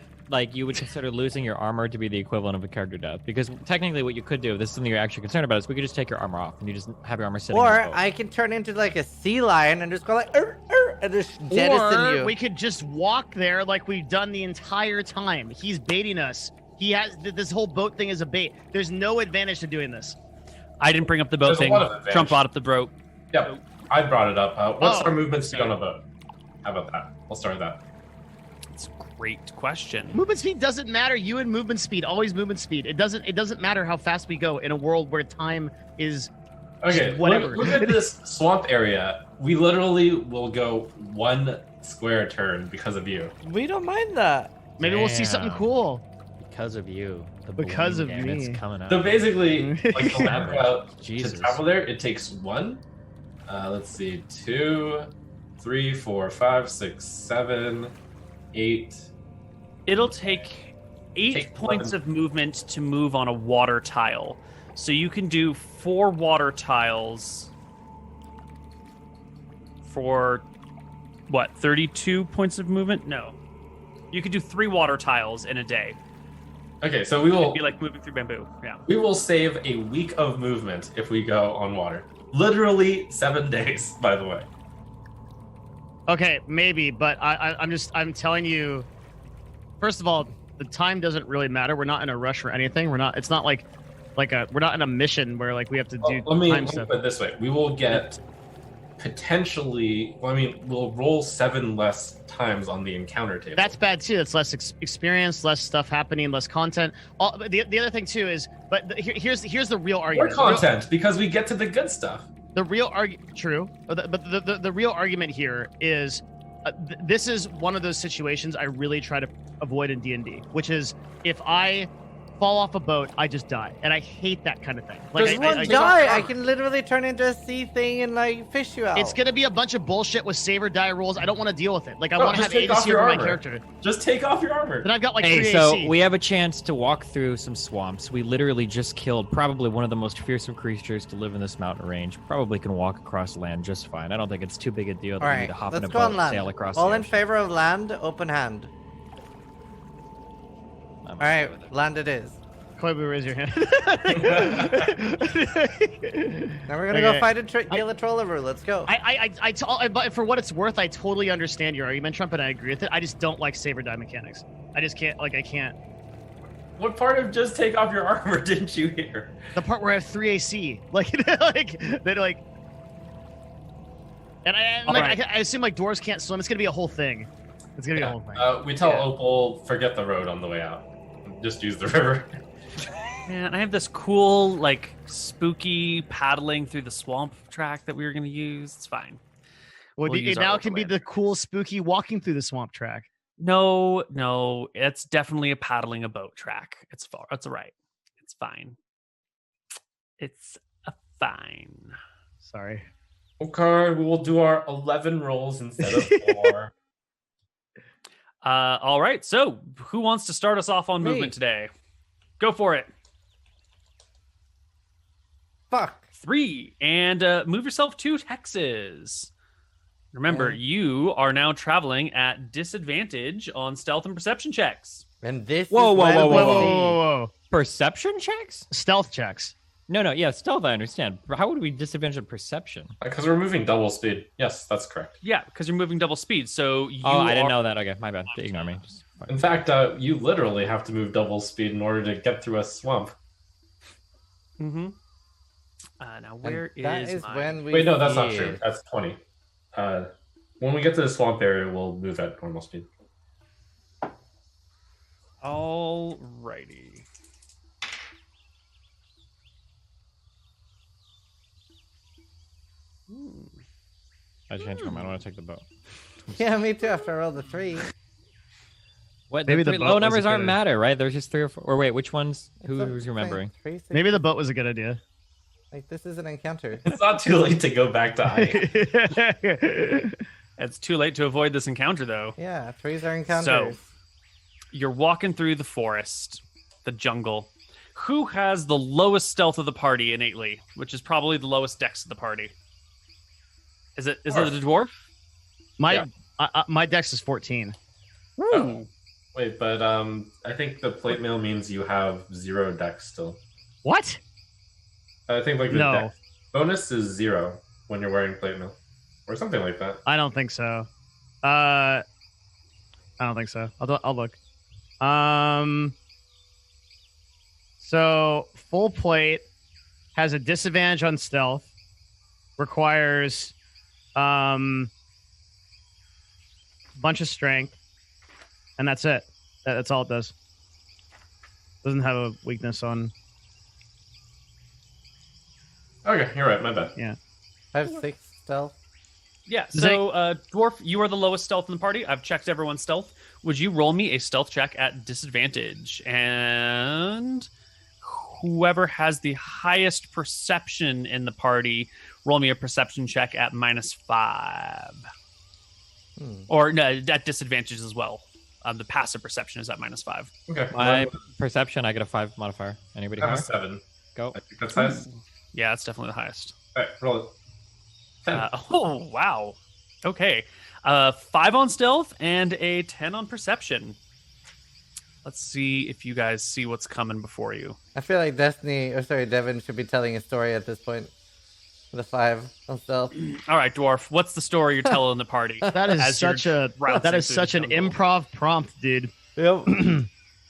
[SPEAKER 4] you would consider losing your armor to be the equivalent of a character death. Because technically what you could do, if this is something you're actually concerned about, is we could just take your armor off and you just have your armor sitting in the
[SPEAKER 5] Or
[SPEAKER 4] boat.
[SPEAKER 5] I can turn into a sea lion and just go and just jettison
[SPEAKER 3] Or
[SPEAKER 5] you.
[SPEAKER 3] we could just walk there like we've done the entire time. He's baiting us. He has this whole boat thing is a bait. There's no advantage to doing this.
[SPEAKER 1] I didn't bring up the boat
[SPEAKER 2] There's a
[SPEAKER 1] thing.
[SPEAKER 2] lot of advantage.
[SPEAKER 1] Trump brought up the boat.
[SPEAKER 2] Yep, I brought it up. What's
[SPEAKER 3] Oh,
[SPEAKER 2] our movement speed on a boat? How about that? We'll start with that.
[SPEAKER 1] It's a great question.
[SPEAKER 3] Movement speed doesn't matter. You and movement speed, always movement speed. It doesn't matter how fast we go in a world where time is
[SPEAKER 2] Okay,
[SPEAKER 3] whatever.
[SPEAKER 2] Look at this swamp area. We literally will go 1 square turn because of you.
[SPEAKER 5] We don't mind that.
[SPEAKER 3] Maybe we'll see something
[SPEAKER 4] Damn.
[SPEAKER 3] cool.
[SPEAKER 4] Because of you. The
[SPEAKER 3] Because
[SPEAKER 4] balloon
[SPEAKER 3] of
[SPEAKER 4] game,
[SPEAKER 3] me.
[SPEAKER 4] It's coming up.
[SPEAKER 2] So basically, the land route to
[SPEAKER 4] Jesus.
[SPEAKER 2] travel there, it takes 1. Let's see, 2, 3, 4, 5, 6, 7, 8.
[SPEAKER 1] It'll take 8 points of movement to move on a water tile. So you can do 4 water tiles for, 32 points of movement? No. You could do 3 water tiles in a day.
[SPEAKER 2] Okay, so we will
[SPEAKER 1] It'd be like moving through bamboo. Yeah.
[SPEAKER 2] we will save a week of movement if we go on water. Literally 7 days, by the way.
[SPEAKER 3] Okay, maybe, but I'm telling you. First of all, the time doesn't really matter. We're not in a rush or anything. It's not like we're not in a mission where we have to do
[SPEAKER 2] Let me
[SPEAKER 3] time stuff.
[SPEAKER 2] put it this way: we will get potentially, well, I mean, we'll roll 7 less times on the encounter table.
[SPEAKER 3] That's bad too. That's less experience, less stuff happening, less content. The other thing too is, but here's the real
[SPEAKER 2] more
[SPEAKER 3] argument.
[SPEAKER 2] content because we get to the good stuff.
[SPEAKER 3] The real true, but the real argument here is, this is one of those situations I really try to avoid in D&D, which is if I fall off a boat, I just die, and I hate that kind of thing. Like,
[SPEAKER 5] Just one die. I can literally turn into a sea thing and like fish you out.
[SPEAKER 3] It's gonna be a bunch of bullshit with save or die rolls. I don't want to deal with it. Like, I
[SPEAKER 2] No,
[SPEAKER 3] want to
[SPEAKER 2] just
[SPEAKER 3] have
[SPEAKER 2] take off
[SPEAKER 3] agency
[SPEAKER 2] your
[SPEAKER 3] over my
[SPEAKER 2] armor.
[SPEAKER 3] character.
[SPEAKER 2] Just take off your armor.
[SPEAKER 3] Then I've got like
[SPEAKER 4] Hey,
[SPEAKER 3] 3
[SPEAKER 4] so
[SPEAKER 3] AC.
[SPEAKER 4] we have a chance to walk through some swamps. We literally just killed probably one of the most fearsome creatures to live in this mountain range. Probably can walk across land just fine. I don't think it's too big a deal that
[SPEAKER 5] All
[SPEAKER 4] we need
[SPEAKER 5] right,
[SPEAKER 4] to hop in
[SPEAKER 5] let's
[SPEAKER 4] a
[SPEAKER 5] go on
[SPEAKER 4] boat,
[SPEAKER 5] land.
[SPEAKER 4] sail across
[SPEAKER 5] All
[SPEAKER 4] the
[SPEAKER 5] in
[SPEAKER 4] ocean.
[SPEAKER 5] favor of land, open hand.
[SPEAKER 4] I'm
[SPEAKER 5] All
[SPEAKER 4] okay
[SPEAKER 5] right,
[SPEAKER 4] with it.
[SPEAKER 5] land it is.
[SPEAKER 3] Koibu, raise your hand.
[SPEAKER 5] Now we're gonna go
[SPEAKER 3] Okay.
[SPEAKER 5] fight a kill a troller. Let's go.
[SPEAKER 3] But for what it's worth, I totally understand your argument, Trump, and I agree with it. I just don't like save or die mechanics. I just can't. Like, I can't.
[SPEAKER 2] What part of just take off your armor didn't you hear?
[SPEAKER 3] The part where I have 3 AC, like, they're like, and I assume like dwarves can't swim. It's gonna be a whole thing. It's gonna be a whole thing.
[SPEAKER 2] We tell
[SPEAKER 3] Yeah.
[SPEAKER 2] Opal, forget the road on the way out. Just use the river.
[SPEAKER 1] Man, I have this cool, like, spooky paddling through the swamp track that we were going to use. It's fine.
[SPEAKER 3] Well,
[SPEAKER 1] we'll use our
[SPEAKER 3] now it can be
[SPEAKER 1] overland.
[SPEAKER 3] the cool, spooky walking through the swamp track.
[SPEAKER 1] No, it's definitely a paddling a boat track. It's far. It's all right. It's fine. It's a fine.
[SPEAKER 3] Sorry.
[SPEAKER 2] Okay, we will do our 11 rolls instead of 4.
[SPEAKER 1] All right. So, who wants to start us off on
[SPEAKER 5] Me.
[SPEAKER 1] movement today? Go for it.
[SPEAKER 5] Fuck.
[SPEAKER 1] 3, and move yourself 2 hexes. Remember,
[SPEAKER 5] Okay.
[SPEAKER 1] you are now traveling at disadvantage on stealth and perception checks.
[SPEAKER 5] And this
[SPEAKER 4] Whoa,
[SPEAKER 5] is
[SPEAKER 4] whoa,
[SPEAKER 5] when
[SPEAKER 4] whoa,
[SPEAKER 5] we
[SPEAKER 4] whoa,
[SPEAKER 3] Whoa, whoa,
[SPEAKER 5] see-
[SPEAKER 3] whoa, whoa!
[SPEAKER 4] Perception checks?
[SPEAKER 3] Stealth checks.
[SPEAKER 4] No, yeah, stealth I understand. But how would we disadvantage on perception?
[SPEAKER 2] Because we're moving double speed. Yes, that's correct.
[SPEAKER 1] Yeah, because you're moving double speed. So you
[SPEAKER 4] Oh, I didn't
[SPEAKER 1] are-
[SPEAKER 4] know that. Okay, my bad. Ignore me.
[SPEAKER 2] In fact, you literally have to move double speed in order to get through a swamp.
[SPEAKER 1] Mm-hmm. Now,
[SPEAKER 5] and
[SPEAKER 1] where
[SPEAKER 5] that
[SPEAKER 1] is
[SPEAKER 5] is
[SPEAKER 1] my...
[SPEAKER 5] when we
[SPEAKER 2] Wait, no, that's not
[SPEAKER 5] see
[SPEAKER 2] true.
[SPEAKER 5] it.
[SPEAKER 2] That's 20. When we get to the swamp area, we'll move at normal speed.
[SPEAKER 1] Alrighty.
[SPEAKER 4] I changed my mind. I want to take the boat.
[SPEAKER 5] Yeah, me too. After I rolled the 3.
[SPEAKER 4] What?
[SPEAKER 3] Maybe
[SPEAKER 4] the
[SPEAKER 3] the
[SPEAKER 4] three
[SPEAKER 3] boat
[SPEAKER 4] low
[SPEAKER 3] was a
[SPEAKER 4] numbers aren't
[SPEAKER 3] good-
[SPEAKER 4] matter, right? There's just 3 or 4. Or wait, which ones?
[SPEAKER 5] That's what
[SPEAKER 4] Who's
[SPEAKER 5] I'm
[SPEAKER 4] remembering?
[SPEAKER 5] saying, 3, 6.
[SPEAKER 3] Maybe the boat was a good idea.
[SPEAKER 5] Like this is an encounter.
[SPEAKER 2] It's not too late to go back to high.
[SPEAKER 1] It's too late to avoid this encounter, though.
[SPEAKER 5] Yeah, 3s are encounters.
[SPEAKER 1] You're walking through the forest, the jungle. Who has the lowest stealth of the party innately, which is probably the lowest dex of the party? Is it
[SPEAKER 2] Dwarf.
[SPEAKER 1] the dwarf?
[SPEAKER 3] My
[SPEAKER 2] Yeah.
[SPEAKER 3] my dex is 14.
[SPEAKER 2] Oh, wait, but I think the plate mail means you have 0 dex still.
[SPEAKER 3] What?
[SPEAKER 2] I think like the
[SPEAKER 3] No.
[SPEAKER 2] dex bonus is 0 when you're wearing plate mail, or something like that.
[SPEAKER 3] I don't think so. I don't think so. I'll look. So full plate has a disadvantage on stealth. Requires bunch of strength, and that's it. That's all it does. Doesn't have a weakness on.
[SPEAKER 2] Okay, you're right. My bad.
[SPEAKER 5] I have 6 stealth.
[SPEAKER 1] Yeah.
[SPEAKER 3] Does
[SPEAKER 1] So, dwarf, you are the lowest stealth in the party. I've checked everyone's stealth. Would you roll me a stealth check at disadvantage? And whoever has the highest perception in the party, roll me a perception check at -5. Or no, at disadvantage as well. The passive perception is at -5.
[SPEAKER 2] Okay.
[SPEAKER 4] My perception, I get a 5 modifier. Anybody
[SPEAKER 2] I have
[SPEAKER 4] higher?
[SPEAKER 2] a 7.
[SPEAKER 4] Go.
[SPEAKER 2] I think that's highest.
[SPEAKER 1] Yeah, that's definitely the highest.
[SPEAKER 2] All right, roll it. 10.
[SPEAKER 1] Oh, wow. Okay. 5 on stealth and a 10 on perception. Let's see if you guys see what's coming before you.
[SPEAKER 5] I feel like Devin should be telling a story at this point. With a 5 on stealth.
[SPEAKER 1] All right, dwarf. What's the story you're telling the party?
[SPEAKER 3] That is
[SPEAKER 1] As you're
[SPEAKER 3] such a
[SPEAKER 1] rousing
[SPEAKER 3] that is
[SPEAKER 1] through
[SPEAKER 3] such
[SPEAKER 1] the
[SPEAKER 3] an
[SPEAKER 1] jungle.
[SPEAKER 3] improv prompt, dude.
[SPEAKER 5] Yep.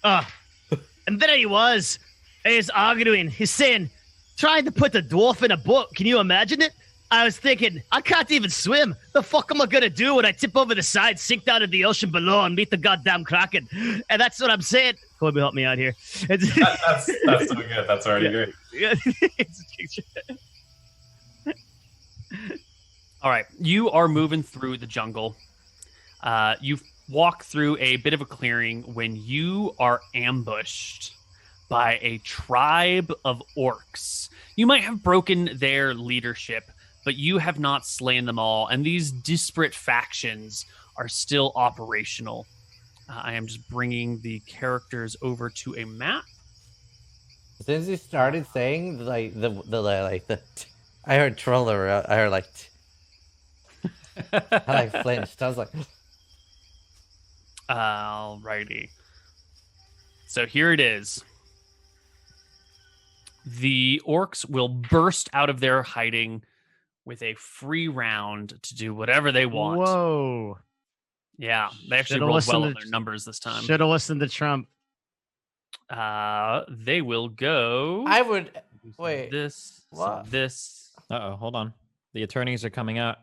[SPEAKER 6] And there he was. He's arguing. He's saying, trying to put the dwarf in a book. Can you imagine it? I was thinking, I can't even swim. The fuck am I gonna do when I tip over the side, sink down in the ocean below, and meet the goddamn Kraken? And that's what I'm saying. Koibu, help me out here.
[SPEAKER 2] That's so good. That's already great.
[SPEAKER 1] All right, you are moving through the jungle. You walk through a bit of a clearing when you are ambushed by a tribe of orcs. You might have broken their leadership, but you have not slain them all, and these disparate factions are still operational. I am just bringing the characters over to a map.
[SPEAKER 5] Since you started saying like the I heard troller. I heard like. I like flinched. I was like.
[SPEAKER 1] Alrighty. So here it is. The orcs will burst out of their hiding with a free round to do whatever they want.
[SPEAKER 3] Whoa.
[SPEAKER 1] Yeah, they actually
[SPEAKER 3] Should've
[SPEAKER 1] rolled
[SPEAKER 3] listened
[SPEAKER 1] well on
[SPEAKER 3] to-
[SPEAKER 1] their numbers this time.
[SPEAKER 3] Should have listened to Trump.
[SPEAKER 1] They will go.
[SPEAKER 5] I would wait.
[SPEAKER 1] This.
[SPEAKER 5] What?
[SPEAKER 1] This.
[SPEAKER 4] Uh-oh, hold on. The attorneys are coming out.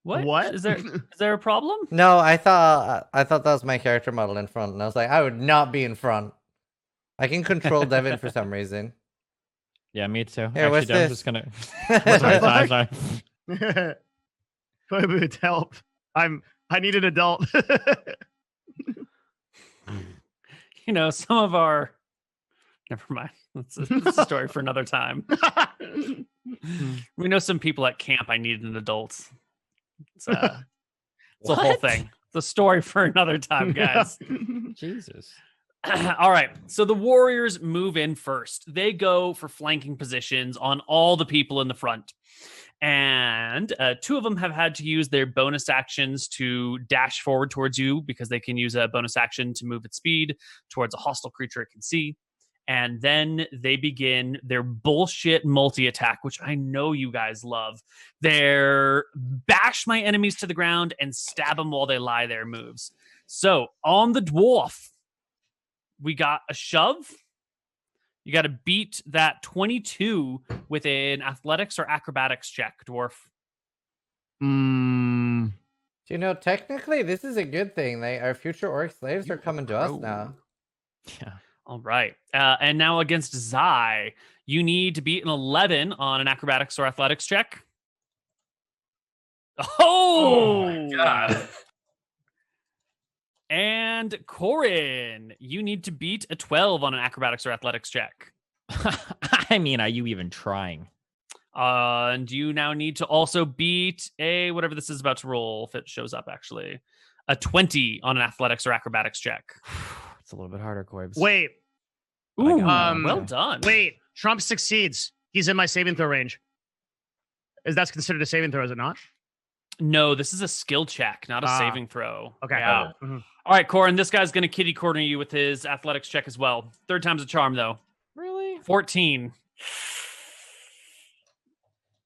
[SPEAKER 1] What?
[SPEAKER 3] What?
[SPEAKER 1] Is there a problem?
[SPEAKER 5] No, I thought that was my character model in front, and I was like, I would not be in front. I can control Devin for some reason.
[SPEAKER 4] Yeah, me too.
[SPEAKER 5] Here, what's
[SPEAKER 4] Dev's
[SPEAKER 5] this?
[SPEAKER 4] just gonna.
[SPEAKER 5] Sorry,
[SPEAKER 4] sorry.
[SPEAKER 3] Koibu, help. I need an adult.
[SPEAKER 1] You know, some of our. Never mind. That's a story for another time. We know some people at camp. I need an adult. It's a whole
[SPEAKER 4] What?
[SPEAKER 1] thing. It's a story for another time, guys.
[SPEAKER 4] Jesus.
[SPEAKER 1] All right. So the Warriors move in first. They go for flanking positions on all the people in the front. And two of them have had to use their bonus actions to dash forward towards you because they can use a bonus action to move at speed towards a hostile creature it can see. And then they begin their bullshit multi-attack, which I know you guys love. They're bash my enemies to the ground and stab them while they lie there moves. So on the dwarf, we got a shove. You got to beat that 22 with an athletics or acrobatics check, dwarf.
[SPEAKER 3] Mm,
[SPEAKER 5] Do you know, technically, this is a good thing. Our future orc slaves are coming to us now.
[SPEAKER 4] Yeah.
[SPEAKER 1] All right. And now against Zai, you need to beat an 11 on an acrobatics or athletics check. Oh,
[SPEAKER 2] my god.
[SPEAKER 1] And Corin, you need to beat a 12 on an acrobatics or athletics check.
[SPEAKER 4] I mean, are you even trying?
[SPEAKER 1] And you now need to also beat a whatever this is about to roll, if it shows up actually, a 20 on an athletics or acrobatics check.
[SPEAKER 4] It's a little bit harder, Coibs.
[SPEAKER 3] wait,
[SPEAKER 4] But I
[SPEAKER 1] Ooh,
[SPEAKER 4] got it.
[SPEAKER 1] well
[SPEAKER 4] Okay.
[SPEAKER 1] done.
[SPEAKER 3] wait. Trump succeeds. He's in my saving throw range. Is that considered a saving throw? Is it not?
[SPEAKER 1] No, this is a skill check, not a
[SPEAKER 3] Ah.
[SPEAKER 1] saving throw.
[SPEAKER 3] Okay.
[SPEAKER 1] Yeah.
[SPEAKER 3] Mhm.
[SPEAKER 1] All right, Corin, this guy's going to kitty corner you with his athletics check as well. Third time's a charm, though.
[SPEAKER 4] Really?
[SPEAKER 1] 14.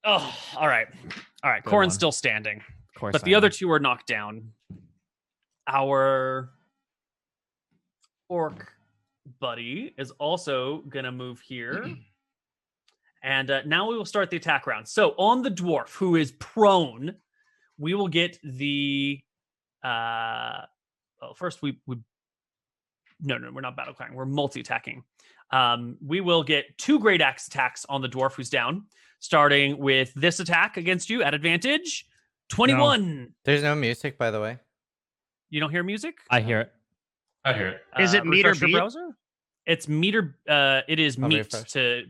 [SPEAKER 1] Oh, all right. All right,
[SPEAKER 4] Good
[SPEAKER 1] Corin's
[SPEAKER 4] one.
[SPEAKER 1] still standing,
[SPEAKER 4] Of course.
[SPEAKER 1] but
[SPEAKER 4] I
[SPEAKER 1] the other
[SPEAKER 4] am.
[SPEAKER 1] two are knocked down. Our orc buddy is also going to move here. And now we will start the attack round. So on the dwarf, who is prone, we will get the... well, first no, we're not battle crying. We're multi-attacking. We will get 2 great axe attacks on the dwarf who's down, starting with this attack against you at advantage. 21.
[SPEAKER 5] There's no music, by the way.
[SPEAKER 1] You don't hear music?
[SPEAKER 4] I hear it.
[SPEAKER 2] I hear it.
[SPEAKER 3] Is it meter
[SPEAKER 1] refresh your
[SPEAKER 3] beat?
[SPEAKER 1] browser? It's meter. It is
[SPEAKER 5] I'll
[SPEAKER 1] meet
[SPEAKER 5] refresh.
[SPEAKER 1] to.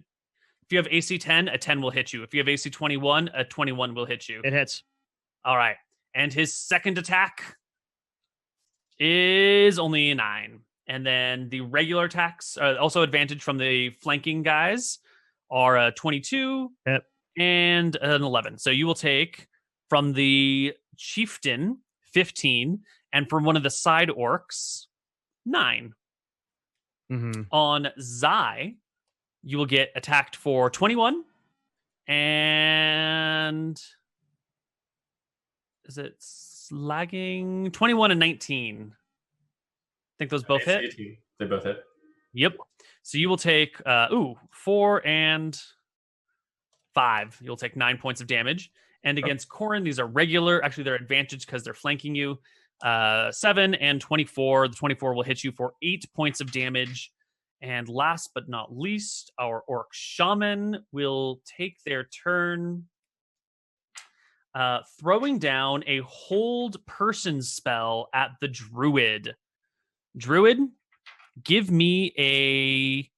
[SPEAKER 1] If you have AC 10, a 10 will hit you. If you have AC 21, a 21 will hit you.
[SPEAKER 3] It hits.
[SPEAKER 1] All right. And his second attack is only a 9. And then the regular attacks, also advantage from the flanking guys, are a 22
[SPEAKER 3] Yep.
[SPEAKER 1] and an 11. So you will take from the chieftain 15 and from one of the side orcs 9.
[SPEAKER 3] Mm-hmm.
[SPEAKER 1] On Zai, you will get attacked for 21 and is it lagging? 21 and 19. I think those both hit.
[SPEAKER 2] 18. They both hit.
[SPEAKER 1] Yep. So you will take 4 and 5. You'll take 9 points of damage. And against Corin, these are regular. Actually, they're advantaged because they're flanking you. 7 and 24. The 24 will hit you for 8 points of damage. And last but not least, our Orc Shaman will take their turn throwing down a hold person spell at the Druid. Druid, give me a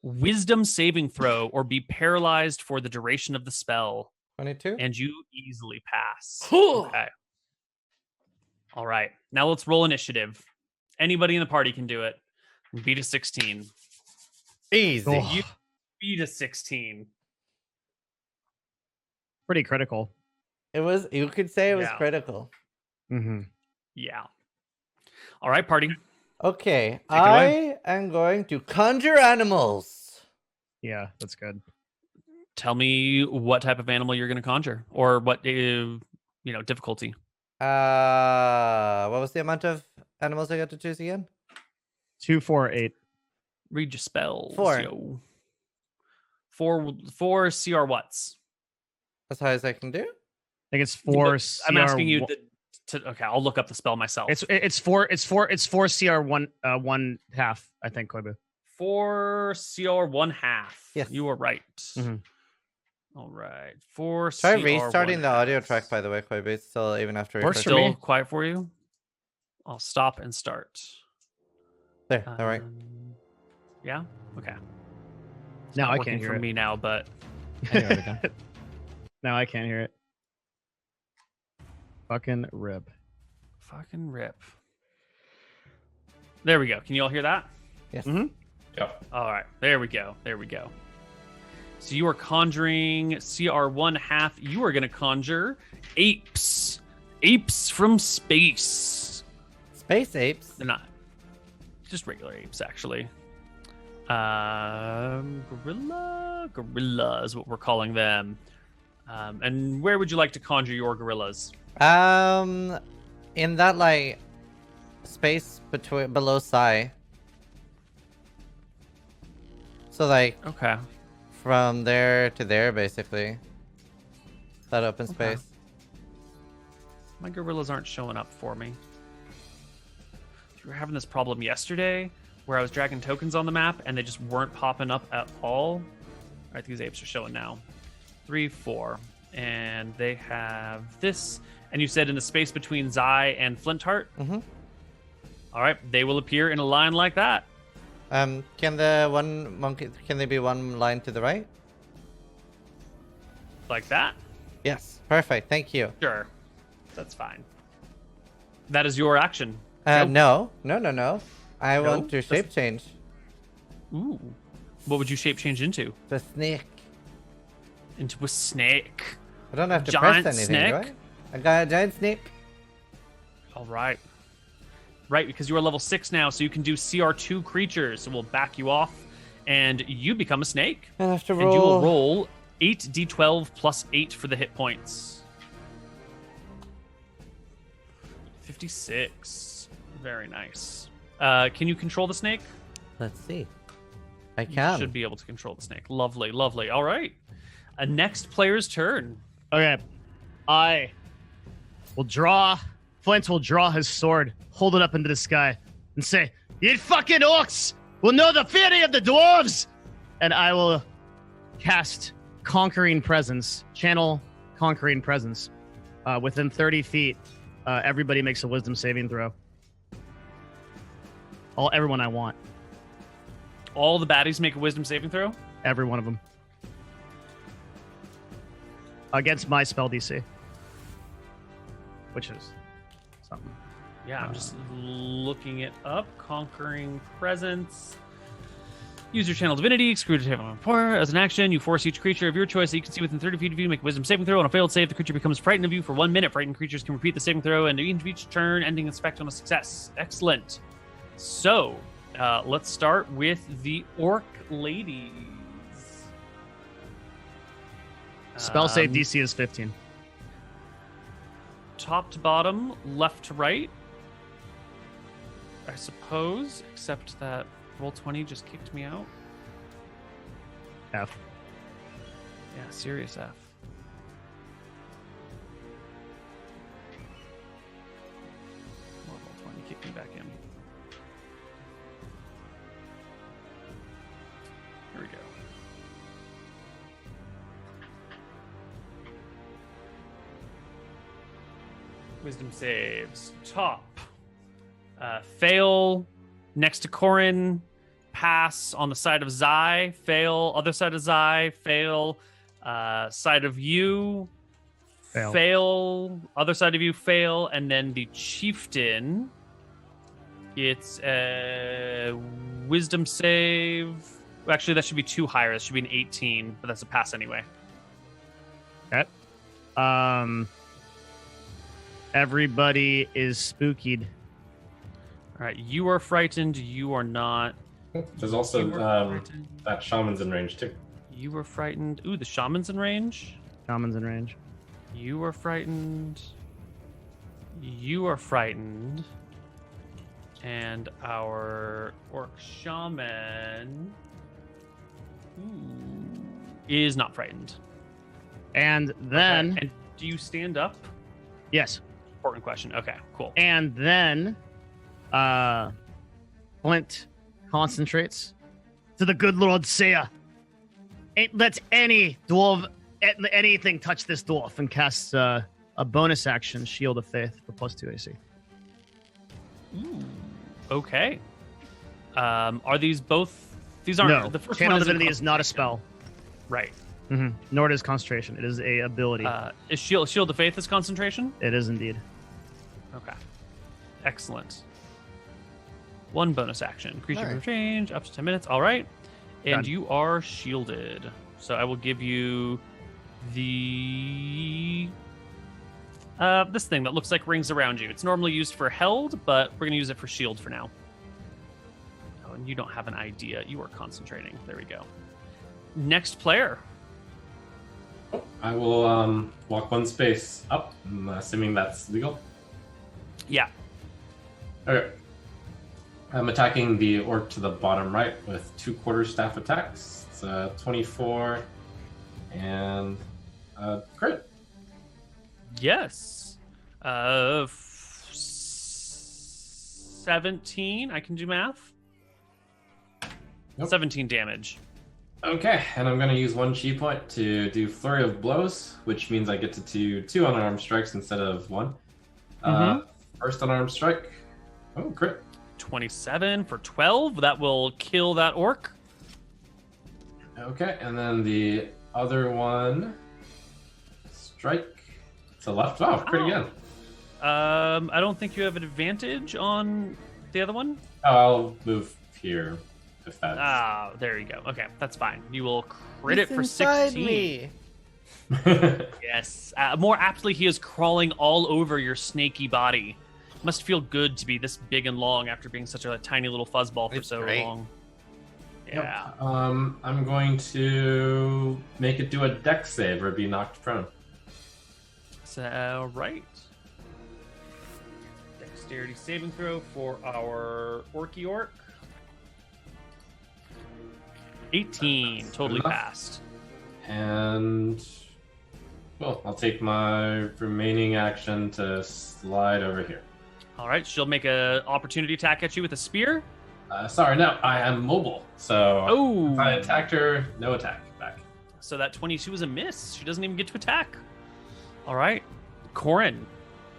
[SPEAKER 1] wisdom saving throw or be paralyzed for the duration of the spell.
[SPEAKER 5] 22.
[SPEAKER 1] And you easily pass. Okay. All right. Now let's roll initiative. Anybody in the party can do it. Beat a 16.
[SPEAKER 5] Easy.
[SPEAKER 1] You beat a 16.
[SPEAKER 3] Pretty critical.
[SPEAKER 5] It was. You could say it was
[SPEAKER 1] Yeah.
[SPEAKER 5] critical.
[SPEAKER 3] Mm-hmm.
[SPEAKER 1] Yeah. All right, party.
[SPEAKER 5] Okay,
[SPEAKER 1] it away.
[SPEAKER 5] I am going to conjure animals.
[SPEAKER 3] Yeah, that's good.
[SPEAKER 1] Tell me what type of animal you're going to conjure, or what difficulty.
[SPEAKER 5] What was the amount of animals I got to choose again?
[SPEAKER 3] 2, 4, 8.
[SPEAKER 1] Read your spells.
[SPEAKER 5] 4.
[SPEAKER 1] Yo. Four CR what's?
[SPEAKER 5] As high as I can do.
[SPEAKER 3] I think it's 4.
[SPEAKER 1] I'm asking you
[SPEAKER 3] CR1.
[SPEAKER 1] okay, I'll look up the spell myself.
[SPEAKER 3] It's 4 CR1 1 half. I think Koibu.
[SPEAKER 1] 4 CR 1 half.
[SPEAKER 5] Yes.
[SPEAKER 1] You were right.
[SPEAKER 3] Mhm.
[SPEAKER 1] All right. 4
[SPEAKER 5] Try
[SPEAKER 1] CR
[SPEAKER 5] restarting the
[SPEAKER 1] 1
[SPEAKER 5] audio
[SPEAKER 1] half.
[SPEAKER 5] track, by the way, Koibu. It's still even after
[SPEAKER 3] Works for
[SPEAKER 5] refreshing.
[SPEAKER 3] me.
[SPEAKER 1] Still quiet for you? I'll stop and start.
[SPEAKER 5] There. All right.
[SPEAKER 1] Yeah? Okay. It's
[SPEAKER 3] No,
[SPEAKER 1] not
[SPEAKER 3] I
[SPEAKER 1] working
[SPEAKER 3] can't hear
[SPEAKER 1] for
[SPEAKER 3] it.
[SPEAKER 1] me now, but
[SPEAKER 4] Anyway, again.
[SPEAKER 3] No, I can't hear it. Fucking rip.
[SPEAKER 1] fucking rip. There we go. Can you all hear that?
[SPEAKER 5] Yes.
[SPEAKER 3] Mhm.
[SPEAKER 2] Yep.
[SPEAKER 1] All right. There we go. There we go. So you are conjuring CR 1 half. You are going to conjure apes. Apes from space.
[SPEAKER 5] Space apes.
[SPEAKER 1] They're not just regular apes, actually. Gorilla is what we're calling them. And where would you like to conjure your gorillas?
[SPEAKER 5] In that like space below Psy. So like
[SPEAKER 1] Okay.
[SPEAKER 5] from there to there, basically. That open
[SPEAKER 1] Okay.
[SPEAKER 5] space.
[SPEAKER 1] My gorillas aren't showing up for me. We were having this problem yesterday where I was dragging tokens on the map and they just weren't popping up at all. All right, these apes are showing now. 3, 4. And they have this. And you said in the space between Zai and Flintheart?
[SPEAKER 5] Mm-hmm.
[SPEAKER 1] All right, they will appear in a line like that.
[SPEAKER 5] Can the one monkey? Can they be one line to the right?
[SPEAKER 1] Like that?
[SPEAKER 5] Yes. Perfect. Thank you.
[SPEAKER 1] Sure. That's fine. That is your action.
[SPEAKER 5] No. I
[SPEAKER 1] No?
[SPEAKER 5] want to shape change.
[SPEAKER 1] Ooh. What would you shape change into?
[SPEAKER 5] The snake.
[SPEAKER 1] Into a snake.
[SPEAKER 5] I don't have to
[SPEAKER 1] Giant
[SPEAKER 5] press anything, do I?
[SPEAKER 1] snake?
[SPEAKER 5] I got a giant snake.
[SPEAKER 1] All right. Right, because you are level 6 now, so you can do CR2 creatures. So we'll back you off, and you become a snake.
[SPEAKER 5] I have to
[SPEAKER 1] And you will
[SPEAKER 5] roll.
[SPEAKER 1] roll 8d12 plus 8 for the hit points. 56. Very nice. Can you control the snake?
[SPEAKER 5] Let's see. I
[SPEAKER 1] You
[SPEAKER 5] can.
[SPEAKER 1] should be able to control the snake. Lovely, lovely. All right. A next player's turn.
[SPEAKER 3] Okay. I will draw. Flint will draw his sword, hold it up into the sky, and say, "You fucking orcs will know the fury of the dwarves!" And I will cast Conquering Presence, channel Conquering Presence. Within 30 feet, everybody makes a wisdom saving throw. Everyone I want.
[SPEAKER 1] All the baddies make a wisdom saving throw.
[SPEAKER 3] Every one of them. Against my spell DC. Which is something.
[SPEAKER 1] Yeah, I'm just looking it up. Conquering Presence. Use your channel divinity, exclude a table as an action. You force each creature of your choice that you can see within 30 feet of you to make a wisdom saving throw. On a failed save, the creature becomes frightened of you for 1 minute. Frightened creatures can repeat the saving throw and each turn, ending its effect on a success. Excellent. So, let's start with the Orc Ladies.
[SPEAKER 3] Spell save
[SPEAKER 1] Um,
[SPEAKER 3] DC is 15.
[SPEAKER 1] Top to bottom, left to right, I suppose, except that Roll20 just kicked me out.
[SPEAKER 3] F.
[SPEAKER 1] Yeah, serious F. Level 20, kick me back in. Here we go. Wisdom saves. Top. Fail next to Corin. Pass on the side of Zai. Fail. Other side of Zai. Fail. Side of you. Fail. Other side of you. Fail. And then the chieftain. It's a wisdom save. Actually, that should be 2 higher. That should be an 18, but that's a pass anyway.
[SPEAKER 3] Okay. Everybody is spookied.
[SPEAKER 1] All right, you are frightened. You are not.
[SPEAKER 2] There's also
[SPEAKER 1] You are frightened.
[SPEAKER 2] that shaman's in range too.
[SPEAKER 1] You are frightened. Ooh, the shaman's in range.
[SPEAKER 3] Shaman's in range.
[SPEAKER 1] You are frightened. You are frightened. And our orc shaman is not frightened.
[SPEAKER 3] And then,
[SPEAKER 1] Okay, and do you stand up?
[SPEAKER 3] yes.
[SPEAKER 1] Important question. Okay, cool.
[SPEAKER 3] And then, Flint concentrates.
[SPEAKER 6] To the good Lord Seer. Ain't let any dwarf, anything touch this dwarf.
[SPEAKER 3] And casts a bonus action, Shield of Faith, for +2 AC.
[SPEAKER 1] Ooh, okay. Are these both? These aren't.
[SPEAKER 3] No,
[SPEAKER 1] The first
[SPEAKER 3] Channel
[SPEAKER 1] one isn't
[SPEAKER 3] Divinity is not a
[SPEAKER 1] concentration.
[SPEAKER 3] spell.
[SPEAKER 1] Right.
[SPEAKER 3] Nor it is concentration. It is a ability.
[SPEAKER 1] Is Shield of Faith is concentration?
[SPEAKER 3] It is indeed.
[SPEAKER 1] Okay. Excellent. 1 bonus action. Creature
[SPEAKER 5] Nice.
[SPEAKER 1] of range, up to 10 minutes. All right. And
[SPEAKER 3] Done.
[SPEAKER 1] you are shielded. So I will give you the this thing that looks like rings around you. It's normally used for held, but we're going to use it for shield for now. Oh, and you don't have an idea. You are concentrating. There we go. Next player.
[SPEAKER 2] I will walk 1 space up. I'm assuming that's legal.
[SPEAKER 1] Yeah.
[SPEAKER 2] Okay. I'm attacking the orc to the bottom right with 2 quarterstaff attacks. It's 24 and crit.
[SPEAKER 1] Yes. 17. I can do math.
[SPEAKER 2] Nope.
[SPEAKER 1] 17 damage.
[SPEAKER 2] Okay, and I'm going to use 1 chi point to do Flurry of Blows, which means I get to do 2 unarmed strikes instead of 1. First unarmed strike. Oh, crit.
[SPEAKER 1] 27 for 12. That will kill that orc.
[SPEAKER 2] Okay, and then the other one. Strike. To left. Oh, crit
[SPEAKER 1] Ow.
[SPEAKER 2] again.
[SPEAKER 1] I don't think you have an advantage on the other one.
[SPEAKER 2] Oh, I'll move here if that's.
[SPEAKER 1] Ah, there you go. Okay, that's fine. You will crit it
[SPEAKER 5] He's
[SPEAKER 1] for
[SPEAKER 5] inside
[SPEAKER 1] 16.
[SPEAKER 5] me.
[SPEAKER 1] Yes. More aptly, he is crawling all over your snaky body. Must feel good to be this big and long after being such a tiny little fuzzball for
[SPEAKER 5] It's
[SPEAKER 1] so
[SPEAKER 5] great.
[SPEAKER 1] long. Yeah.
[SPEAKER 2] I'm going to make it do a dex save or be knocked prone.
[SPEAKER 1] So, right. Dexterity saving throw for our Orky Orc. 18. Totally
[SPEAKER 2] enough.
[SPEAKER 1] passed.
[SPEAKER 2] And well, I'll take my remaining action to slide over here.
[SPEAKER 1] All right, she'll make an opportunity attack at you with a spear.
[SPEAKER 2] Sorry, no, I am mobile. So
[SPEAKER 1] Oh,
[SPEAKER 2] if I attacked her, no attack back.
[SPEAKER 1] so that 22 is a miss. She doesn't even get to attack. All right, Corin,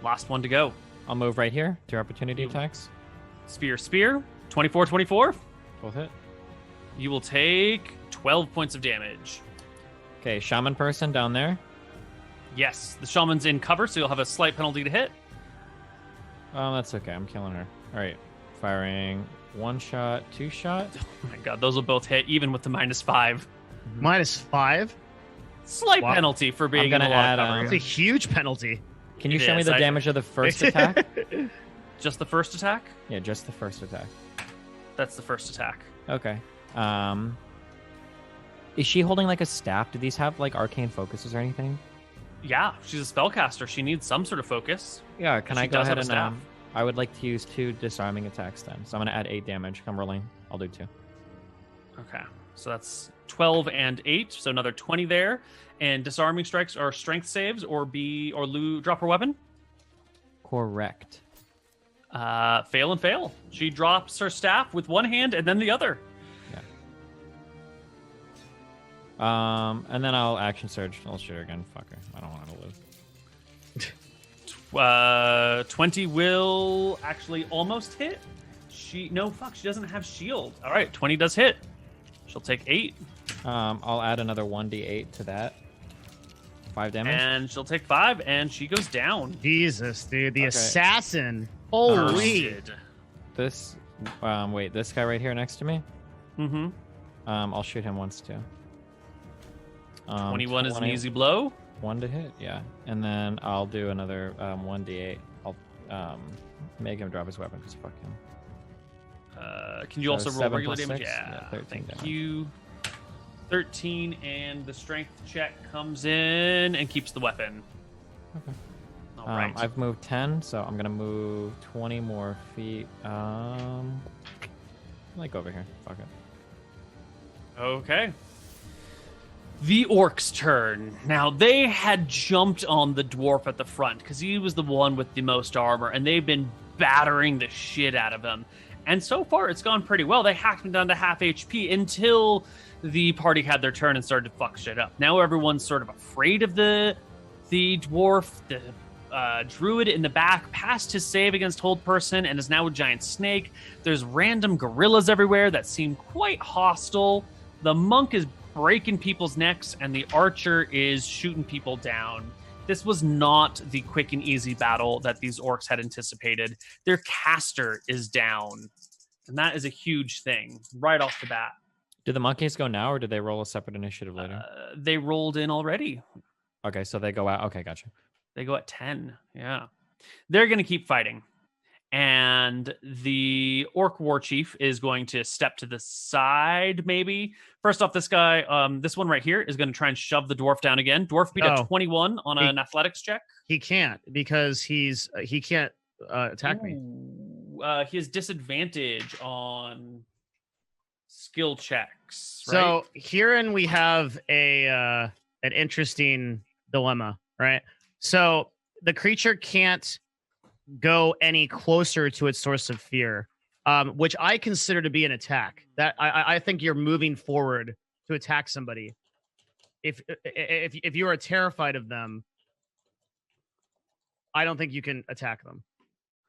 [SPEAKER 1] last one to go.
[SPEAKER 4] I'll move right here. 2 opportunity
[SPEAKER 1] You-
[SPEAKER 4] attacks.
[SPEAKER 1] Spear, spear. 24, 24.
[SPEAKER 4] Both hit.
[SPEAKER 1] You will take 12 points of damage.
[SPEAKER 4] Okay, shaman person down there.
[SPEAKER 1] Yes, the shaman's in cover, so you'll have a slight penalty to hit.
[SPEAKER 4] Oh, that's okay. I'm killing her. All right, firing 1 shot, 2 shot.
[SPEAKER 1] Oh my god, those will both hit, even with the -5.
[SPEAKER 3] -5.
[SPEAKER 1] Slight
[SPEAKER 3] Wow.
[SPEAKER 1] penalty for being
[SPEAKER 4] gonna
[SPEAKER 1] in a lot
[SPEAKER 4] add,
[SPEAKER 1] of cover.
[SPEAKER 3] It's a huge penalty.
[SPEAKER 4] Can you
[SPEAKER 1] It
[SPEAKER 4] show me
[SPEAKER 1] is,
[SPEAKER 4] the
[SPEAKER 1] I-
[SPEAKER 4] damage of the first attack?
[SPEAKER 1] Just the first attack?
[SPEAKER 4] Yeah, just the first attack.
[SPEAKER 1] That's the first attack.
[SPEAKER 4] Okay. Is she holding like a staff? Do these have like arcane focuses or anything?
[SPEAKER 1] Yeah, she's a spellcaster. She needs some sort of focus.
[SPEAKER 4] Yeah, can
[SPEAKER 1] She
[SPEAKER 4] I go
[SPEAKER 1] does have
[SPEAKER 4] ahead
[SPEAKER 1] a
[SPEAKER 4] and
[SPEAKER 1] staff.
[SPEAKER 4] I would like to use 2 disarming attacks then. So I'm gonna add 8 damage. I'm rolling. I'll do 2.
[SPEAKER 1] Okay. So that's 12 and 8. So another 20 there. And disarming strikes are strength saves or drop her weapon.
[SPEAKER 4] Correct.
[SPEAKER 1] Fail and fail. She drops her staff with one hand and then the other.
[SPEAKER 4] Yeah. And then I'll action surge. I'll shoot her again. Fuck her. I don't want her to lose.
[SPEAKER 1] 20 will actually almost hit. She doesn't have shield. All right, 20 does hit. She'll take 8.
[SPEAKER 4] I'll add another 1d8 to that. 5 damage.
[SPEAKER 1] And she'll take 5, and she goes down.
[SPEAKER 3] Jesus, dude, the
[SPEAKER 4] Okay.
[SPEAKER 3] assassin. Holy.
[SPEAKER 1] Bursted.
[SPEAKER 4] This, wait, this guy right here next to me.
[SPEAKER 1] Mm-hmm.
[SPEAKER 4] I'll shoot him once too.
[SPEAKER 1] 21 is an
[SPEAKER 4] 20
[SPEAKER 1] easy blow.
[SPEAKER 4] 1 to hit, yeah. And then I'll do another 1d8. I'll make him drop his weapon because fuck him.
[SPEAKER 1] Can you
[SPEAKER 4] So
[SPEAKER 1] also roll
[SPEAKER 4] 7
[SPEAKER 1] regular
[SPEAKER 4] plus
[SPEAKER 1] damage?
[SPEAKER 4] 6?
[SPEAKER 1] Yeah,
[SPEAKER 4] Yeah, 13
[SPEAKER 1] thank
[SPEAKER 4] damage.
[SPEAKER 1] you. 13, and the strength check comes in and keeps the weapon.
[SPEAKER 4] Okay.
[SPEAKER 1] All right.
[SPEAKER 4] I've moved 10, so I'm gonna move 20 more feet. Like over here. Fuck it.
[SPEAKER 1] Okay. The orc's turn. Now, they had jumped on the dwarf at the front because he was the one with the most armor, and they've been battering the shit out of him. And so far, it's gone pretty well. They hacked him down to half HP until the party had their turn and started to fuck shit up. Now everyone's sort of afraid of the dwarf. The druid in the back passed his save against hold person and is now a giant snake. There's random gorillas everywhere that seem quite hostile. The monk is breaking people's necks, and the archer is shooting people down. This was not the quick and easy battle that these orcs had anticipated. Their caster is down, and that is a huge thing right off the bat.
[SPEAKER 4] Did the monkeys go now, or did they roll a separate initiative later?
[SPEAKER 1] They rolled in already.
[SPEAKER 4] Okay, so they go out. Okay, gotcha.
[SPEAKER 1] They go at 10. Yeah. They're going to keep fighting. And the orc war chief is going to step to the side, maybe. First off, this guy, this one right here, is going to try and shove the dwarf down again. Dwarf beat a 21 on an athletics check.
[SPEAKER 3] He can't because he can't attack me.
[SPEAKER 1] He has disadvantage on skill checks. Right?
[SPEAKER 3] So herein we have an interesting dilemma, right? So the creature can't go any closer to its source of fear, which I consider to be an attack. That I think you're moving forward to attack somebody. If you are terrified of them, I don't think you can attack them.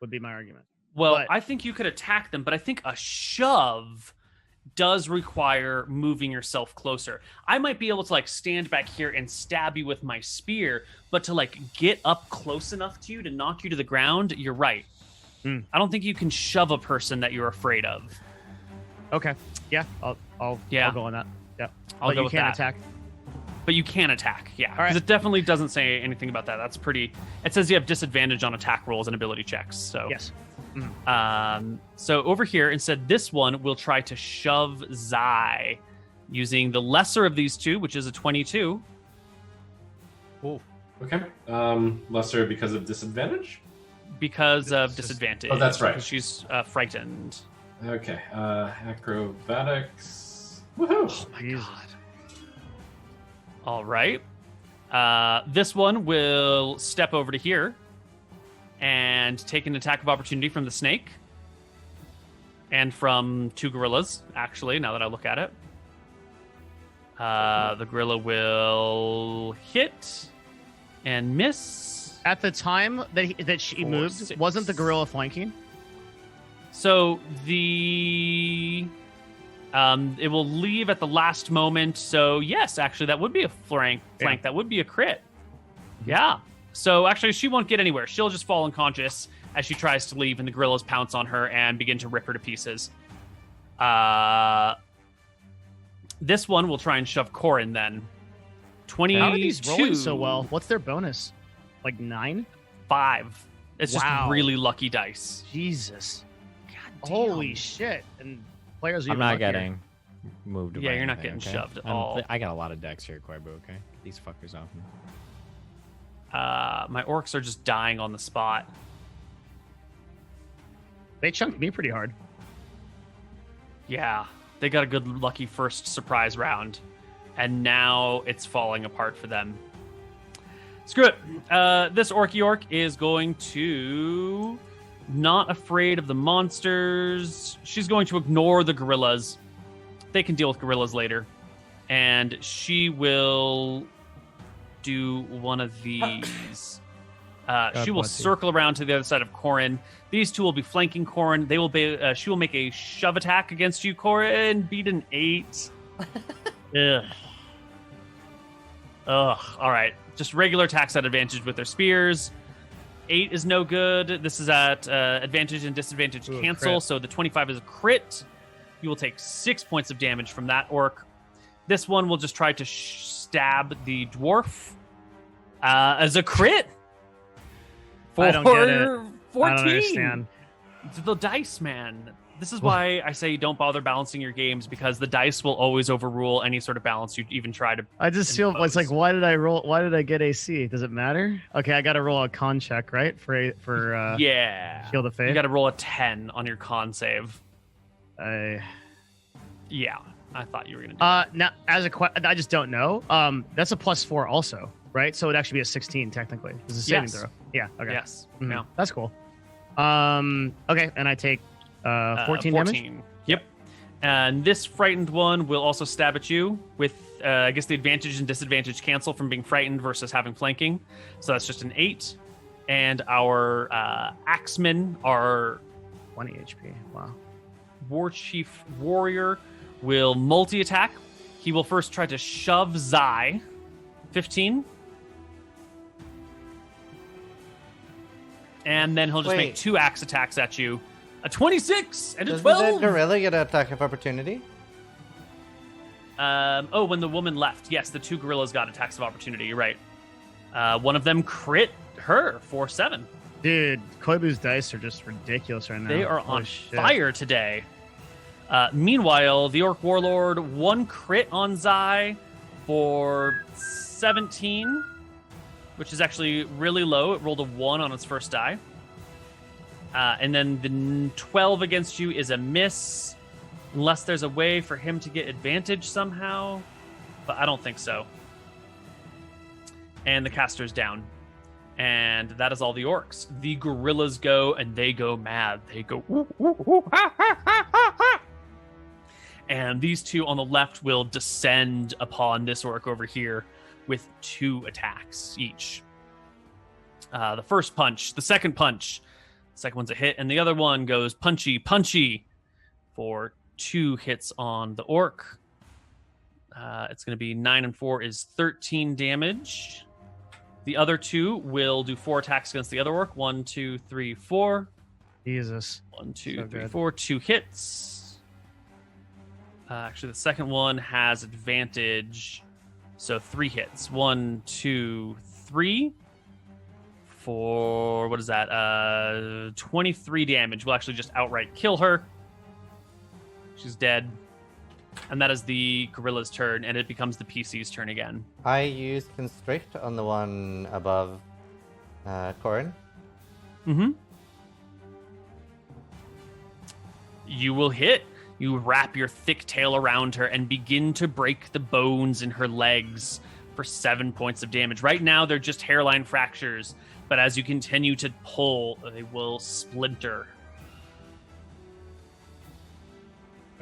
[SPEAKER 3] Would be my argument.
[SPEAKER 1] Well,
[SPEAKER 3] But-
[SPEAKER 1] I think you could attack them, but I think a shove does require moving yourself closer. I might be able to like stand back here and stab you with my spear, but to like get up close enough to you to knock you to the ground, you're right. I don't think you can shove a person that you're afraid of.
[SPEAKER 3] Okay. Yeah. I'll go on that. Yeah.
[SPEAKER 1] I'll
[SPEAKER 3] But
[SPEAKER 1] go
[SPEAKER 3] you
[SPEAKER 1] with
[SPEAKER 3] can't
[SPEAKER 1] that.
[SPEAKER 3] attack.
[SPEAKER 1] But you can attack, yeah.
[SPEAKER 3] All
[SPEAKER 1] Because
[SPEAKER 3] right.
[SPEAKER 1] it definitely doesn't say anything about that. That's pretty. It says you have disadvantage on attack rolls and ability checks. So
[SPEAKER 3] Yes.
[SPEAKER 1] So over here, instead, this one will try to shove Zai using the lesser of these two, which is a 22.
[SPEAKER 2] Okay. Lesser because of disadvantage?
[SPEAKER 1] Because of
[SPEAKER 2] It's just-
[SPEAKER 1] disadvantage.
[SPEAKER 2] oh, that's right.
[SPEAKER 1] Because she's frightened.
[SPEAKER 2] Okay. Acrobatics. Woohoo!
[SPEAKER 1] Oh my god. All right. This one will step over to here and take an attack of opportunity from the snake. And from two gorillas, actually, now that I look at it. The gorilla will hit and miss.
[SPEAKER 3] At the time that she
[SPEAKER 1] 4,
[SPEAKER 3] moved,
[SPEAKER 1] 6.
[SPEAKER 3] wasn't the gorilla flanking?
[SPEAKER 1] So the it will leave at the last moment. So yes, actually, that would be a flank.
[SPEAKER 3] Yeah.
[SPEAKER 1] That would be a crit. Yeah. So actually, she won't get anywhere. She'll just fall unconscious as she tries to leave, and the gorillas pounce on her and begin to rip her to pieces. This one will try and shove Corin then. 22.
[SPEAKER 3] How are these rolling so well? What's their bonus? Like 9?
[SPEAKER 1] 5. It's
[SPEAKER 3] Wow.
[SPEAKER 1] just really lucky dice.
[SPEAKER 3] Jesus.
[SPEAKER 1] God
[SPEAKER 3] Holy shit. And players are
[SPEAKER 4] I'm
[SPEAKER 3] even
[SPEAKER 4] not
[SPEAKER 3] luckier.
[SPEAKER 4] getting moved.
[SPEAKER 1] Yeah,
[SPEAKER 4] by
[SPEAKER 1] you're not
[SPEAKER 4] anything,
[SPEAKER 1] getting
[SPEAKER 4] okay?
[SPEAKER 1] shoved at all.
[SPEAKER 4] I got a lot of decks here, Koibu. Okay, get these fuckers off me.
[SPEAKER 1] My orcs are just dying on the spot.
[SPEAKER 3] They chunked me pretty hard.
[SPEAKER 1] Yeah. They got a good lucky first surprise round, and now it's falling apart for them. Screw it. This Orky Orc is going to not afraid of the monsters. She's going to ignore the gorillas. They can deal with gorillas later. And she will do one of these. She will circle around to the other side of Corin. These two will be flanking Corin. They will be. She will make a shove attack against you, Corin. Beat an 8. Ugh. Ugh. All right. Just regular attacks at advantage with their spears. 8 is no good. This is at advantage and disadvantage cancel. So the 25 is a crit. You will take 6 points of damage from that orc. This one will just try to stab the dwarf as a crit.
[SPEAKER 3] I don't get it.
[SPEAKER 1] 14.
[SPEAKER 3] I don't understand.
[SPEAKER 1] The dice, man. This is why I say don't bother balancing your games, because the dice will always overrule any sort of balance you even try to.
[SPEAKER 3] I just feel it's like, why did I roll? Why did I get AC? Does it matter? Okay, I got to roll a con check, right? For
[SPEAKER 1] yeah,
[SPEAKER 3] Shield of Faith.
[SPEAKER 1] You got to roll a 10 on your con save. Yeah, I thought you were gonna do
[SPEAKER 3] now I just don't know. That's a +4 also, right? So it'd actually be a 16 technically. It's a saving throw. Yeah. Okay.
[SPEAKER 1] Yes.
[SPEAKER 3] Mm-hmm.
[SPEAKER 1] Yeah.
[SPEAKER 3] That's cool. Okay, and I take 14 damage.
[SPEAKER 1] Yep. And this frightened one will also stab at you with, I guess, the advantage and disadvantage cancel from being frightened versus having flanking. So that's just an 8. And our axemen, our
[SPEAKER 3] 20 HP. Wow.
[SPEAKER 1] war chief warrior, will multi-attack. He will first try to shove Zai. 15. And then he'll just make 2 axe attacks at you. A 26 and a 12.
[SPEAKER 5] Doesn't the gorilla get an attack of opportunity?
[SPEAKER 1] When the woman left, yes, the 2 gorillas got attacks of opportunity. You're right. One of them crit her for 7.
[SPEAKER 3] Dude, Koibu's dice are just ridiculous right now.
[SPEAKER 1] They are
[SPEAKER 3] Holy
[SPEAKER 1] on
[SPEAKER 3] shit.
[SPEAKER 1] fire today. Meanwhile, the Orc Warlord, 1 crit on Zai for 17, which is actually really low. It rolled a 1 on its first die. And then the 12 against you is a miss, unless there's a way for him to get advantage somehow. But I don't think so. And the caster's down. And that is all the orcs. The gorillas go, and they go mad. They go, ooh, ooh, ooh, ha, ha, ha, ha, ha. And these 2 on the left will descend upon this orc over here with 2 attacks each. The first punch, the second punch. The second one's a hit, and the other one goes punchy, punchy for 2 hits on the orc. It's going to be 9 and 4 is 13 damage. The other 2 will do 4 attacks against the other orc. 1, 2, 3, 4.
[SPEAKER 3] Jesus.
[SPEAKER 1] 1, 2,
[SPEAKER 3] So
[SPEAKER 1] 3,
[SPEAKER 3] good.
[SPEAKER 1] 4. 2 hits. Actually, the second one has advantage. So 3 hits. 1, 2, 3. For, what is that? 23 damage. Will actually just outright kill her. She's dead. And that is the gorilla's turn, and it becomes the PC's turn again.
[SPEAKER 5] I use Constrict on the one above Corin.
[SPEAKER 1] Mm-hmm. You will hit. You wrap your thick tail around her and begin to break the bones in her legs for 7 points of damage. Right now, they're just hairline fractures, but as you continue to pull, they will splinter.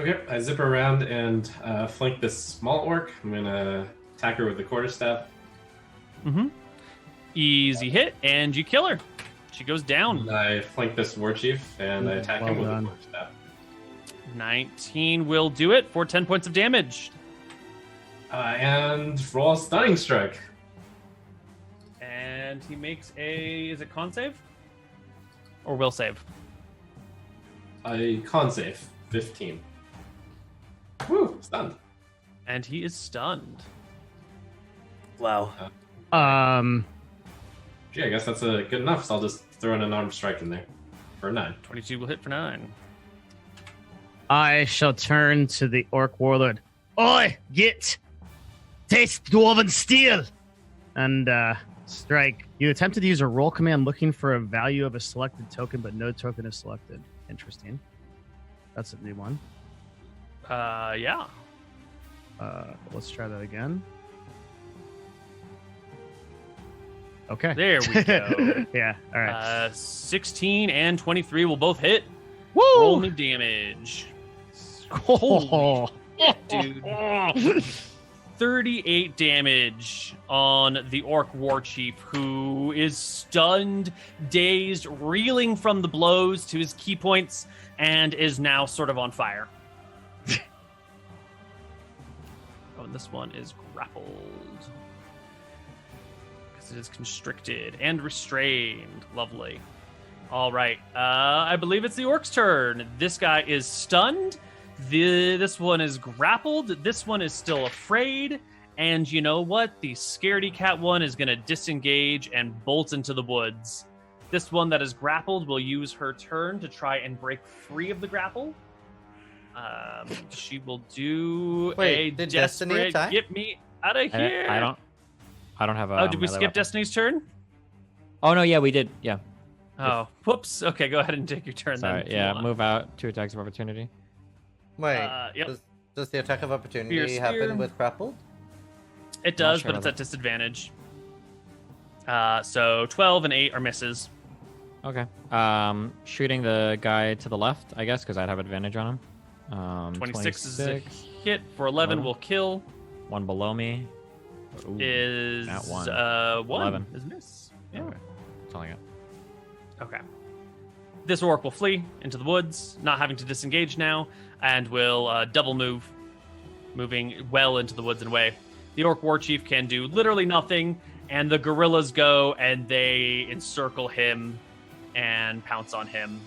[SPEAKER 2] Okay, I zip around and flank this small orc. I'm gonna attack her with the quarterstaff.
[SPEAKER 1] Mm-hmm. Easy hit, and you kill her. She goes down.
[SPEAKER 2] And I flank this war chief and I attack him with
[SPEAKER 3] done.
[SPEAKER 2] the quarterstaff.
[SPEAKER 1] 19 will do it for 10 points of damage.
[SPEAKER 2] And roll a stunning strike.
[SPEAKER 1] And he makes a, is it con save? Or will save?
[SPEAKER 2] A con save, 15. Woo, stunned.
[SPEAKER 1] And he is stunned.
[SPEAKER 5] Wow.
[SPEAKER 2] Gee, I guess that's good enough, so I'll just throw in an armed strike in there for a 9.
[SPEAKER 1] 22 will hit for 9.
[SPEAKER 3] I shall turn to the orc warlord. Oi, git! Taste dwarven steel! And strike. You attempted to use a roll command looking for a value of a selected token, but no token is selected. Interesting. That's a new one.
[SPEAKER 1] Yeah.
[SPEAKER 3] Let's try that again. Okay.
[SPEAKER 1] There we go.
[SPEAKER 3] Yeah. All right.
[SPEAKER 1] 16 and 23 will both hit.
[SPEAKER 3] Woo!
[SPEAKER 1] Roll me damage. Holy dude. 38 damage on the orc war chief, who is stunned, dazed, reeling from the blows to his key points, and is now sort of on fire. Oh, and this one is grappled. Because it is constricted and restrained. Lovely. All right. I believe it's the orc's turn. This guy is stunned. This one is grappled. This one is still afraid. And you know what? The scaredy cat one is going to disengage and bolt into the woods. This one that is grappled will use her turn to try and break free of the grapple. She will do
[SPEAKER 5] Wait,
[SPEAKER 1] a
[SPEAKER 5] did Destiny
[SPEAKER 1] desperate
[SPEAKER 5] attack?
[SPEAKER 1] get me out of here.
[SPEAKER 4] I don't have a.
[SPEAKER 1] Oh, did we
[SPEAKER 4] melee
[SPEAKER 1] skip
[SPEAKER 4] weapon.
[SPEAKER 1] Destiny's turn?
[SPEAKER 4] Oh no, yeah, we did. Yeah.
[SPEAKER 1] Oh, whoops. Okay, go ahead and take your turn
[SPEAKER 4] Sorry.
[SPEAKER 1] then. if you
[SPEAKER 4] Yeah,
[SPEAKER 1] want.
[SPEAKER 4] move out. 2 attacks of opportunity.
[SPEAKER 5] Wait,
[SPEAKER 1] Yep.
[SPEAKER 5] does the attack of opportunity
[SPEAKER 1] Spear.
[SPEAKER 5] happen with grappled?
[SPEAKER 1] It does,
[SPEAKER 4] sure
[SPEAKER 1] but it's
[SPEAKER 4] about
[SPEAKER 1] at disadvantage. So 12 and 8 are misses.
[SPEAKER 4] Okay. Shooting the guy to the left, I guess, because I'd have advantage on him.
[SPEAKER 1] 26 is a hit for 11 will kill.
[SPEAKER 4] One below me. Ooh,
[SPEAKER 1] Is
[SPEAKER 4] nat one.
[SPEAKER 1] 1
[SPEAKER 4] 11.
[SPEAKER 1] is miss. Yeah.
[SPEAKER 4] Okay. That's all I got.
[SPEAKER 1] Okay. This orc will flee into the woods, not having to disengage now, and will double move, moving well into the woods and away. The orc war chief can do literally nothing, and the gorillas go and they encircle him and pounce on him.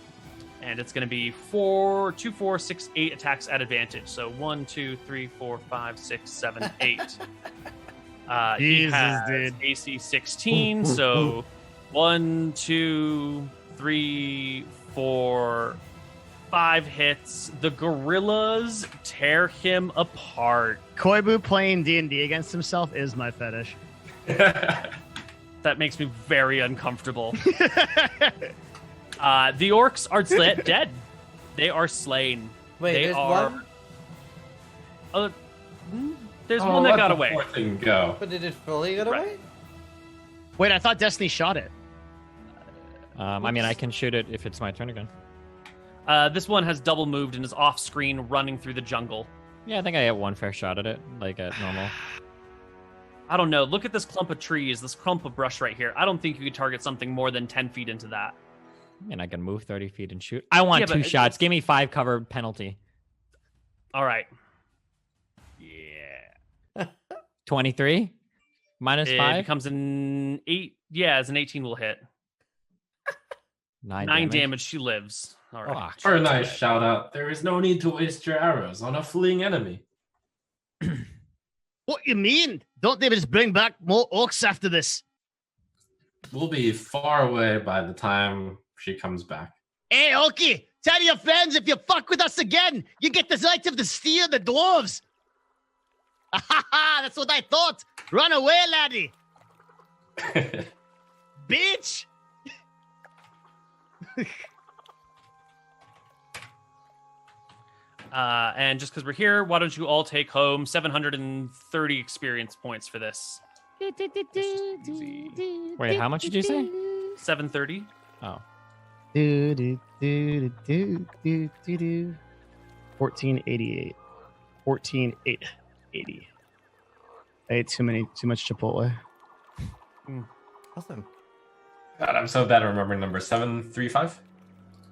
[SPEAKER 1] And it's going to be 2, 4, 6, 8 attacks at advantage. So 1, 2, 3, 4, 5, 6, 7, 8. He
[SPEAKER 3] Jesus,
[SPEAKER 1] has
[SPEAKER 3] dude.
[SPEAKER 1] AC 16, so 1, 2, 3, 4, 5 hits. The gorillas tear him apart.
[SPEAKER 3] Koibu playing D&D against himself is my fetish.
[SPEAKER 1] That makes me very uncomfortable. The orcs are dead. They are slain.
[SPEAKER 5] Wait,
[SPEAKER 1] they
[SPEAKER 5] there's
[SPEAKER 1] are.
[SPEAKER 5] one?
[SPEAKER 1] There's
[SPEAKER 2] Oh,
[SPEAKER 1] one that
[SPEAKER 2] let
[SPEAKER 1] got
[SPEAKER 2] the
[SPEAKER 1] away.
[SPEAKER 2] poor thing go.
[SPEAKER 5] But did it fully get
[SPEAKER 1] Right.
[SPEAKER 5] away?
[SPEAKER 3] Wait, I thought Destiny shot it.
[SPEAKER 4] I mean, I can shoot it if it's my turn again.
[SPEAKER 1] This one has double moved and is off screen, running through the jungle.
[SPEAKER 4] Yeah, I think I get one fair shot at it, like at normal.
[SPEAKER 1] I don't know. Look at this clump of trees, this clump of brush right here. I don't think you could target something more than 10 feet into that.
[SPEAKER 4] And I can move 30 feet and shoot. I want
[SPEAKER 1] Yeah, but
[SPEAKER 4] 2
[SPEAKER 1] it's-
[SPEAKER 4] shots. Give me 5 cover penalty.
[SPEAKER 1] All right. Yeah.
[SPEAKER 4] 23 minus
[SPEAKER 1] It
[SPEAKER 4] 5.
[SPEAKER 1] becomes an 8. Yeah, as an 18 will hit.
[SPEAKER 4] 9
[SPEAKER 1] damage. She lives. All right.
[SPEAKER 4] Fuck.
[SPEAKER 2] For a nice shout out, there is no need to waste your arrows on a fleeing enemy.
[SPEAKER 6] What you mean? Don't they just bring back more orcs after this?
[SPEAKER 2] We'll be far away by the time she comes back.
[SPEAKER 6] Hey, Oki, tell your friends if you fuck with us again, you get the sight of the steer, the dwarves. That's what I thought. Run away, laddie. Bitch.
[SPEAKER 1] And just because we're here, why don't you all take home 730 experience points for this? Easy.
[SPEAKER 4] Wait, how much did you say?
[SPEAKER 1] 730.
[SPEAKER 4] Oh.
[SPEAKER 3] 1488. 14880. I ate too much Chipotle.
[SPEAKER 5] Awesome.
[SPEAKER 2] God, I'm so bad at remembering numbers. 735?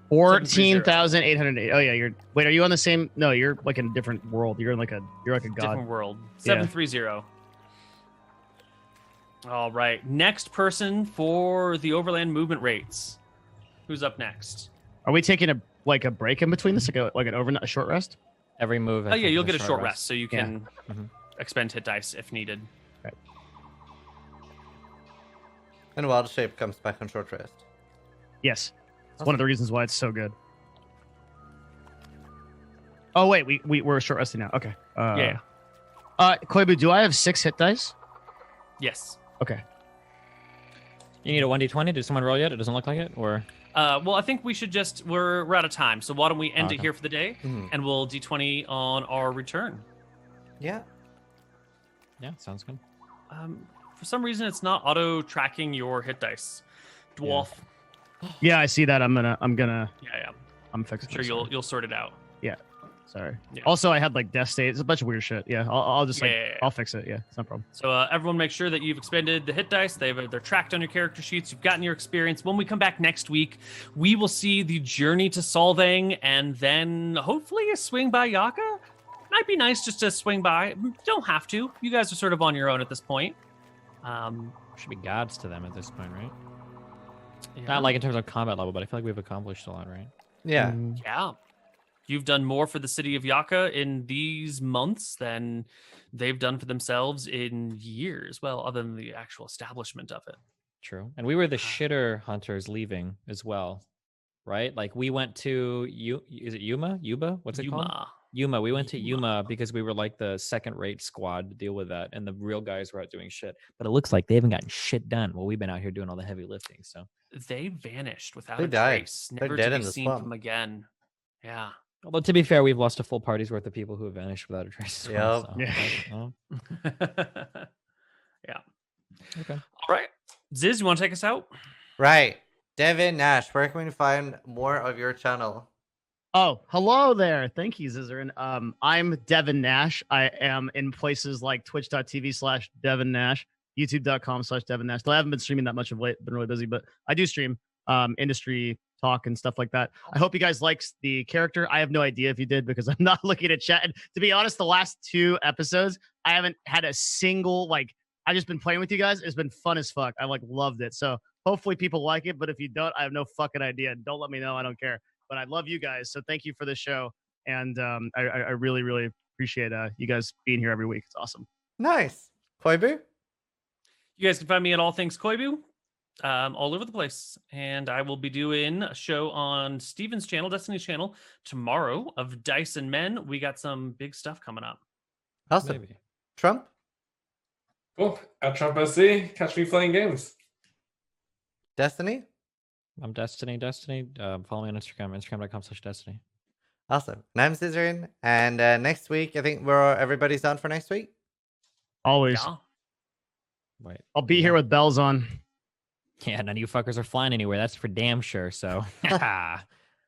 [SPEAKER 3] 14,808. Oh yeah, wait, are you on the same? No, you're like in a different world. You're like a god.
[SPEAKER 1] Different world.
[SPEAKER 3] Yeah.
[SPEAKER 1] 730. All right. Next person for the overland movement rates. Who's up next?
[SPEAKER 3] Are we taking a break in between this? Like a short rest?
[SPEAKER 4] Every move. I
[SPEAKER 1] Oh, yeah,
[SPEAKER 4] think,
[SPEAKER 1] you'll
[SPEAKER 4] is
[SPEAKER 1] get a short rest, so you
[SPEAKER 3] Yeah.
[SPEAKER 1] can
[SPEAKER 4] Mhm.
[SPEAKER 1] expend hit dice if needed.
[SPEAKER 5] And Wild Shape comes back on short rest.
[SPEAKER 3] Yes. It's one of the reasons why it's so good. Oh wait, we're short resting now. Okay.
[SPEAKER 1] Yeah.
[SPEAKER 3] Koibu, do I have 6 hit dice?
[SPEAKER 1] Yes.
[SPEAKER 3] Okay.
[SPEAKER 4] You need a 1d20. Did someone roll yet? It doesn't look like it. Or
[SPEAKER 1] Well, I think we should we're out of time. So why don't we end it
[SPEAKER 4] Okay.
[SPEAKER 1] here for the day,
[SPEAKER 5] Mhm.
[SPEAKER 1] and we'll D20 on our return.
[SPEAKER 5] Yeah.
[SPEAKER 4] Yeah, sounds good.
[SPEAKER 1] For some reason, it's not auto tracking your hit dice. Dwarf.
[SPEAKER 3] Yeah, I see that. I'm
[SPEAKER 1] Yeah.
[SPEAKER 3] fixing.
[SPEAKER 1] I'm sure you'll sort it out.
[SPEAKER 3] Sorry.
[SPEAKER 1] Yeah.
[SPEAKER 3] Also, I had like death state. It's a bunch of weird shit. Yeah, I'll just
[SPEAKER 1] Yeah.
[SPEAKER 3] I'll fix it. Yeah, it's no problem.
[SPEAKER 1] So everyone, make sure that you've expended the hit dice. They're tracked on your character sheets. You've gotten your experience. When we come back next week, we will see the journey to Solvang, and then hopefully a swing by Yaka. Might be nice just to swing by. Don't have to. You guys are sort of on your own at this point.
[SPEAKER 4] Should be gods to them at this point, right?
[SPEAKER 1] Yeah.
[SPEAKER 4] Not like in terms of combat level, but I feel like we've accomplished a lot, right?
[SPEAKER 5] Yeah.
[SPEAKER 1] Yeah. You've done more for the city of Yaka in these months than they've done for themselves in years. Well, other than the actual establishment of it.
[SPEAKER 4] True. And we were the shitter hunters leaving as well, right? Like we went to is it Yuma? Yuba? What's it called?
[SPEAKER 1] Yuma.
[SPEAKER 4] Yuma. We went to
[SPEAKER 1] Yuma.
[SPEAKER 4] Yuma because we were like the second-rate squad to deal with that, and the real guys were out doing shit. But it looks like they haven't gotten shit done. Well, we've been out here doing all the heavy lifting. So
[SPEAKER 1] They vanished without
[SPEAKER 5] They
[SPEAKER 1] a
[SPEAKER 5] died.
[SPEAKER 1] trace.
[SPEAKER 5] They're
[SPEAKER 1] Never
[SPEAKER 5] dead
[SPEAKER 1] to
[SPEAKER 5] in
[SPEAKER 1] be
[SPEAKER 5] the
[SPEAKER 1] seen
[SPEAKER 5] swamp.
[SPEAKER 1] from again. Yeah.
[SPEAKER 4] although to be fair, we've lost a full party's worth of people who have vanished without a trace. as well,
[SPEAKER 5] Yep.
[SPEAKER 4] so,
[SPEAKER 1] Yeah.
[SPEAKER 4] okay.
[SPEAKER 1] All right. Ziz, you want to take us out?
[SPEAKER 5] Right. Devin Nash, where can we find more of your channel?
[SPEAKER 3] Oh, hello there. Thank you, Zizaran. I'm Devin Nash. I am in places like twitch.tv/Devin Nash, youtube.com/Devin Nash. Though I haven't been streaming that much of late, been really busy, but I do stream industry talk and stuff like that. I hope you guys liked the character. I have no idea if you did because I'm not looking at chat. And to be honest, the last 2 episodes, I haven't had a single, I've just been playing with you guys. It's been fun as fuck. I loved it. So hopefully people like it, but if you don't, I have no fucking idea. Don't let me know. I don't care. But I love you guys, so thank you for the show, and I really, really appreciate you guys being here every week. It's awesome.
[SPEAKER 5] Nice. Koibu?
[SPEAKER 1] You guys can find me at All Things Koibu, all over the place. And I will be doing a show on Steven's channel, Destiny's channel, tomorrow of Dice and Men. We got some big stuff coming up.
[SPEAKER 5] Awesome.
[SPEAKER 4] Maybe.
[SPEAKER 5] Trump?
[SPEAKER 2] Cool. At Trump SC, catch me playing games.
[SPEAKER 5] Destiny?
[SPEAKER 4] I'm Destiny. Follow me on Instagram, instagram.com/Destiny.
[SPEAKER 5] Awesome. And I'm Zizaran. And next week, I think everybody's on for next week.
[SPEAKER 3] Always.
[SPEAKER 1] Yeah.
[SPEAKER 4] Wait.
[SPEAKER 3] I'll be here with bells on.
[SPEAKER 4] Yeah, none of you fuckers are flying anywhere. That's for damn sure. So,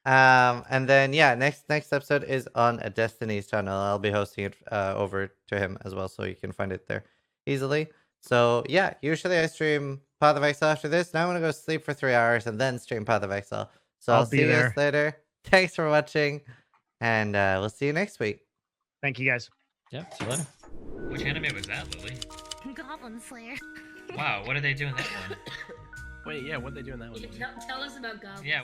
[SPEAKER 5] And then next episode is on a Destiny's channel. I'll be hosting it over to him as well, so you can find it there easily. So yeah, usually I stream Path of Exile after this. Now I'm gonna go sleep for 3 hours and then stream Path of Exile. So I'll see you guys later. Thanks for watching, and we'll see you next week.
[SPEAKER 3] Thank you guys.
[SPEAKER 4] yeah, see you later. Which anime was that, Lily?
[SPEAKER 7] Goblin Slayer.
[SPEAKER 4] Wow, what are they doing that one?
[SPEAKER 8] Wait, yeah, what are they doing that one?
[SPEAKER 7] Tell us about goblins.
[SPEAKER 4] Yeah.